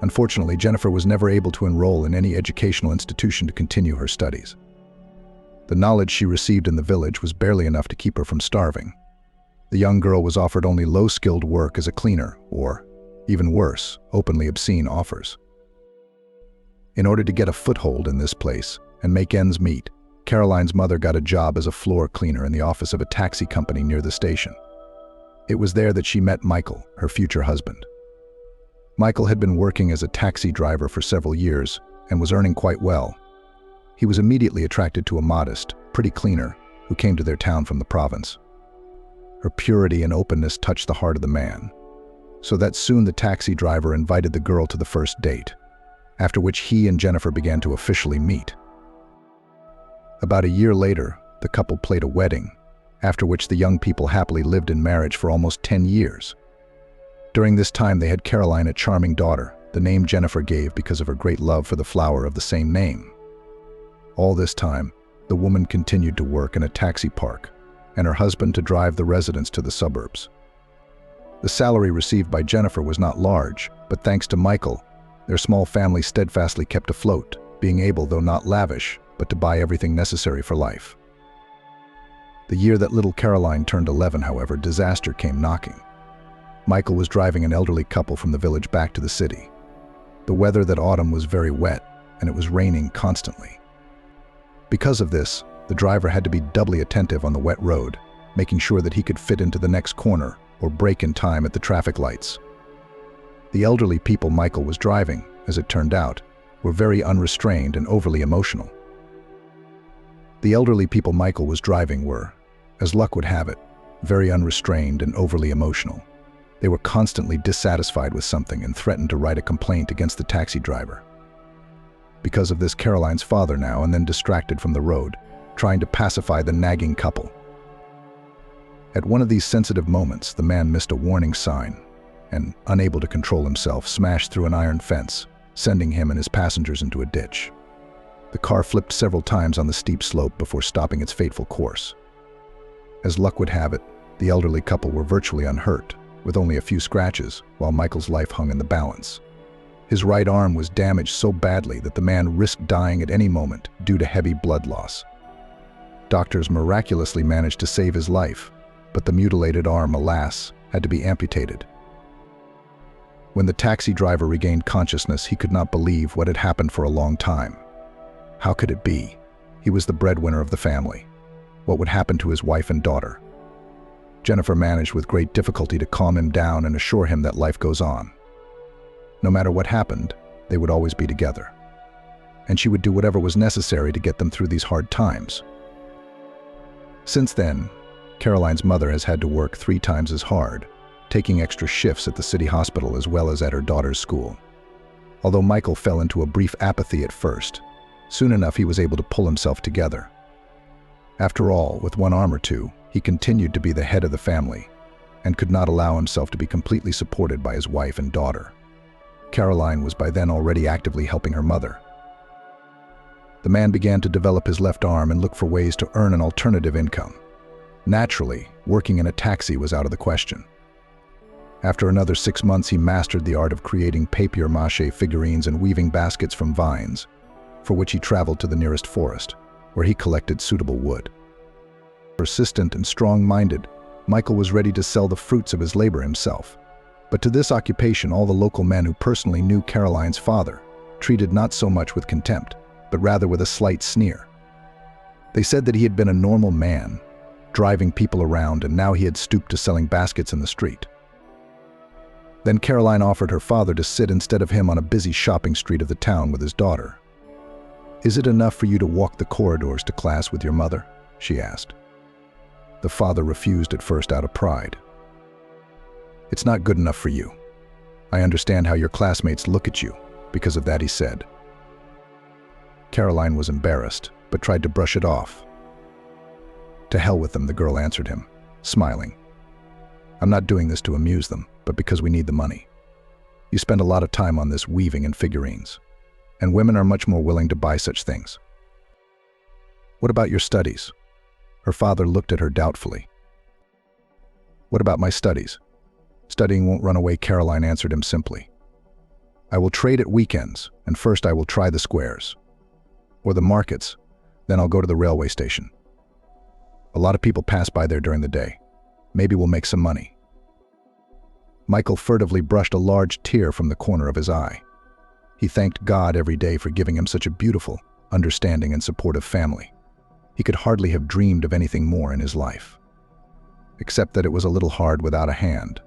Unfortunately, Jennifer was never able to enroll in any educational institution to continue her studies. The knowledge she received in the village was barely enough to keep her from starving. The young girl was offered only low-skilled work as a cleaner, or, even worse, openly obscene offers. In order to get a foothold in this place and make ends meet, Caroline's mother got a job as a floor cleaner in the office of a taxi company near the station. It was there that she met Michael, her future husband. Michael had been working as a taxi driver for several years and was earning quite well. He was immediately attracted to a modest, pretty cleaner who came to their town from the province. Her purity and openness touched the heart of the man, so that soon the taxi driver invited the girl to the first date, after which he and Jennifer began to officially meet. About a year later, the couple planned a wedding, after which the young people happily lived in marriage for almost 10 years. During this time, they had Caroline, a charming daughter, the name Jennifer gave because of her great love for the flower of the same name. All this time, the woman continued to work in a taxi park, and her husband to drive the residents to the suburbs. The salary received by Jennifer was not large, but thanks to Michael, their small family steadfastly kept afloat, being able, though not lavish, but to buy everything necessary for life. The year that little Caroline turned 11, however, disaster came knocking. Michael was driving an elderly couple from the village back to the city. The weather that autumn was very wet, and it was raining constantly. Because of this, the driver had to be doubly attentive on the wet road, making sure that he could fit into the next corner or brake in time at the traffic lights. The elderly people Michael was driving, as it turned out, were very unrestrained and overly emotional. The elderly people Michael was driving were, as luck would have it, very unrestrained and overly emotional. They were constantly dissatisfied with something and threatened to write a complaint against the taxi driver. Because of this, Caroline's father now and then distracted from the road, trying to pacify the nagging couple. At one of these sensitive moments, the man missed a warning sign and, unable to control himself, smashed through an iron fence, sending him and his passengers into a ditch. The car flipped several times on the steep slope before stopping its fateful course. As luck would have it, the elderly couple were virtually unhurt, with only a few scratches, while Michael's life hung in the balance. His right arm was damaged so badly that the man risked dying at any moment due to heavy blood loss. Doctors miraculously managed to save his life, but the mutilated arm, alas, had to be amputated. When the taxi driver regained consciousness, he could not believe what had happened for a long time. How could it be? He was the breadwinner of the family. What would happen to his wife and daughter? Jennifer managed with great difficulty to calm him down and assure him that life goes on. No matter what happened, they would always be together. And she would do whatever was necessary to get them through these hard times. Since then, Caroline's mother has had to work 3 times as hard, taking extra shifts at the city hospital as well as at her daughter's school. Although Michael fell into a brief apathy at first, soon enough he was able to pull himself together. After all, with one arm or two, he continued to be the head of the family and could not allow himself to be completely supported by his wife and daughter. Caroline was by then already actively helping her mother. The man began to develop his left arm and look for ways to earn an alternative income. Naturally, working in a taxi was out of the question. After another 6 months, he mastered the art of creating papier-mâché figurines and weaving baskets from vines, for which he traveled to the nearest forest, where he collected suitable wood. Persistent and strong-minded, Michael was ready to sell the fruits of his labor himself. But to this occupation, all the local men who personally knew Caroline's father treated not so much with contempt, but rather with a slight sneer. They said that he had been a normal man, driving people around, and now he had stooped to selling baskets in the street. Then Caroline offered her father to sit instead of him on a busy shopping street of the town with his daughter. "Is it enough for you to walk the corridors to class with your mother?" she asked. The father refused at first out of pride. "It's not good enough for you. I understand how your classmates look at you because of that," he said. Caroline was embarrassed, but tried to brush it off. "To hell with them," the girl answered him, smiling. "I'm not doing this to amuse them, but because we need the money. You spend a lot of time on this weaving and figurines, and women are much more willing to buy such things. What about your studies?" Her father looked at her doubtfully. "What about my studies? Studying won't run away," Caroline answered him simply. "I will trade at weekends, and first I will try the squares. Or the markets, then I'll go to the railway station. A lot of people pass by there during the day. Maybe we'll make some money." Michael furtively brushed a large tear from the corner of his eye. He thanked God every day for giving him such a beautiful, understanding, and supportive family. He could hardly have dreamed of anything more in his life. Except that it was a little hard without a hand.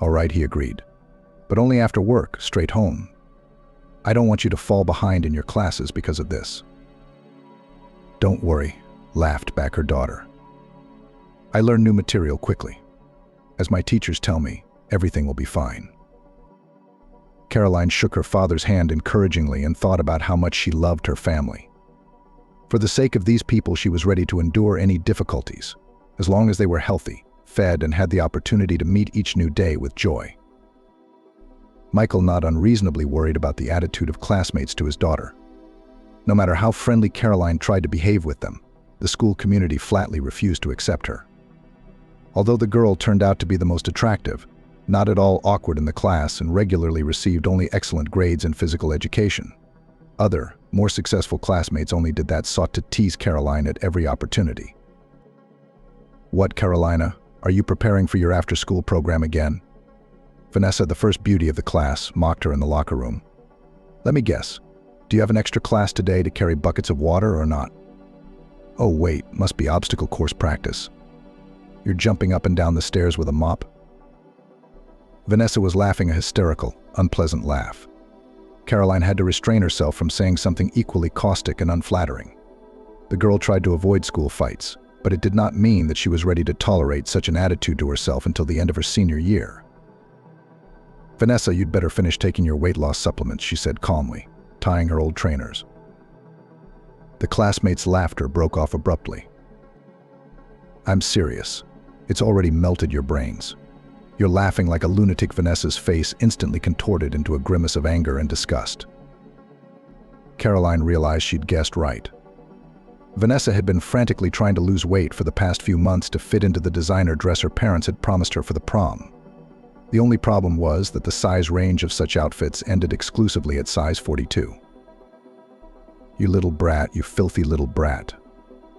"All right," he agreed. "But only after work, straight home. I don't want you to fall behind in your classes because of this." "Don't worry," laughed back her daughter. "I learn new material quickly. As my teachers tell me, everything will be fine." Caroline shook her father's hand encouragingly and thought about how much she loved her family. For the sake of these people, she was ready to endure any difficulties, as long as they were healthy, fed, and had the opportunity to meet each new day with joy. Michael not unreasonably worried about the attitude of classmates to his daughter. No matter how friendly Caroline tried to behave with them, the school community flatly refused to accept her. Although the girl turned out to be the most attractive, not at all awkward in the class, and regularly received only excellent grades in physical education, other, more successful classmates only did that sought to tease Caroline at every opportunity. What, Carolina? Are you preparing for your after-school program again? Vanessa, the first beauty of the class, mocked her in the locker room. Let me guess. Do you have an extra class today to carry buckets of water or not? Oh wait, must be obstacle course practice. You're jumping up and down the stairs with a mop? Vanessa was laughing a hysterical, unpleasant laugh. Caroline had to restrain herself from saying something equally caustic and unflattering. The girl tried to avoid school fights, but it did not mean that she was ready to tolerate such an attitude to herself until the end of her senior year. Vanessa, you'd better finish taking your weight loss supplements, she said calmly, tying her old trainers. The classmates' laughter broke off abruptly. I'm serious. It's already melted your brains. You're laughing like a lunatic. Vanessa's face instantly contorted into a grimace of anger and disgust. Caroline realized she'd guessed right. Vanessa had been frantically trying to lose weight for the past few months to fit into the designer dress her parents had promised her for the prom. The only problem was that the size range of such outfits ended exclusively at size 42. You little brat, you filthy little brat.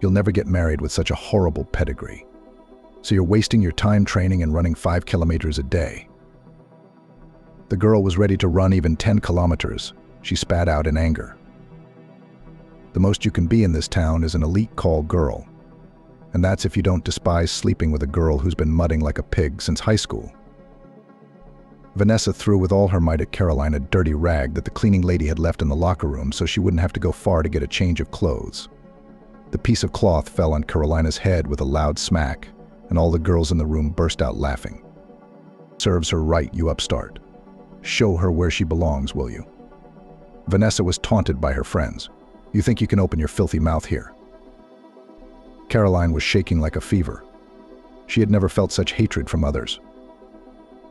You'll never get married with such a horrible pedigree. So you're wasting your time training and running 5 kilometers a day. The girl was ready to run even 10 kilometers. She spat out in anger. The most you can be in this town is an elite call girl. And that's if you don't despise sleeping with a girl who's been mudding like a pig since high school. Vanessa threw with all her might at Caroline a dirty rag that the cleaning lady had left in the locker room so she wouldn't have to go far to get a change of clothes. The piece of cloth fell on Carolina's head with a loud smack, and all the girls in the room burst out laughing. Serves her right, you upstart. Show her where she belongs, will you? Vanessa was taunted by her friends. You think you can open your filthy mouth here? Caroline was shaking like a fever. She had never felt such hatred from others.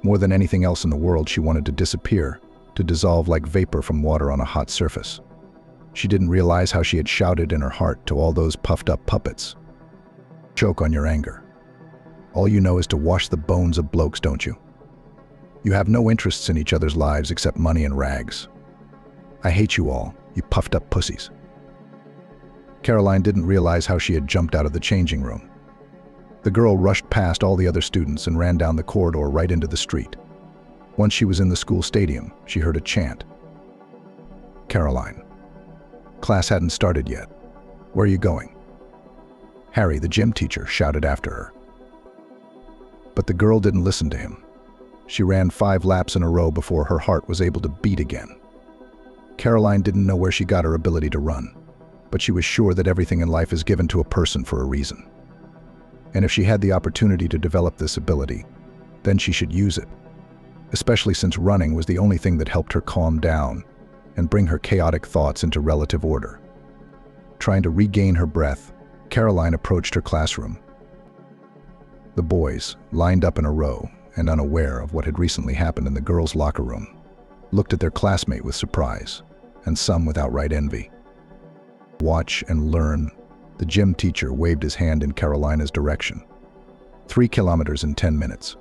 More than anything else in the world, she wanted to disappear, to dissolve like vapor from water on a hot surface. She didn't realize how she had shouted in her heart to all those puffed-up puppets. Choke on your anger. All you know is to wash the bones of blokes, don't you? You have no interests in each other's lives except money and rags. I hate you all, you puffed-up pussies. Caroline didn't realize how she had jumped out of the changing room. The girl rushed past all the other students and ran down the corridor right into the street. Once she was in the school stadium, she heard a chant. Caroline. Class hadn't started yet. Where are you going? Harry, the gym teacher, shouted after her. But the girl didn't listen to him. She ran 5 laps in a row before her heart was able to beat again. Caroline didn't know where she got her ability to run, but she was sure that everything in life is given to a person for a reason. And if she had the opportunity to develop this ability, then she should use it, especially since running was the only thing that helped her calm down and bring her chaotic thoughts into relative order. Trying to regain her breath, Caroline approached her classroom. The boys, lined up in a row and unaware of what had recently happened in the girls' locker room, looked at their classmate with surprise, and some with outright envy. Watch and learn. The gym teacher waved his hand in Carolina's direction. 3 kilometers in 10 minutes.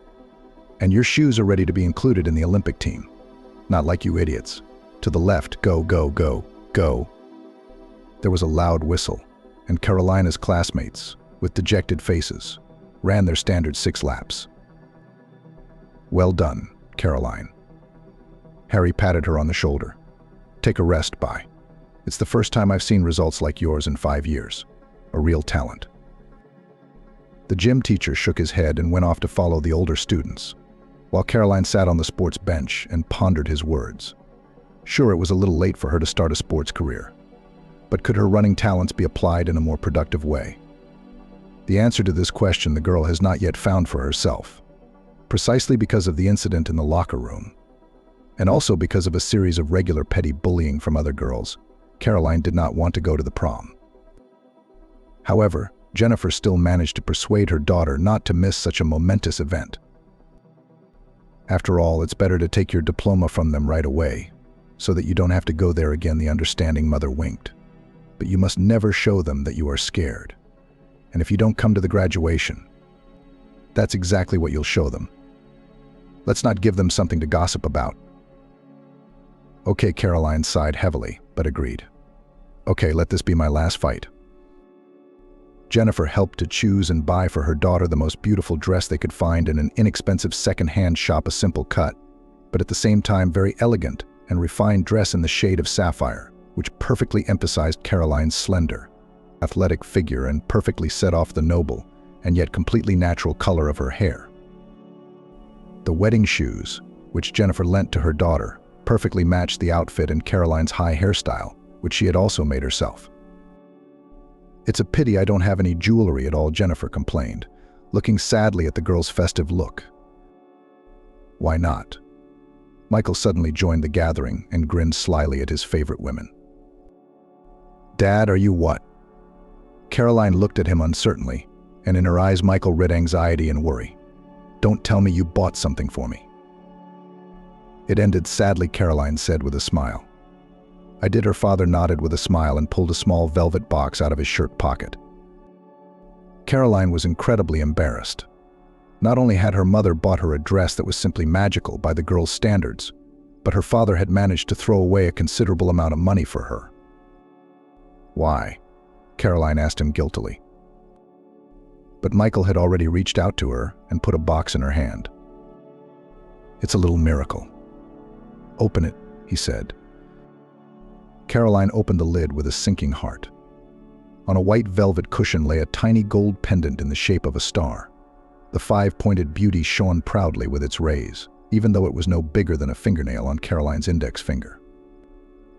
And your shoes are ready to be included in the Olympic team. Not like you idiots. To the left, go, go, go, go. There was a loud whistle, and Carolina's classmates, with dejected faces, ran their standard 6 laps. Well done, Caroline. Harry patted her on the shoulder. Take a rest, bye. It's the first time I've seen results like yours in 5 years. A real talent. The gym teacher shook his head and went off to follow the older students, while Caroline sat on the sports bench and pondered his words. Sure, it was a little late for her to start a sports career, but could her running talents be applied in a more productive way? The answer to this question the girl has not yet found for herself, precisely because of the incident in the locker room, and also because of a series of regular petty bullying from other girls. Caroline did not want to go to the prom. However, Jennifer still managed to persuade her daughter not to miss such a momentous event. After all, it's better to take your diploma from them right away, so that you don't have to go there again, the understanding mother winked. But you must never show them that you are scared. And if you don't come to the graduation, that's exactly what you'll show them. Let's not give them something to gossip about. Okay, Caroline sighed heavily, but agreed. Okay, let this be my last fight. Jennifer helped to choose and buy for her daughter the most beautiful dress they could find in an inexpensive second-hand shop, a simple cut, but at the same time very elegant and refined dress in the shade of sapphire, which perfectly emphasized Caroline's slender, athletic figure and perfectly set off the noble and yet completely natural color of her hair. The wedding shoes, which Jennifer lent to her daughter, perfectly matched the outfit and Caroline's high hairstyle, which she had also made herself. "It's a pity I don't have any jewelry at all," Jennifer complained, looking sadly at the girl's festive look. "Why not?" Michael suddenly joined the gathering and grinned slyly at his favorite women. "Dad, are you what?" Caroline looked at him uncertainly, and in her eyes Michael read anxiety and worry. "Don't tell me you bought something for me." "It ended sadly," Caroline said with a smile. "I did." Her father nodded with a smile and pulled a small velvet box out of his shirt pocket. Caroline was incredibly embarrassed. Not only had her mother bought her a dress that was simply magical by the girl's standards, but her father had managed to throw away a considerable amount of money for her. "Why?" Caroline asked him guiltily. But Michael had already reached out to her and put a box in her hand. "It's a little miracle." "Open it," he said. Caroline opened the lid with a sinking heart. On a white velvet cushion lay a tiny gold pendant in the shape of a star. The five-pointed beauty shone proudly with its rays, even though it was no bigger than a fingernail on Caroline's index finger.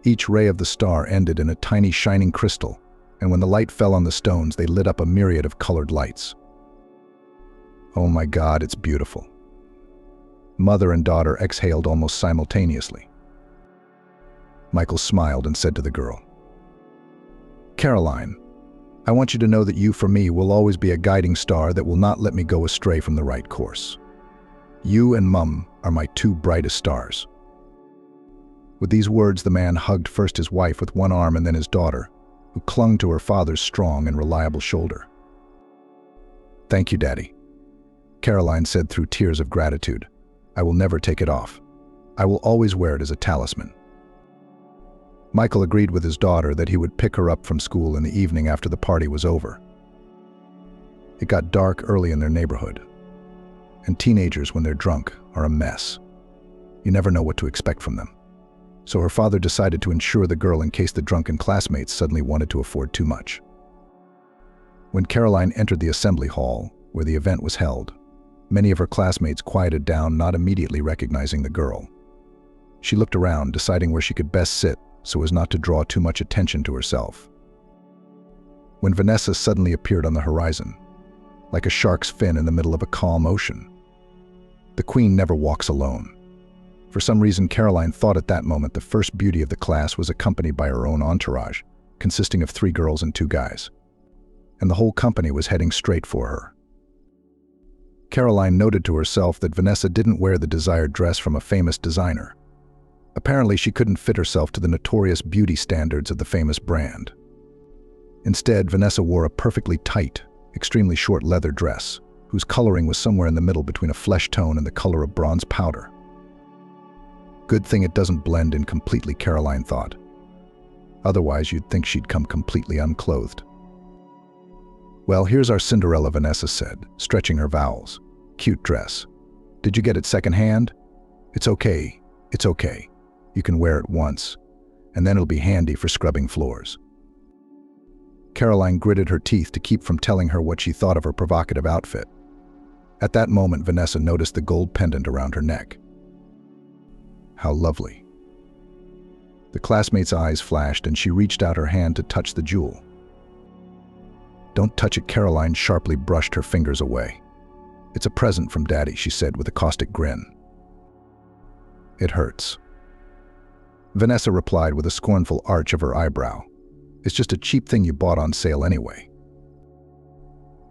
Each ray of the star ended in a tiny shining crystal, and when the light fell on the stones, they lit up a myriad of colored lights. "Oh my God, it's beautiful." Mother and daughter exhaled almost simultaneously. Michael smiled and said to the girl, "Caroline, I want you to know that you, for me, will always be a guiding star that will not let me go astray from the right course. You and Mum are my two brightest stars." With these words, the man hugged first his wife with one arm and then his daughter, who clung to her father's strong and reliable shoulder. "Thank you, Daddy," Caroline said through tears of gratitude. "I will never take it off. I will always wear it as a talisman." Michael agreed with his daughter that he would pick her up from school in the evening after the party was over. It got dark early in their neighborhood, and teenagers, when they're drunk, are a mess. You never know what to expect from them. So her father decided to insure the girl in case the drunken classmates suddenly wanted to afford too much. When Caroline entered the assembly hall, where the event was held, many of her classmates quieted down, not immediately recognizing the girl. She looked around, deciding where she could best sit so as not to draw too much attention to herself. When Vanessa suddenly appeared on the horizon, like a shark's fin in the middle of a calm ocean. The queen never walks alone. For some reason, Caroline thought at that moment the first beauty of the class was accompanied by her own entourage, consisting of 3 girls and 2 guys. And the whole company was heading straight for her. Caroline noted to herself that Vanessa didn't wear the desired dress from a famous designer. Apparently, she couldn't fit herself to the notorious beauty standards of the famous brand. Instead, Vanessa wore a perfectly tight, extremely short leather dress, whose coloring was somewhere in the middle between a flesh tone and the color of bronze powder. Good thing it doesn't blend in completely, Caroline thought. Otherwise, you'd think she'd come completely unclothed. "Well, here's our Cinderella," Vanessa said, stretching her vowels. "Cute dress. Did you get it secondhand? It's okay. It's okay. You can wear it once, and then it'll be handy for scrubbing floors." Caroline gritted her teeth to keep from telling her what she thought of her provocative outfit. At that moment, Vanessa noticed the gold pendant around her neck. How lovely. The classmate's eyes flashed, and she reached out her hand to touch the jewel. "Don't touch it," Caroline sharply brushed her fingers away. "It's a present from Daddy," she said with a caustic grin. "It hurts." Vanessa replied with a scornful arch of her eyebrow. "It's just a cheap thing you bought on sale anyway."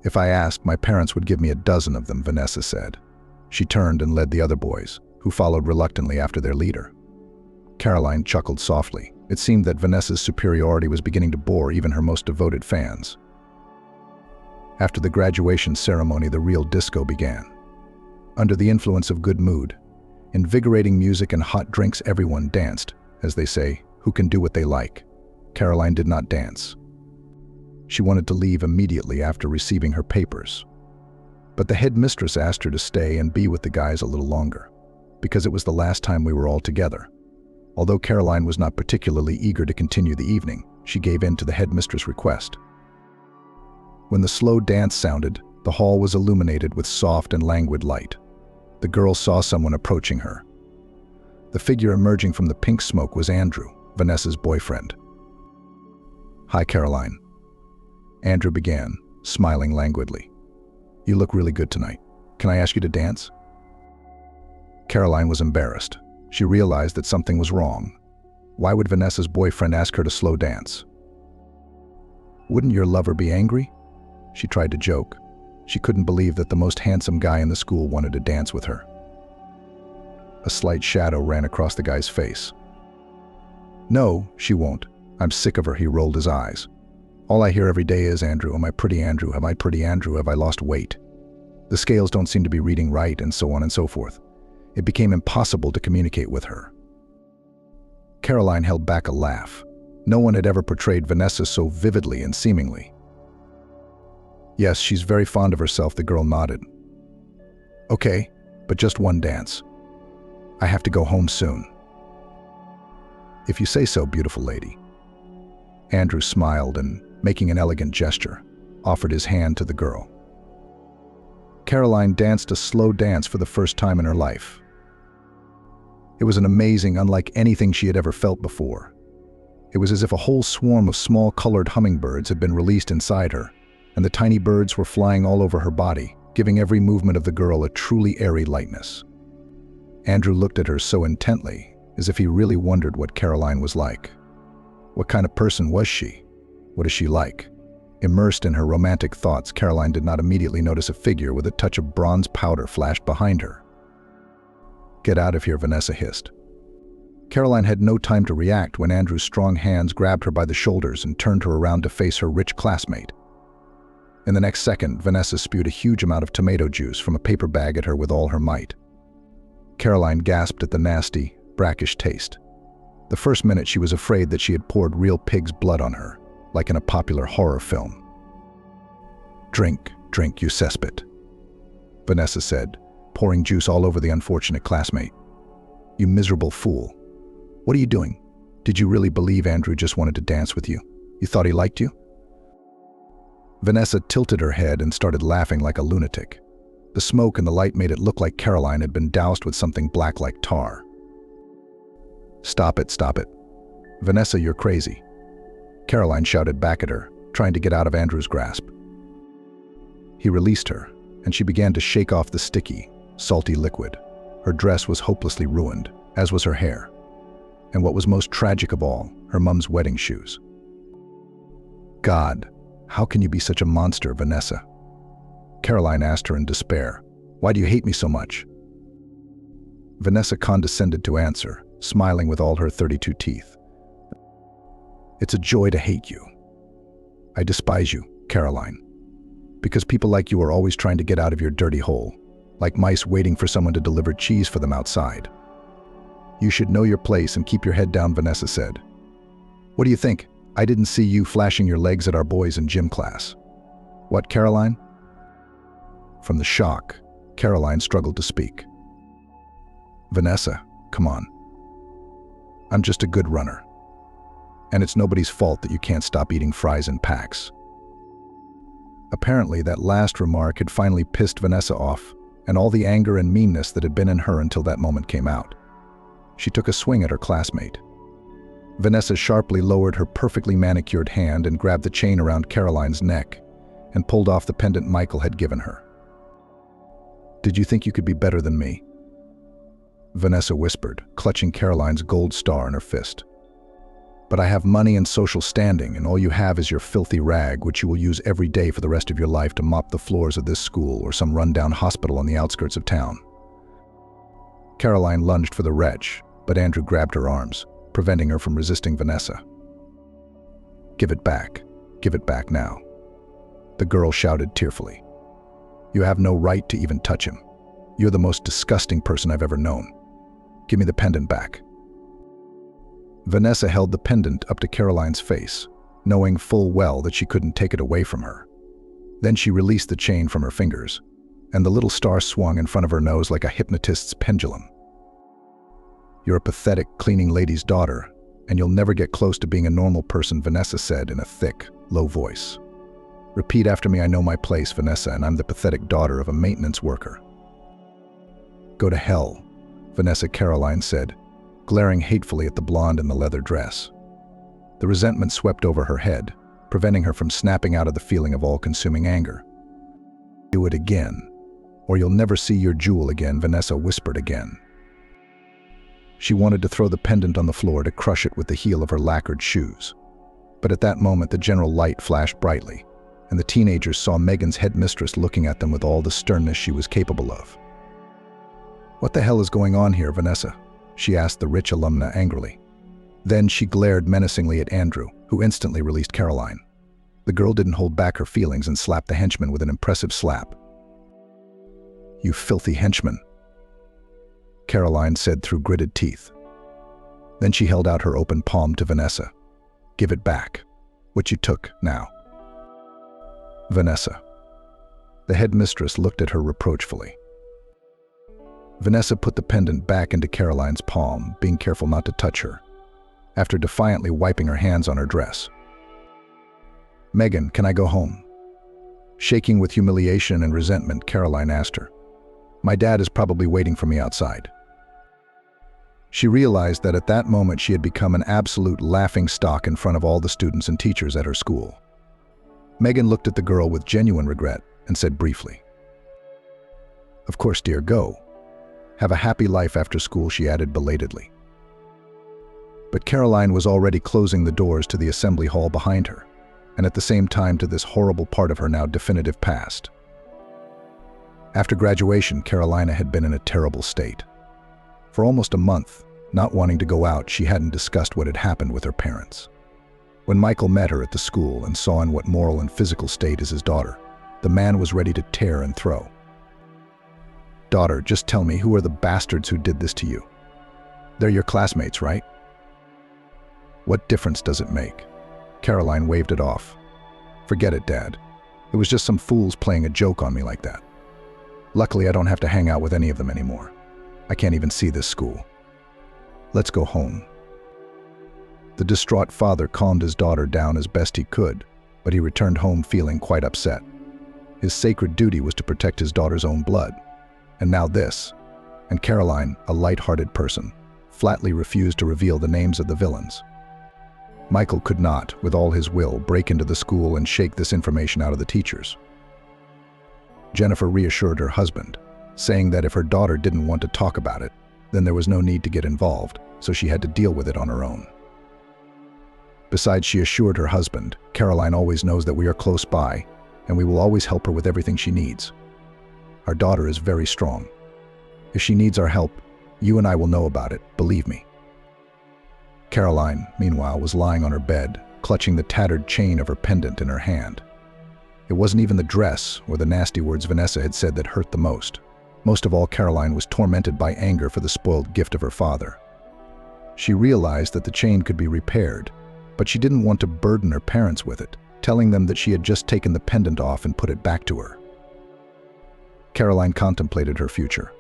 "If I asked, my parents would give me a dozen of them," Vanessa said. She turned and led the other boys, who followed reluctantly after their leader. Caroline chuckled softly. It seemed that Vanessa's superiority was beginning to bore even her most devoted fans. After the graduation ceremony, the real disco began. Under the influence of good mood, invigorating music and hot drinks, everyone danced. As they say, who can do what they like? Caroline did not dance. She wanted to leave immediately after receiving her papers. But the headmistress asked her to stay and be with the guys a little longer, because it was the last time we were all together. Although Caroline was not particularly eager to continue the evening, she gave in to the headmistress' request. When the slow dance sounded, the hall was illuminated with soft and languid light. The girl saw someone approaching her. The figure emerging from the pink smoke was Andrew, Vanessa's boyfriend. "Hi, Caroline," Andrew began, smiling languidly. "You look really good tonight. Can I ask you to dance?" Caroline was embarrassed. She realized that something was wrong. Why would Vanessa's boyfriend ask her to slow dance? "Wouldn't your lover be angry?" She tried to joke. She couldn't believe that the most handsome guy in the school wanted to dance with her. A slight shadow ran across the guy's face. "No, she won't. I'm sick of her," he rolled his eyes. "All I hear every day is, Andrew, am I pretty, Andrew? Am I pretty, Andrew? Have I lost weight? The scales don't seem to be reading right," and so on and so forth. It became impossible to communicate with her. Caroline held back a laugh. No one had ever portrayed Vanessa so vividly and seemingly. "Yes, she's very fond of herself," the girl nodded. "Okay, but just one dance. I have to go home soon." "If you say so, beautiful lady." Andrew smiled and, making an elegant gesture, offered his hand to the girl. Caroline danced a slow dance for the first time in her life. It was an amazing, unlike anything she had ever felt before. It was as if a whole swarm of small colored hummingbirds had been released inside her, and the tiny birds were flying all over her body, giving every movement of the girl a truly airy lightness. Andrew looked at her so intently, as if he really wondered what Caroline was like. What kind of person was she? What is she like? Immersed in her romantic thoughts, Caroline did not immediately notice a figure with a touch of bronze powder flashed behind her. "Get out of here," Vanessa hissed. Caroline had no time to react when Andrew's strong hands grabbed her by the shoulders and turned her around to face her rich classmate. In the next second, Vanessa spewed a huge amount of tomato juice from a paper bag at her with all her might. Caroline gasped at the nasty, brackish taste. The first minute she was afraid that she had poured real pig's blood on her, like in a popular horror film. "Drink, drink, you cesspit," Vanessa said, pouring juice all over the unfortunate classmate. "You miserable fool. What are you doing? Did you really believe Andrew just wanted to dance with you? You thought he liked you?" Vanessa tilted her head and started laughing like a lunatic. The smoke and the light made it look like Caroline had been doused with something black like tar. Stop it, Vanessa, you're crazy," Caroline shouted back at her, trying to get out of Andrew's grasp. He released her, and she began to shake off the sticky, salty liquid. Her dress was hopelessly ruined, as was her hair. And what was most tragic of all, her mum's wedding shoes. "God, how can you be such a monster, Vanessa?" Caroline asked her in despair. "Why do you hate me so much?" Vanessa condescended to answer, smiling with all her 32 teeth. "It's a joy to hate you. I despise you, Caroline, because people like you are always trying to get out of your dirty hole, like mice waiting for someone to deliver cheese for them outside. You should know your place and keep your head down," Vanessa said. "What do you think? I didn't see you flashing your legs at our boys in gym class." "What, Caroline?" From the shock, Caroline struggled to speak. "Vanessa, come on. I'm just a good runner. And it's nobody's fault that you can't stop eating fries in packs." Apparently, that last remark had finally pissed Vanessa off, and all the anger and meanness that had been in her until that moment came out. She took a swing at her classmate. Vanessa sharply lowered her perfectly manicured hand and grabbed the chain around Caroline's neck and pulled off the pendant Michael had given her. "Did you think you could be better than me?" Vanessa whispered, clutching Caroline's gold star in her fist. "But I have money and social standing, and all you have is your filthy rag, which you will use every day for the rest of your life to mop the floors of this school or some rundown hospital on the outskirts of town." Caroline lunged for the wretch, but Andrew grabbed her arms, preventing her from resisting Vanessa. Give it back now," the girl shouted tearfully. "You have no right to even touch him. You're the most disgusting person I've ever known. Give me the pendant back." Vanessa held the pendant up to Caroline's face, knowing full well that she couldn't take it away from her. Then she released the chain from her fingers, and the little star swung in front of her nose like a hypnotist's pendulum. "You're a pathetic cleaning lady's daughter, and you'll never get close to being a normal person," Vanessa said in a thick, low voice. "Repeat after me. I know my place, Vanessa, and I'm the pathetic daughter of a maintenance worker." "Go to hell," Vanessa Caroline said, glaring hatefully at the blonde in the leather dress. The resentment swept over her head, preventing her from snapping out of the feeling of all-consuming anger. "Do it again, or you'll never see your jewel again," Vanessa whispered again. She wanted to throw the pendant on the floor to crush it with the heel of her lacquered shoes. But at that moment the general light flashed brightly, and the teenagers saw Megan's headmistress looking at them with all the sternness she was capable of. "What the hell is going on here, Vanessa?" she asked the rich alumna angrily. Then she glared menacingly at Andrew, who instantly released Caroline. The girl didn't hold back her feelings and slapped the henchman with an impressive slap. "You filthy henchman," Caroline said through gritted teeth. Then she held out her open palm to Vanessa. "Give it back. What you took now." "Vanessa." The headmistress looked at her reproachfully. Vanessa put the pendant back into Caroline's palm, being careful not to touch her, after defiantly wiping her hands on her dress. "Megan, can I go home?" Shaking with humiliation and resentment, Caroline asked her. "My dad is probably waiting for me outside." She realized that at that moment she had become an absolute laughingstock in front of all the students and teachers at her school. Megan looked at the girl with genuine regret and said briefly, "Of course, dear, go. Have a happy life after school," she added belatedly. But Caroline was already closing the doors to the assembly hall behind her, and at the same time to this horrible part of her now definitive past. After graduation, Carolina had been in a terrible state. For almost a month, not wanting to go out, she hadn't discussed what had happened with her parents. When Michael met her at the school and saw in what moral and physical state is his daughter, the man was ready to tear and throw. "Daughter, just tell me, who are the bastards who did this to you? They're your classmates, right?" "What difference does it make?" Caroline waved it off. "Forget it, Dad. It was just some fools playing a joke on me like that. Luckily, I don't have to hang out with any of them anymore. I can't even see this school. Let's go home." The distraught father calmed his daughter down as best he could, but he returned home feeling quite upset. His sacred duty was to protect his daughter's own blood. And now this. And Caroline, a light-hearted person, flatly refused to reveal the names of the villains. Michael could not, with all his will, break into the school and shake this information out of the teachers. Jennifer reassured her husband, saying that if her daughter didn't want to talk about it, then there was no need to get involved, so she had to deal with it on her own. Besides, she assured her husband, "Caroline always knows that we are close by, and we will always help her with everything she needs. Our daughter is very strong. If she needs our help, you and I will know about it, believe me." Caroline, meanwhile, was lying on her bed, clutching the tattered chain of her pendant in her hand. It wasn't even the dress or the nasty words Vanessa had said that hurt the most. Most of all, Caroline was tormented by anger for the spoiled gift of her father. She realized that the chain could be repaired, but she didn't want to burden her parents with it, telling them that she had just taken the pendant off and put it back to her. Caroline contemplated her future.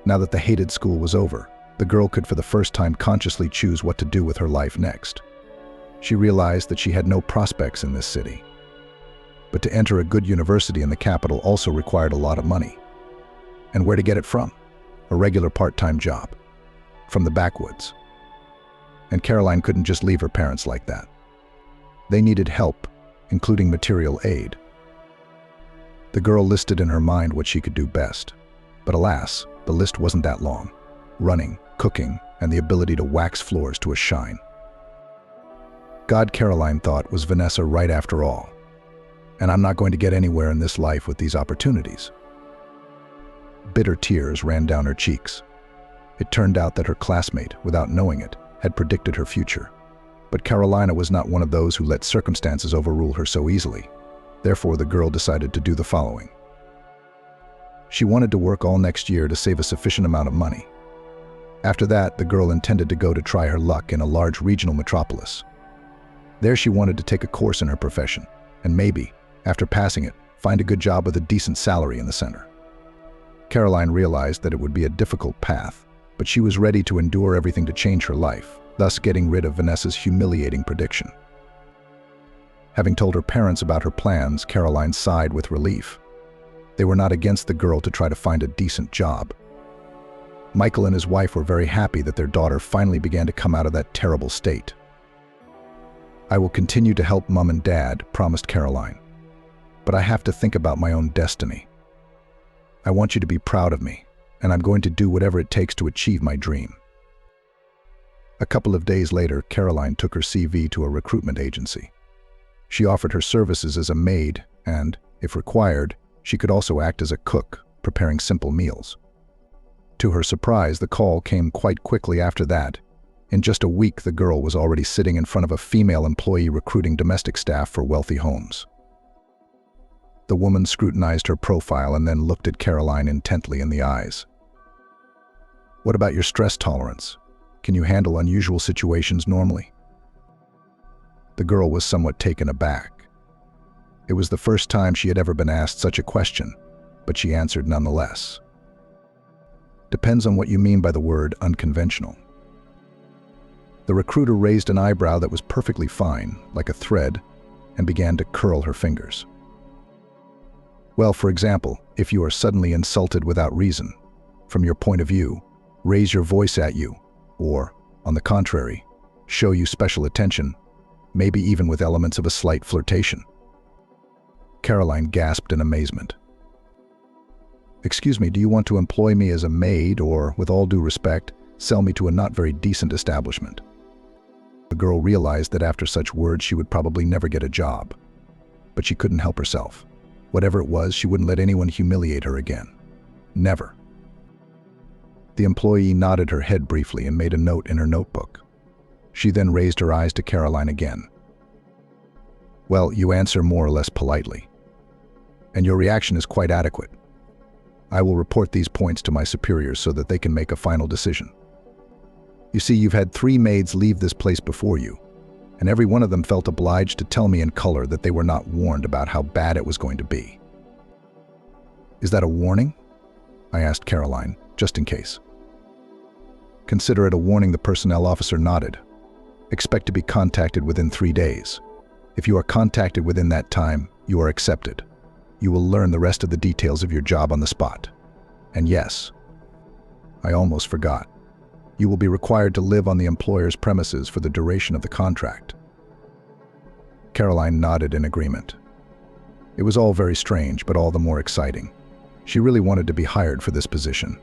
Now that the hated school was over, the girl could for the first time consciously choose what to do with her life next. She realized that she had no prospects in this city. But to enter a good university in the capital also required a lot of money. And where to get it from? A regular part-time job. From the backwoods. And Caroline couldn't just leave her parents like that. They needed help, including material aid. The girl listed in her mind what she could do best. But alas, the list wasn't that long. Running, cooking, and the ability to wax floors to a shine. God, Caroline thought, was Vanessa right after all. And I'm not going to get anywhere in this life with these opportunities. Bitter tears ran down her cheeks. It turned out that her classmate, without knowing it, had predicted her future. But Carolina was not one of those who let circumstances overrule her so easily. Therefore, the girl decided to do the following. She wanted to work all next year to save a sufficient amount of money. After that, the girl intended to go to try her luck in a large regional metropolis. There she wanted to take a course in her profession, and maybe, after passing it, find a good job with a decent salary in the center. Caroline realized that it would be a difficult path, but she was ready to endure everything to change her life, thus getting rid of Vanessa's humiliating prediction. Having told her parents about her plans, Caroline sighed with relief. They were not against the girl to try to find a decent job. Michael and his wife were very happy that their daughter finally began to come out of that terrible state. "I will continue to help Mom and Dad," promised Caroline. "But I have to think about my own destiny. I want you to be proud of me, and I'm going to do whatever it takes to achieve my dream." A couple of days later, Caroline took her CV to a recruitment agency. She offered her services as a maid and, if required, she could also act as a cook, preparing simple meals. To her surprise, the call came quite quickly after that. In just a week, the girl was already sitting in front of a female employee recruiting domestic staff for wealthy homes. The woman scrutinized her profile and then looked at Caroline intently in the eyes. "What about your stress tolerance? Can you handle unusual situations normally?" The girl was somewhat taken aback. It was the first time she had ever been asked such a question, but she answered nonetheless. "Depends on what you mean by the word unconventional." The recruiter raised an eyebrow that was perfectly fine, like a thread, and began to curl her fingers. "Well, for example, if you are suddenly insulted without reason, from your point of view, raise your voice at you, or, on the contrary, show you special attention, maybe even with elements of a slight flirtation." Caroline gasped in amazement. "Excuse me, do you want to employ me as a maid or, with all due respect, sell me to a not very decent establishment?" The girl realized that after such words she would probably never get a job. But she couldn't help herself. Whatever it was, she wouldn't let anyone humiliate her again. Never. The employee nodded her head briefly and made a note in her notebook. She then raised her eyes to Caroline again. "Well, you answer more or less politely. And your reaction is quite adequate. I will report these points to my superiors so that they can make a final decision. You see, you've had 3 maids leave this place before you, and every one of them felt obliged to tell me in color that they were not warned about how bad it was going to be." "Is that a warning?" I asked Caroline, just in case. "Consider it a warning," the personnel officer nodded. "Expect to be contacted within 3 days. If you are contacted within that time, you are accepted. You will learn the rest of the details of your job on the spot. And yes, I almost forgot. You will be required to live on the employer's premises for the duration of the contract." Caroline nodded in agreement. It was all very strange, but all the more exciting. She really wanted to be hired for this position.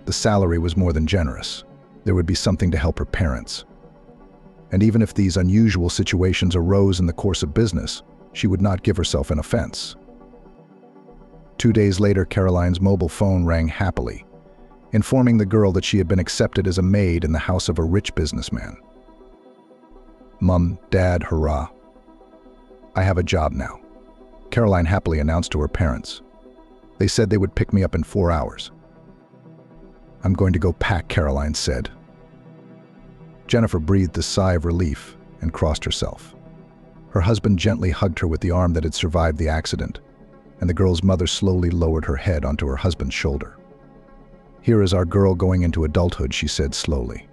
The salary was more than generous. There would be something to help her parents. And even if these unusual situations arose in the course of business, she would not give herself an offense. 2 days later, Caroline's mobile phone rang happily, informing the girl that she had been accepted as a maid in the house of a rich businessman. "Mom, Dad, hurrah. I have a job now," Caroline happily announced to her parents. "They said they would pick me up in 4 hours." "I'm going to go pack," Caroline said. Jennifer breathed a sigh of relief and crossed herself. Her husband gently hugged her with the arm that had survived the accident, and the girl's mother slowly lowered her head onto her husband's shoulder. "Here is our girl going into adulthood," she said slowly.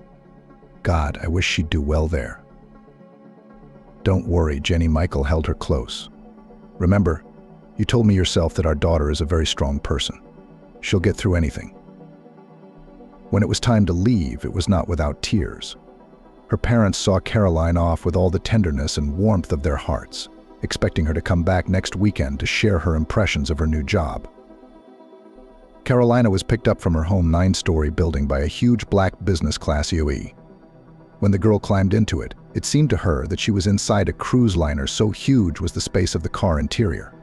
"God, I wish she'd do well there." "Don't worry," Jenny Michael held her close. "Remember, you told me yourself that our daughter is a very strong person. She'll get through anything." When it was time to leave, it was not without tears. Her parents saw Caroline off with all the tenderness and warmth of their hearts, expecting her to come back next weekend to share her impressions of her new job. Carolina was picked up from her home 9-story building by a huge black business class UE. When the girl climbed into it, it seemed to her that she was inside a cruise liner, so huge was the space of the car interior.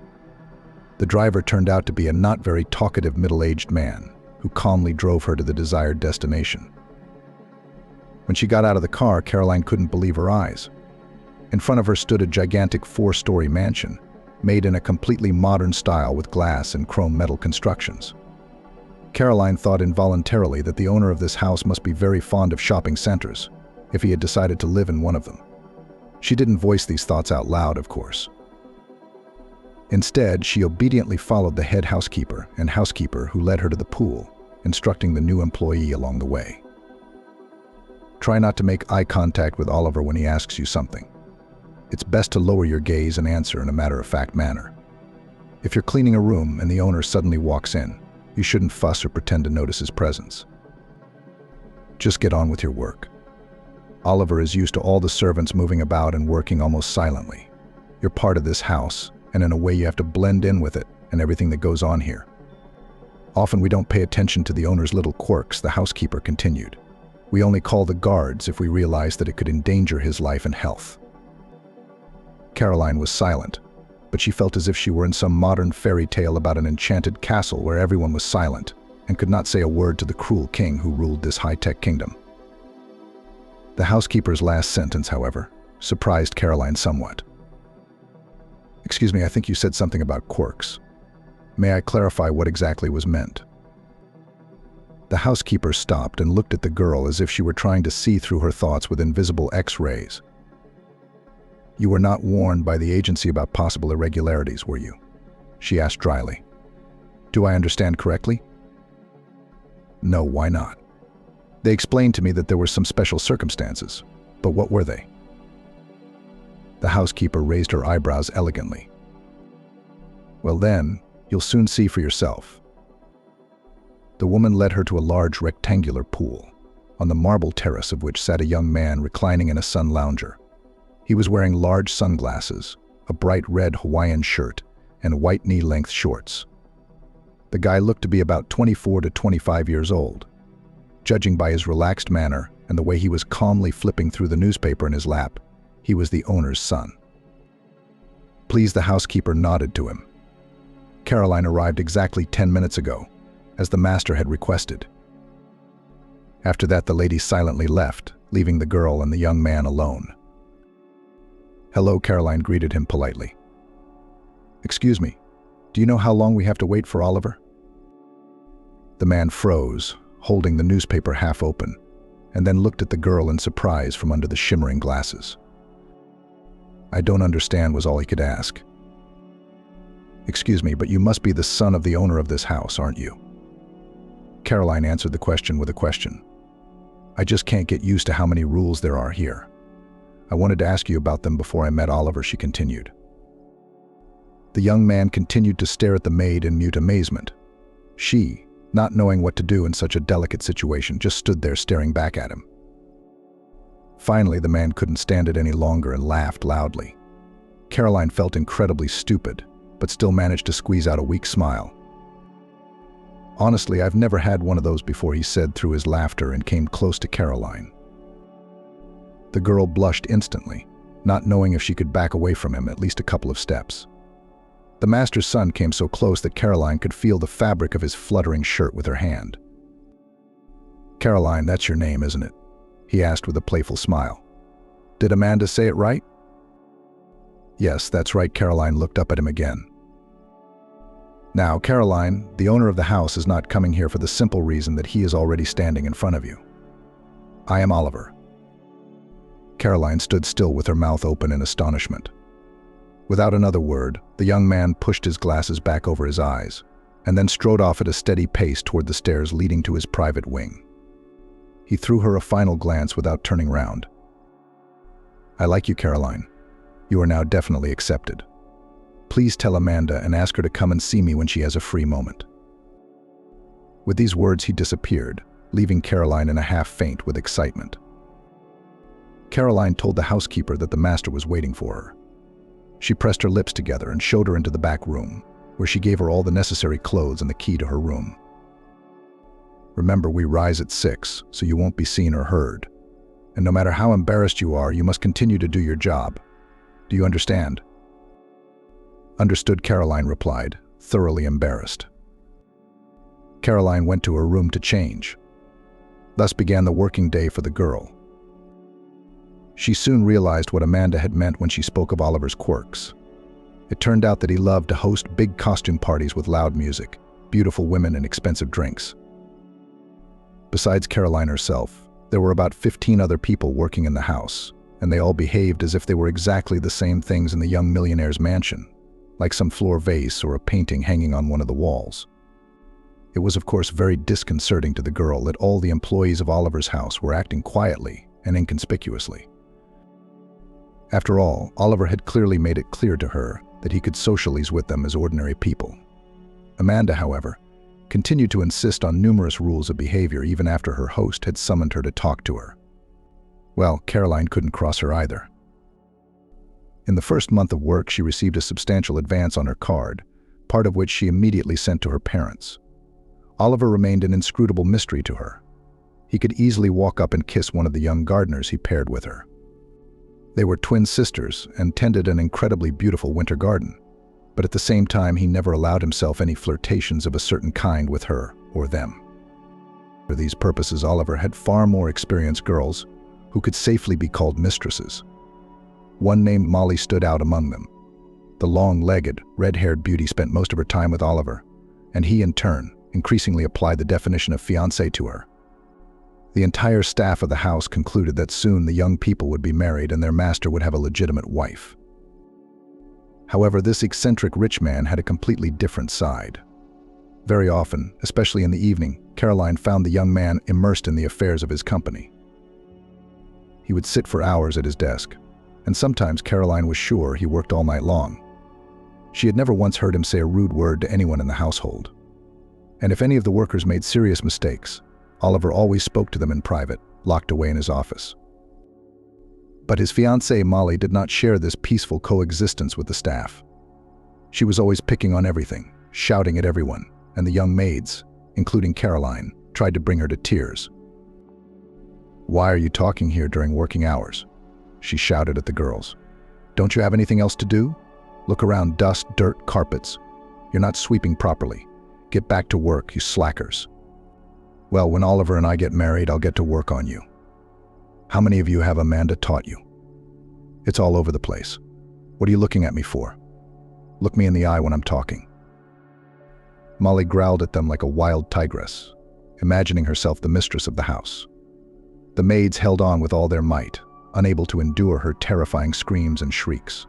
The driver turned out to be a not very talkative middle-aged man who calmly drove her to the desired destination. When she got out of the car, Caroline couldn't believe her eyes. In front of her stood a gigantic 4-story mansion, made in a completely modern style with glass and chrome metal constructions. Caroline thought involuntarily that the owner of this house must be very fond of shopping centers, if he had decided to live in one of them. She didn't voice these thoughts out loud, of course. Instead, she obediently followed the head housekeeper and housekeeper who led her to the pool, instructing the new employee along the way. Try not to make eye contact with Oliver when he asks you something. It's best to lower your gaze and answer in a matter-of-fact manner. If you're cleaning a room and the owner suddenly walks in, you shouldn't fuss or pretend to notice his presence. Just get on with your work. Oliver is used to all the servants moving about and working almost silently. You're part of this house, and in a way you have to blend in with it and everything that goes on here. Often we don't pay attention to the owner's little quirks, the housekeeper continued. We only call the guards if we realize that it could endanger his life and health. Caroline was silent, but she felt as if she were in some modern fairy tale about an enchanted castle where everyone was silent and could not say a word to the cruel king who ruled this high-tech kingdom. The housekeeper's last sentence, however, surprised Caroline somewhat. "Excuse me, I think you said something about quirks. May I clarify what exactly was meant?" The housekeeper stopped and looked at the girl as if she were trying to see through her thoughts with invisible X-rays. "You were not warned by the agency about possible irregularities, were you?" she asked dryly. "Do I understand correctly?" "No, why not? They explained to me that there were some special circumstances, but what were they?" The housekeeper raised her eyebrows elegantly. "Well then, you'll soon see for yourself." The woman led her to a large rectangular pool, on the marble terrace of which sat a young man reclining in a sun lounger. He was wearing large sunglasses, a bright red Hawaiian shirt, and white knee-length shorts. The guy looked to be about 24 to 25 years old. Judging by his relaxed manner and the way he was calmly flipping through the newspaper in his lap, he was the owner's son. Pleased, the housekeeper nodded to him. Caroline arrived exactly 10 minutes ago, as the master had requested. After that, the lady silently left, leaving the girl and the young man alone. "Hello," Caroline greeted him politely. "Excuse me, do you know how long we have to wait for Oliver?" The man froze, holding the newspaper half open, and then looked at the girl in surprise from under the shimmering glasses. "I don't understand," was all he could ask. "Excuse me, but you must be the son of the owner of this house, aren't you?" Caroline answered the question with a question. "I just can't get used to how many rules there are here. I wanted to ask you about them before I met Oliver," she continued. The young man continued to stare at the maid in mute amazement. She, not knowing what to do in such a delicate situation, just stood there staring back at him. Finally, the man couldn't stand it any longer and laughed loudly. Caroline felt incredibly stupid, but still managed to squeeze out a weak smile. "Honestly, I've never had one of those before," he said through his laughter and came close to Caroline. The girl blushed instantly, not knowing if she could back away from him at least a couple of steps. The master's son came so close that Caroline could feel the fabric of his fluttering shirt with her hand. "Caroline, that's your name, isn't it?" he asked with a playful smile. "Did Amanda say it right?" "Yes, that's right." Caroline looked up at him again. "Now, Caroline, the owner of the house is not coming here for the simple reason that he is already standing in front of you. I am Oliver." Caroline stood still with her mouth open in astonishment. Without another word, the young man pushed his glasses back over his eyes, and then strode off at a steady pace toward the stairs leading to his private wing. He threw her a final glance without turning round. "I like you, Caroline. You are now definitely accepted. Please tell Amanda and ask her to come and see me when she has a free moment." With these words, he disappeared, leaving Caroline in a half-faint with excitement. Caroline told the housekeeper that the master was waiting for her. She pressed her lips together and showed her into the back room, where she gave her all the necessary clothes and the key to her room. "Remember, we rise at 6, so you won't be seen or heard. And no matter how embarrassed you are, you must continue to do your job. Do you understand?" "Understood," Caroline replied, thoroughly embarrassed. Caroline went to her room to change. Thus began the working day for the girl. She soon realized what Amanda had meant when she spoke of Oliver's quirks. It turned out that he loved to host big costume parties with loud music, beautiful women, and expensive drinks. Besides Caroline herself, there were about 15 other people working in the house, and they all behaved as if they were exactly the same things in the young millionaire's mansion, like some floor vase or a painting hanging on one of the walls. It was of course very disconcerting to the girl that all the employees of Oliver's house were acting quietly and inconspicuously. After all, Oliver had clearly made it clear to her that he could socialize with them as ordinary people. Amanda, however, continued to insist on numerous rules of behavior even after her host had summoned her to talk to her. Well, Caroline couldn't cross her either. In the first month of work, she received a substantial advance on her card, part of which she immediately sent to her parents. Oliver remained an inscrutable mystery to her. He could easily walk up and kiss one of the young gardeners he paired with her. They were twin sisters and tended an incredibly beautiful winter garden, but at the same time he never allowed himself any flirtations of a certain kind with her or them. For these purposes, Oliver had far more experienced girls who could safely be called mistresses. One named Molly stood out among them. The long-legged, red-haired beauty spent most of her time with Oliver, and he, in turn, increasingly applied the definition of fiancé to her. The entire staff of the house concluded that soon the young people would be married and their master would have a legitimate wife. However, this eccentric rich man had a completely different side. Very often, especially in the evening, Caroline found the young man immersed in the affairs of his company. He would sit for hours at his desk, and sometimes Caroline was sure he worked all night long. She had never once heard him say a rude word to anyone in the household. And if any of the workers made serious mistakes, Oliver always spoke to them in private, locked away in his office. But his fiancée Molly did not share this peaceful coexistence with the staff. She was always picking on everything, shouting at everyone, and the young maids, including Caroline, tried to bring her to tears. "Why are you talking here during working hours?" she shouted at the girls. "Don't you have anything else to do? Look around: dust, dirt, carpets. You're not sweeping properly. Get back to work, you slackers. Well, when Oliver and I get married, I'll get to work on you. How many of you have Amanda taught you? It's all over the place. What are you looking at me for? Look me in the eye when I'm talking." Molly growled at them like a wild tigress, imagining herself the mistress of the house. The maids held on with all their might, unable to endure her terrifying screams and shrieks.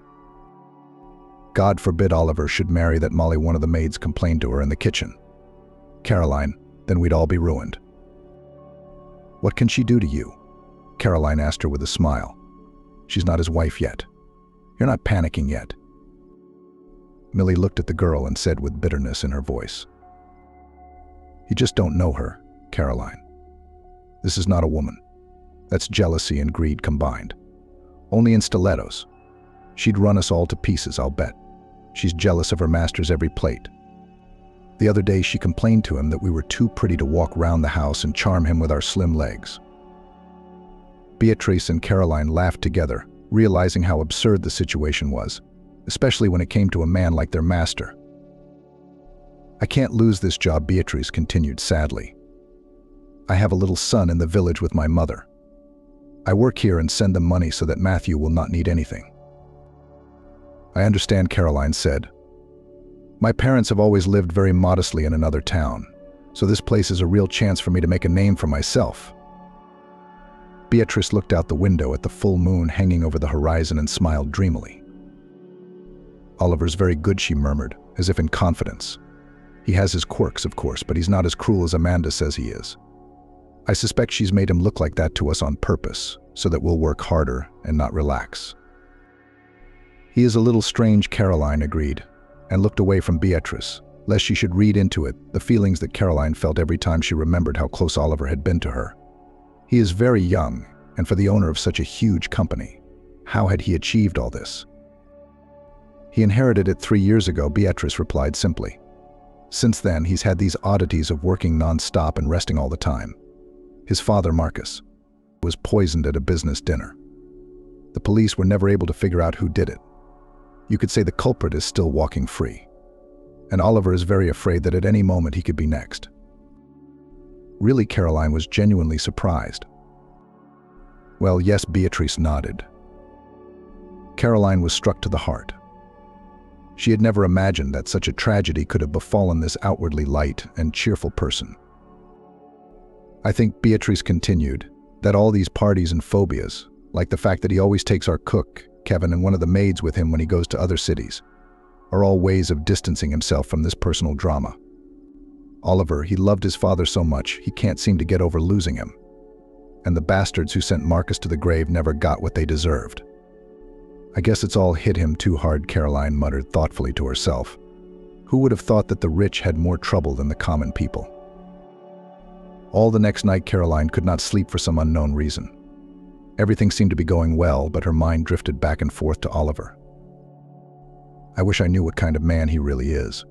God forbid Oliver should marry that Molly, one of the maids complained to her in the kitchen. "Caroline, then we'd all be ruined." "What can she do to you?" Caroline asked her with a smile. "She's not his wife yet. You're not panicking yet." Millie looked at the girl and said with bitterness in her voice, "You just don't know her, Caroline. This is not a woman. That's jealousy and greed combined. Only in stilettos. She'd run us all to pieces, I'll bet. She's jealous of her master's every plate. The other day she complained to him that we were too pretty to walk round the house and charm him with our slim legs." Beatrice and Caroline laughed together, realizing how absurd the situation was, especially when it came to a man like their master. "I can't lose this job," Beatrice continued sadly. "I have a little son in the village with my mother. I work here and send them money so that Matthew will not need anything." "I understand," Caroline said. "My parents have always lived very modestly in another town, so this place is a real chance for me to make a name for myself." Beatrice looked out the window at the full moon hanging over the horizon and smiled dreamily. "Oliver's very good," she murmured, as if in confidence. "He has his quirks, of course, but he's not as cruel as Amanda says he is. I suspect she's made him look like that to us on purpose, so that we'll work harder and not relax." "He is a little strange," Caroline agreed, and looked away from Beatrice, lest she should read into it the feelings that Caroline felt every time she remembered how close Oliver had been to her. He is very young, and for the owner of such a huge company, how had he achieved all this? "He inherited it 3 years ago," Beatrice replied simply. "Since then, he's had these oddities of working non-stop and resting all the time. His father, Marcus, was poisoned at a business dinner. The police were never able to figure out who did it. You could say the culprit is still walking free. And Oliver is very afraid that at any moment he could be next." Really, Caroline was genuinely surprised. "Well, yes," Beatrice nodded. Caroline was struck to the heart. She had never imagined that such a tragedy could have befallen this outwardly light and cheerful person. "I think," Beatrice continued, "that all these parties and phobias, like the fact that he always takes our cook, Kevin, and one of the maids with him when he goes to other cities, are all ways of distancing himself from this personal drama. Oliver, he loved his father so much, he can't seem to get over losing him. And the bastards who sent Marcus to the grave never got what they deserved. I guess it's all hit him too hard, Caroline muttered thoughtfully to herself. Who would have thought that the rich had more trouble than the common people? All the next night, Caroline could not sleep for some unknown reason. Everything seemed to be going well, but her mind drifted back and forth to Oliver. I wish I knew what kind of man he really is.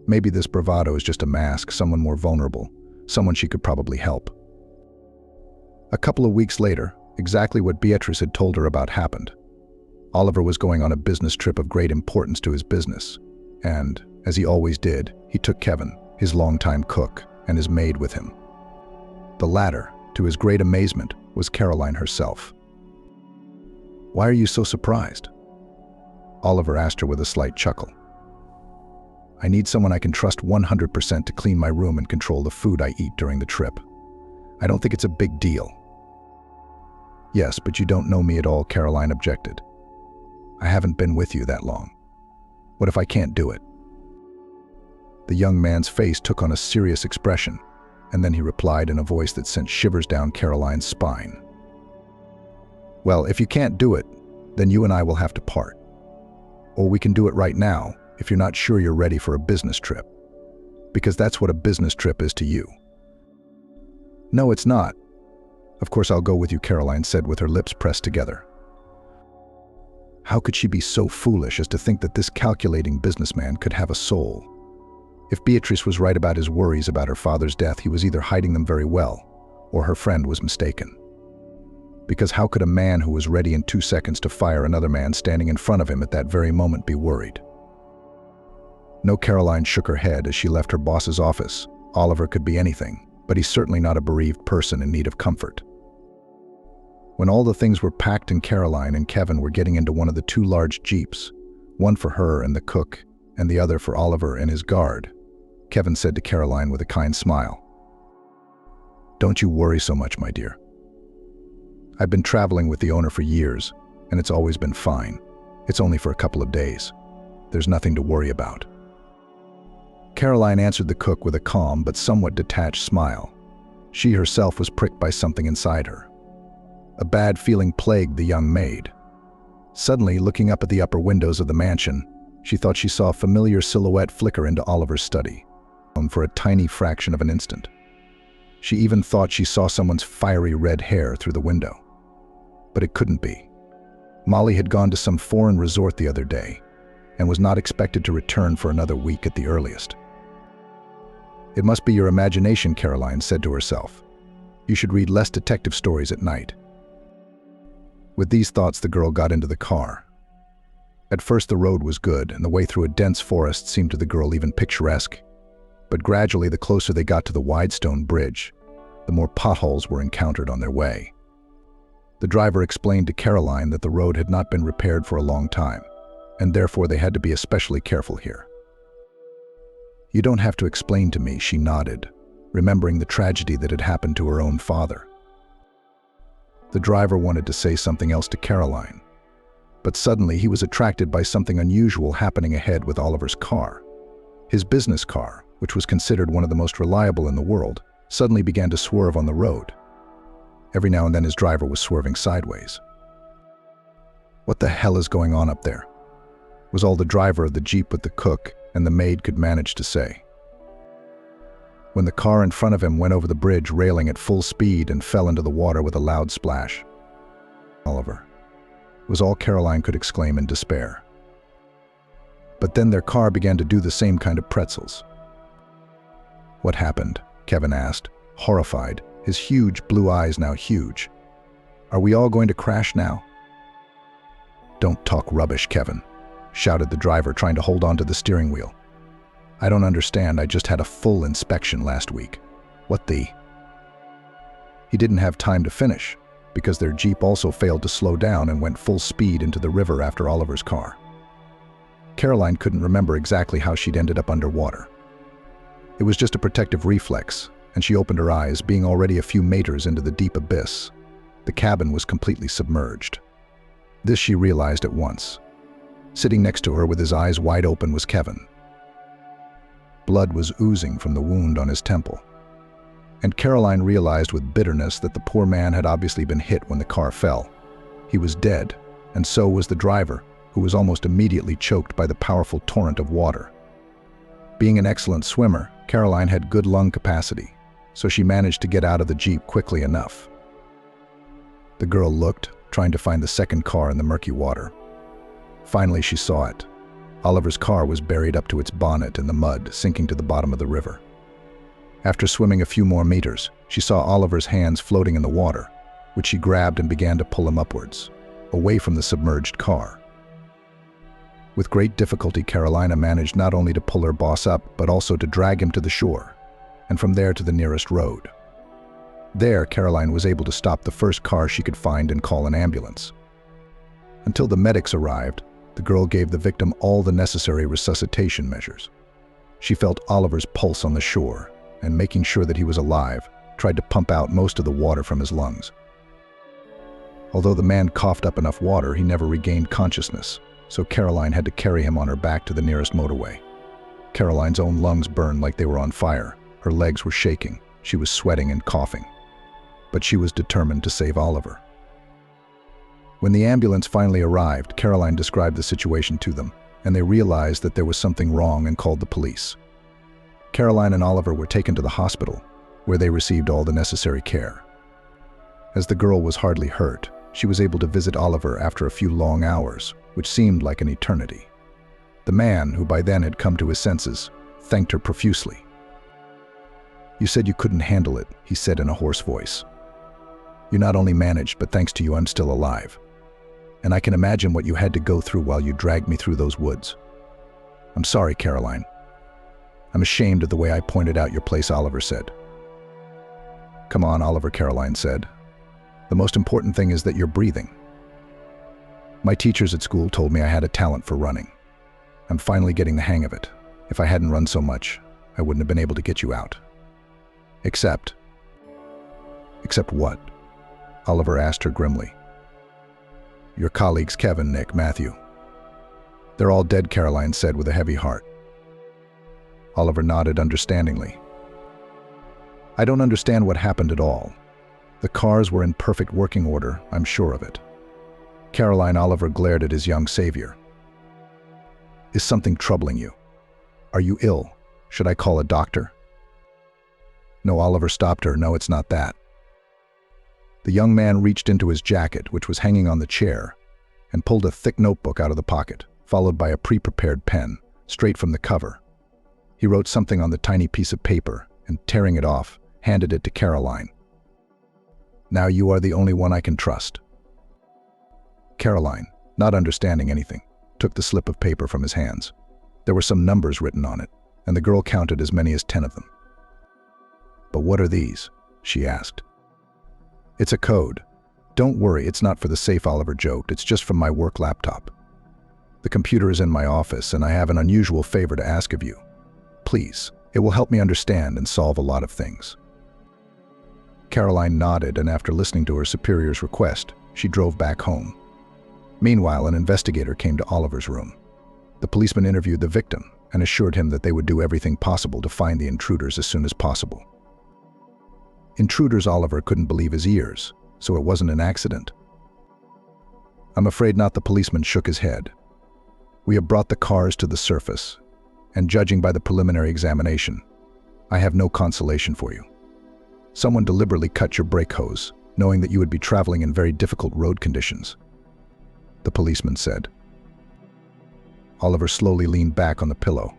Maybe this bravado is just a mask, someone more vulnerable, someone she could probably help. A couple of weeks later, exactly what Beatrice had told her about happened. Oliver was going on a business trip of great importance to his business, and, as he always did, he took Kevin, his longtime cook, and his maid with him. The latter, to his great amazement, was Caroline herself. "Why are you so surprised?" Oliver asked her with a slight chuckle. "I need someone I can trust 100% to clean my room and control the food I eat during the trip. I don't think it's a big deal." "Yes, but you don't know me at all," Caroline objected. "I haven't been with you that long. What if I can't do it?" The young man's face took on a serious expression, and then he replied in a voice that sent shivers down Caroline's spine. "Well, if you can't do it, then you and I will have to part. Or we can do it right now, if you're not sure you're ready for a business trip. Because that's what a business trip is to you." "No, it's not. Of course I'll go with you," Caroline said with her lips pressed together. How could she be so foolish as to think that this calculating businessman could have a soul? If Beatrice was right about his worries about her father's death, he was either hiding them very well, or her friend was mistaken. Because how could a man who was ready in 2 seconds to fire another man standing in front of him at that very moment be worried? No, Caroline shook her head as she left her boss's office. Oliver could be anything, but he's certainly not a bereaved person in need of comfort. When all the things were packed and Caroline and Kevin were getting into one of the 2 large jeeps, one for her and the cook, and the other for Oliver and his guard, Kevin said to Caroline with a kind smile, "Don't you worry so much, my dear. I've been traveling with the owner for years, and it's always been fine. It's only for a couple of days. There's nothing to worry about." Caroline answered the cook with a calm but somewhat detached smile. She herself was pricked by something inside her. A bad feeling plagued the young maid. Suddenly, looking up at the upper windows of the mansion, she thought she saw a familiar silhouette flicker into Oliver's study, for a tiny fraction of an instant. She even thought she saw someone's fiery red hair through the window. But it couldn't be. Molly had gone to some foreign resort the other day, and was not expected to return for another week at the earliest. "It must be your imagination," Caroline said to herself. "You should read less detective stories at night." With these thoughts, the girl got into the car. At first, the road was good, and the way through a dense forest seemed to the girl even picturesque. But gradually, the closer they got to the wide stone bridge, the more potholes were encountered on their way. The driver explained to Caroline that the road had not been repaired for a long time, and therefore they had to be especially careful here. "You don't have to explain to me," she nodded, remembering the tragedy that had happened to her own father. The driver wanted to say something else to Caroline, but suddenly he was attracted by something unusual happening ahead with Oliver's car. His business car, which was considered one of the most reliable in the world, suddenly began to swerve on the road. Every now and then his driver was swerving sideways. "What the hell is going on up there?" was all the driver of the Jeep with the cook and the maid could manage to say. When the car in front of him went over the bridge railing at full speed and fell into the water with a loud splash. "Oliver," was all Caroline could exclaim in despair. But then their car began to do the same kind of pretzels. "What happened?" Kevin asked, horrified, his huge blue eyes now huge. "Are we all going to crash now?" "Don't talk rubbish, Kevin," shouted the driver, trying to hold on to the steering wheel. "I don't understand. I just had a full inspection last week. What the—" He didn't have time to finish, because their Jeep also failed to slow down and went full speed into the river after Oliver's car. Caroline couldn't remember exactly how she'd ended up underwater. It was just a protective reflex, and she opened her eyes, being already a few meters into the deep abyss. The cabin was completely submerged. This she realized at once. Sitting next to her with his eyes wide open was Kevin. Blood was oozing from the wound on his temple. And Caroline realized with bitterness that the poor man had obviously been hit when the car fell. He was dead, and so was the driver, who was almost immediately choked by the powerful torrent of water. Being an excellent swimmer, Caroline had good lung capacity, so she managed to get out of the Jeep quickly enough. The girl looked, trying to find the second car in the murky water. Finally, she saw it. Oliver's car was buried up to its bonnet in the mud, sinking to the bottom of the river. After swimming a few more meters, she saw Oliver's hands floating in the water, which she grabbed and began to pull him upwards, away from the submerged car. With great difficulty, Carolina managed not only to pull her boss up, but also to drag him to the shore, and from there to the nearest road. There, Caroline was able to stop the first car she could find and call an ambulance. Until the medics arrived, the girl gave the victim all the necessary resuscitation measures. She felt Oliver's pulse on the shore, and making sure that he was alive, tried to pump out most of the water from his lungs. Although the man coughed up enough water, he never regained consciousness, so Caroline had to carry him on her back to the nearest motorway. Caroline's own lungs burned like they were on fire. Her legs were shaking. She was sweating and coughing. But she was determined to save Oliver. When the ambulance finally arrived, Caroline described the situation to them, and they realized that there was something wrong and called the police. Caroline and Oliver were taken to the hospital, where they received all the necessary care. As the girl was hardly hurt, she was able to visit Oliver after a few long hours, which seemed like an eternity. The man, who by then had come to his senses, thanked her profusely. "You said you couldn't handle it," he said in a hoarse voice. "You not only managed, but thanks to you I'm still alive. And I can imagine what you had to go through while you dragged me through those woods. I'm sorry, Caroline. I'm ashamed of the way I pointed out your place," Oliver said. "Come on, Oliver," Caroline said. "The most important thing is that you're breathing. My teachers at school told me I had a talent for running. I'm finally getting the hang of it. If I hadn't run so much, I wouldn't have been able to get you out." Except what?" Oliver asked her grimly. "Your colleagues Kevin, Nick, Matthew. They're all dead," Caroline said with a heavy heart. Oliver nodded understandingly. "I don't understand what happened at all. The cars were in perfect working order, I'm sure of it." Caroline. Oliver glared at his young savior. "Is something troubling you? Are you ill? Should I call a doctor?" "No," Oliver stopped her. "No, it's not that." The young man reached into his jacket, which was hanging on the chair, and pulled a thick notebook out of the pocket, followed by a pre-prepared pen, straight from the cover. He wrote something on the tiny piece of paper, and tearing it off, handed it to Caroline. "Now you are the only one I can trust." Caroline, not understanding anything, took the slip of paper from his hands. There were some numbers written on it, and the girl counted as many as 10 of them. "But what are these?" she asked. "It's a code. Don't worry, it's not for the safe," Oliver joked. "It's just from my work laptop. The computer is in my office, and I have an unusual favor to ask of you. Please, it will help me understand and solve a lot of things." Caroline nodded, and after listening to her superior's request, she drove back home. Meanwhile, an investigator came to Oliver's room. The policeman interviewed the victim and assured him that they would do everything possible to find the intruders as soon as possible. Intruders? Oliver couldn't believe his ears, so it wasn't an accident. "I'm afraid not," the policeman shook his head. "We have brought the cars to the surface, and judging by the preliminary examination, I have no consolation for you. Someone deliberately cut your brake hose, knowing that you would be traveling in very difficult road conditions," the policeman said. Oliver slowly leaned back on the pillow.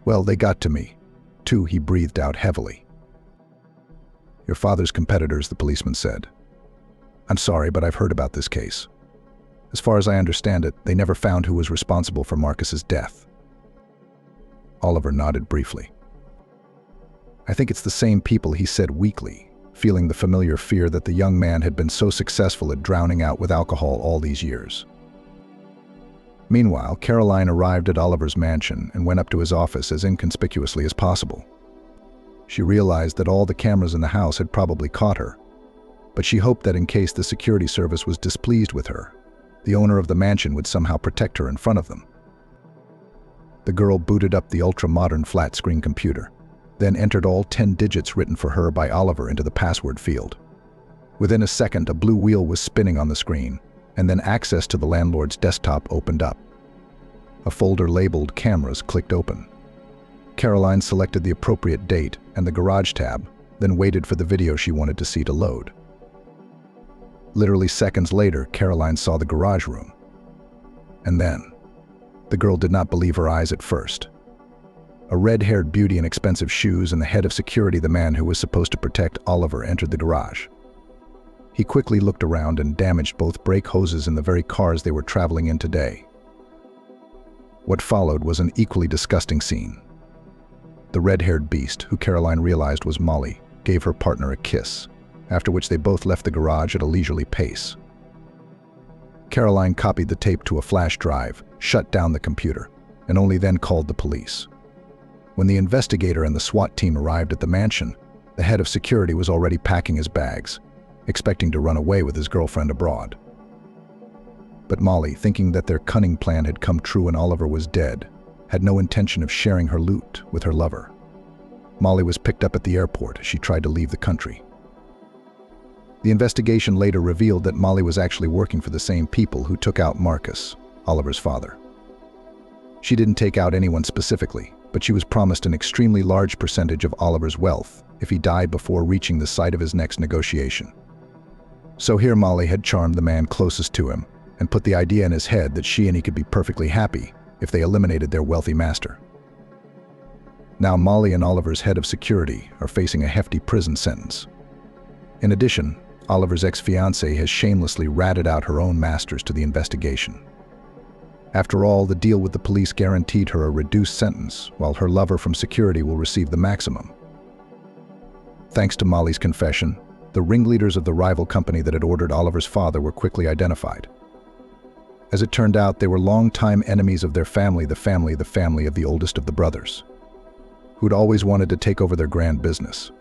"Well, they got to me, too," he breathed out heavily. "Your father's competitors," the policeman said. "I'm sorry, but I've heard about this case. As far as I understand it, they never found who was responsible for Marcus's death." Oliver nodded briefly. "I think it's the same people," he said weakly, feeling the familiar fear that the young man had been so successful at drowning out with alcohol all these years. Meanwhile, Caroline arrived at Oliver's mansion and went up to his office as inconspicuously as possible. She realized that all the cameras in the house had probably caught her, but she hoped that in case the security service was displeased with her, the owner of the mansion would somehow protect her in front of them. The girl booted up the ultra-modern flat-screen computer, then entered all 10 digits written for her by Oliver into the password field. Within a second, a blue wheel was spinning on the screen, and then access to the landlord's desktop opened up. A folder labeled Cameras clicked open. Caroline selected the appropriate date and the Garage tab, then waited for the video she wanted to see to load. Literally seconds later, Caroline saw the garage room. And then, the girl did not believe her eyes at first. A red-haired beauty in expensive shoes and the head of security, the man who was supposed to protect Oliver, entered the garage. He quickly looked around and damaged both brake hoses in the very cars they were traveling in today. What followed was an equally disgusting scene. The red-haired beast, who Caroline realized was Molly, gave her partner a kiss, after which they both left the garage at a leisurely pace. Caroline copied the tape to a flash drive, shut down the computer, and only then called the police. When the investigator and the SWAT team arrived at the mansion, the head of security was already packing his bags, expecting to run away with his girlfriend abroad. But Molly, thinking that their cunning plan had come true and Oliver was dead, had no intention of sharing her loot with her lover. Molly was picked up at the airport as she tried to leave the country. The investigation later revealed that Molly was actually working for the same people who took out Marcus, Oliver's father. She didn't take out anyone specifically, but she was promised an extremely large percentage of Oliver's wealth if he died before reaching the site of his next negotiation. So here Molly had charmed the man closest to him and put the idea in his head that she and he could be perfectly happy if they eliminated their wealthy master. Now Molly and Oliver's head of security are facing a hefty prison sentence. In addition, Oliver's ex-fiancée has shamelessly ratted out her own masters to the investigation. After all, the deal with the police guaranteed her a reduced sentence, while her lover from security will receive the maximum. Thanks to Molly's confession, the ringleaders of the rival company that had ordered Oliver's father were quickly identified. As it turned out, they were longtime enemies of their family, the family of the oldest of the brothers, who'd always wanted to take over their grand business.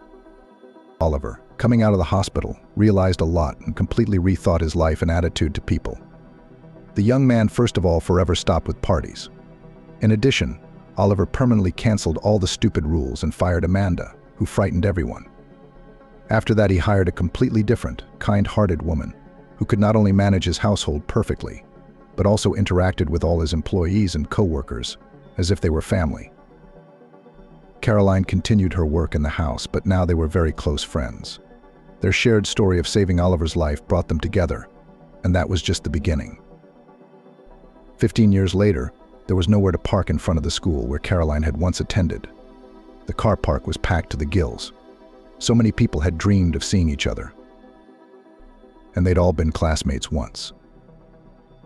Oliver, coming out of the hospital, realized a lot and completely rethought his life and attitude to people. The young man first of all forever stopped with parties. In addition, Oliver permanently canceled all the stupid rules and fired Amanda, who frightened everyone. After that, he hired a completely different, kind-hearted woman who could not only manage his household perfectly, but also interacted with all his employees and co-workers as if they were family. Caroline continued her work in the house, but now they were very close friends. Their shared story of saving Oliver's life brought them together, and that was just the beginning. 15 years later, there was nowhere to park in front of the school where Caroline had once attended. The car park was packed to the gills. So many people had dreamed of seeing each other. And they'd all been classmates once.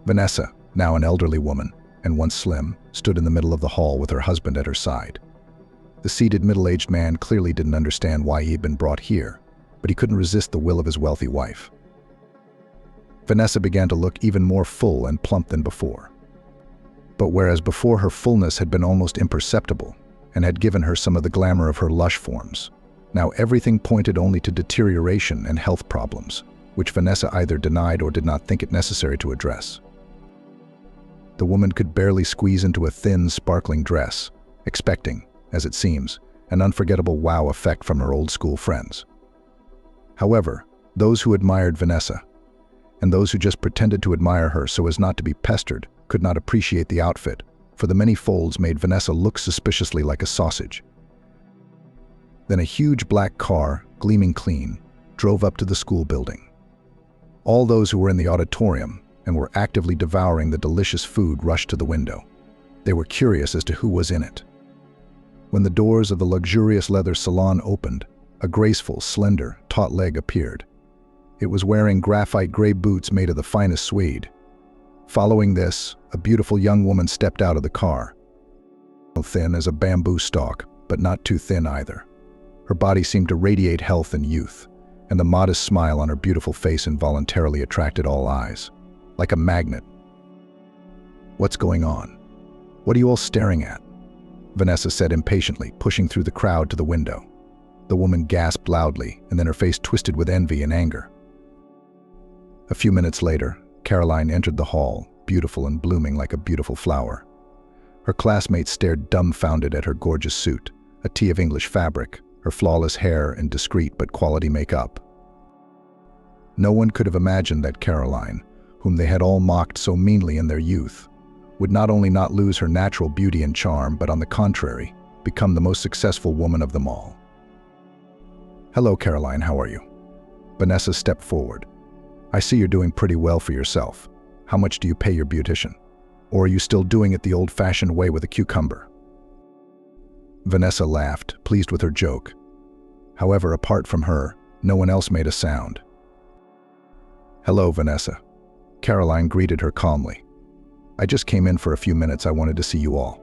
Vanessa, now an elderly woman, and once slim, stood in the middle of the hall with her husband at her side. The seated middle-aged man clearly didn't understand why he had been brought here, but he couldn't resist the will of his wealthy wife. Vanessa began to look even more full and plump than before. But whereas before her fullness had been almost imperceptible and had given her some of the glamour of her lush forms, now everything pointed only to deterioration and health problems, which Vanessa either denied or did not think it necessary to address. The woman could barely squeeze into a thin, sparkling dress, expecting, as it seems, an unforgettable wow effect from her old-school friends. However, those who admired Vanessa, and those who just pretended to admire her so as not to be pestered, could not appreciate the outfit, for the many folds made Vanessa look suspiciously like a sausage. Then a huge black car, gleaming clean, drove up to the school building. All those who were in the auditorium and were actively devouring the delicious food rushed to the window. They were curious as to who was in it. When the doors of the luxurious leather salon opened, a graceful, slender, taut leg appeared. It was wearing graphite gray boots made of the finest suede. Following this, a beautiful young woman stepped out of the car. Thin as a bamboo stalk, but not too thin either. Her body seemed to radiate health and youth, and the modest smile on her beautiful face involuntarily attracted all eyes, like a magnet. "What's going on? What are you all staring at?" Vanessa said impatiently, pushing through the crowd to the window. The woman gasped loudly, and then her face twisted with envy and anger. A few minutes later, Caroline entered the hall, beautiful and blooming like a beautiful flower. Her classmates stared dumbfounded at her gorgeous suit, a tea of English fabric, her flawless hair, and discreet but quality makeup. No one could have imagined that Caroline, whom they had all mocked so meanly in their youth, would not only not lose her natural beauty and charm, but on the contrary, become the most successful woman of them all. "Hello, Caroline, how are you?" Vanessa stepped forward. "I see you're doing pretty well for yourself. How much do you pay your beautician? Or are you still doing it the old-fashioned way with a cucumber?" Vanessa laughed, pleased with her joke. However, apart from her, no one else made a sound. "Hello, Vanessa." Caroline greeted her calmly. "I just came in for a few minutes. I wanted to see you all.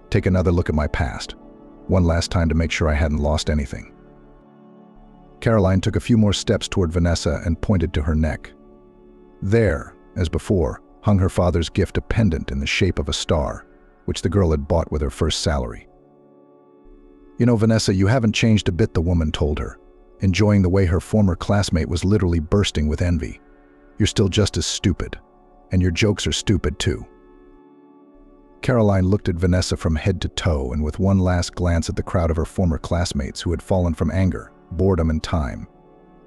Take another look at my past. One last time to make sure I hadn't lost anything." Caroline took a few more steps toward Vanessa and pointed to her neck. There, as before, hung her father's gift, a pendant in the shape of a star, which the girl had bought with her first salary. "You know, Vanessa, you haven't changed a bit," the woman told her, enjoying the way her former classmate was literally bursting with envy. "You're still just as stupid, and your jokes are stupid too." Caroline looked at Vanessa from head to toe, and with one last glance at the crowd of her former classmates who had fallen from anger, boredom, and time,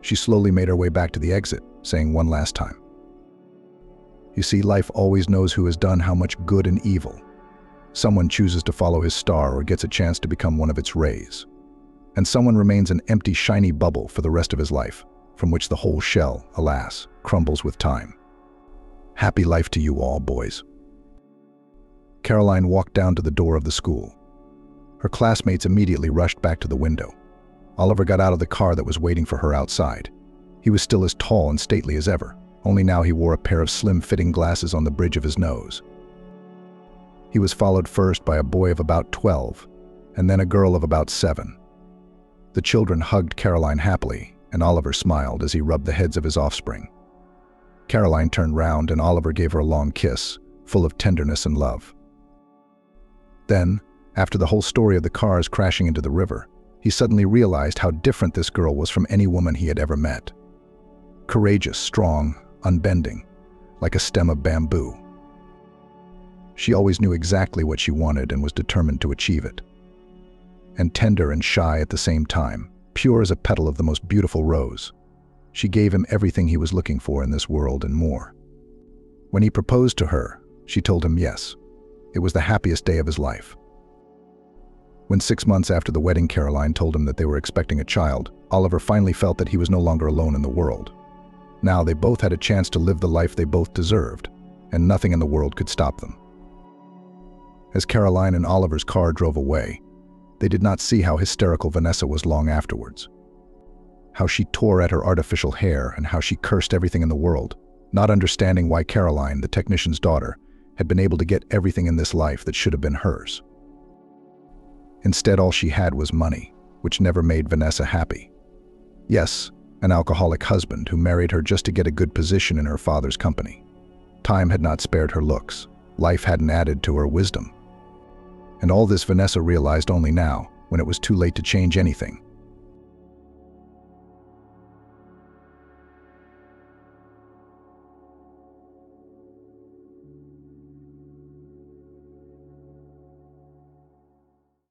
she slowly made her way back to the exit, saying one last time, "You see, life always knows who has done how much good and evil. Someone chooses to follow his star or gets a chance to become one of its rays. And someone remains an empty, shiny bubble for the rest of his life, from which the whole shell, alas, crumbles with time. Happy life to you all, boys." Caroline walked down to the door of the school. Her classmates immediately rushed back to the window. Oliver got out of the car that was waiting for her outside. He was still as tall and stately as ever, only now he wore a pair of slim-fitting glasses on the bridge of his nose. He was followed first by a boy of about 12, and then a girl of about 7. The children hugged Caroline happily, and Oliver smiled as he rubbed the heads of his offspring. Caroline turned round, and Oliver gave her a long kiss, full of tenderness and love. Then, after the whole story of the cars crashing into the river, he suddenly realized how different this girl was from any woman he had ever met. Courageous, strong, unbending, like a stem of bamboo. She always knew exactly what she wanted and was determined to achieve it. And tender and shy at the same time, pure as a petal of the most beautiful rose. She gave him everything he was looking for in this world and more. When he proposed to her, she told him yes. It was the happiest day of his life. When 6 months after the wedding Caroline told him that they were expecting a child, Oliver finally felt that he was no longer alone in the world. Now they both had a chance to live the life they both deserved, and nothing in the world could stop them. As Caroline and Oliver's car drove away, they did not see how hysterical Vanessa was long afterwards. How she tore at her artificial hair and how she cursed everything in the world, not understanding why Caroline, the technician's daughter, had been able to get everything in this life that should have been hers. Instead, all she had was money, which never made Vanessa happy. Yes, an alcoholic husband who married her just to get a good position in her father's company. Time had not spared her looks. Life hadn't added to her wisdom. And all this Vanessa realized only now, when it was too late to change anything.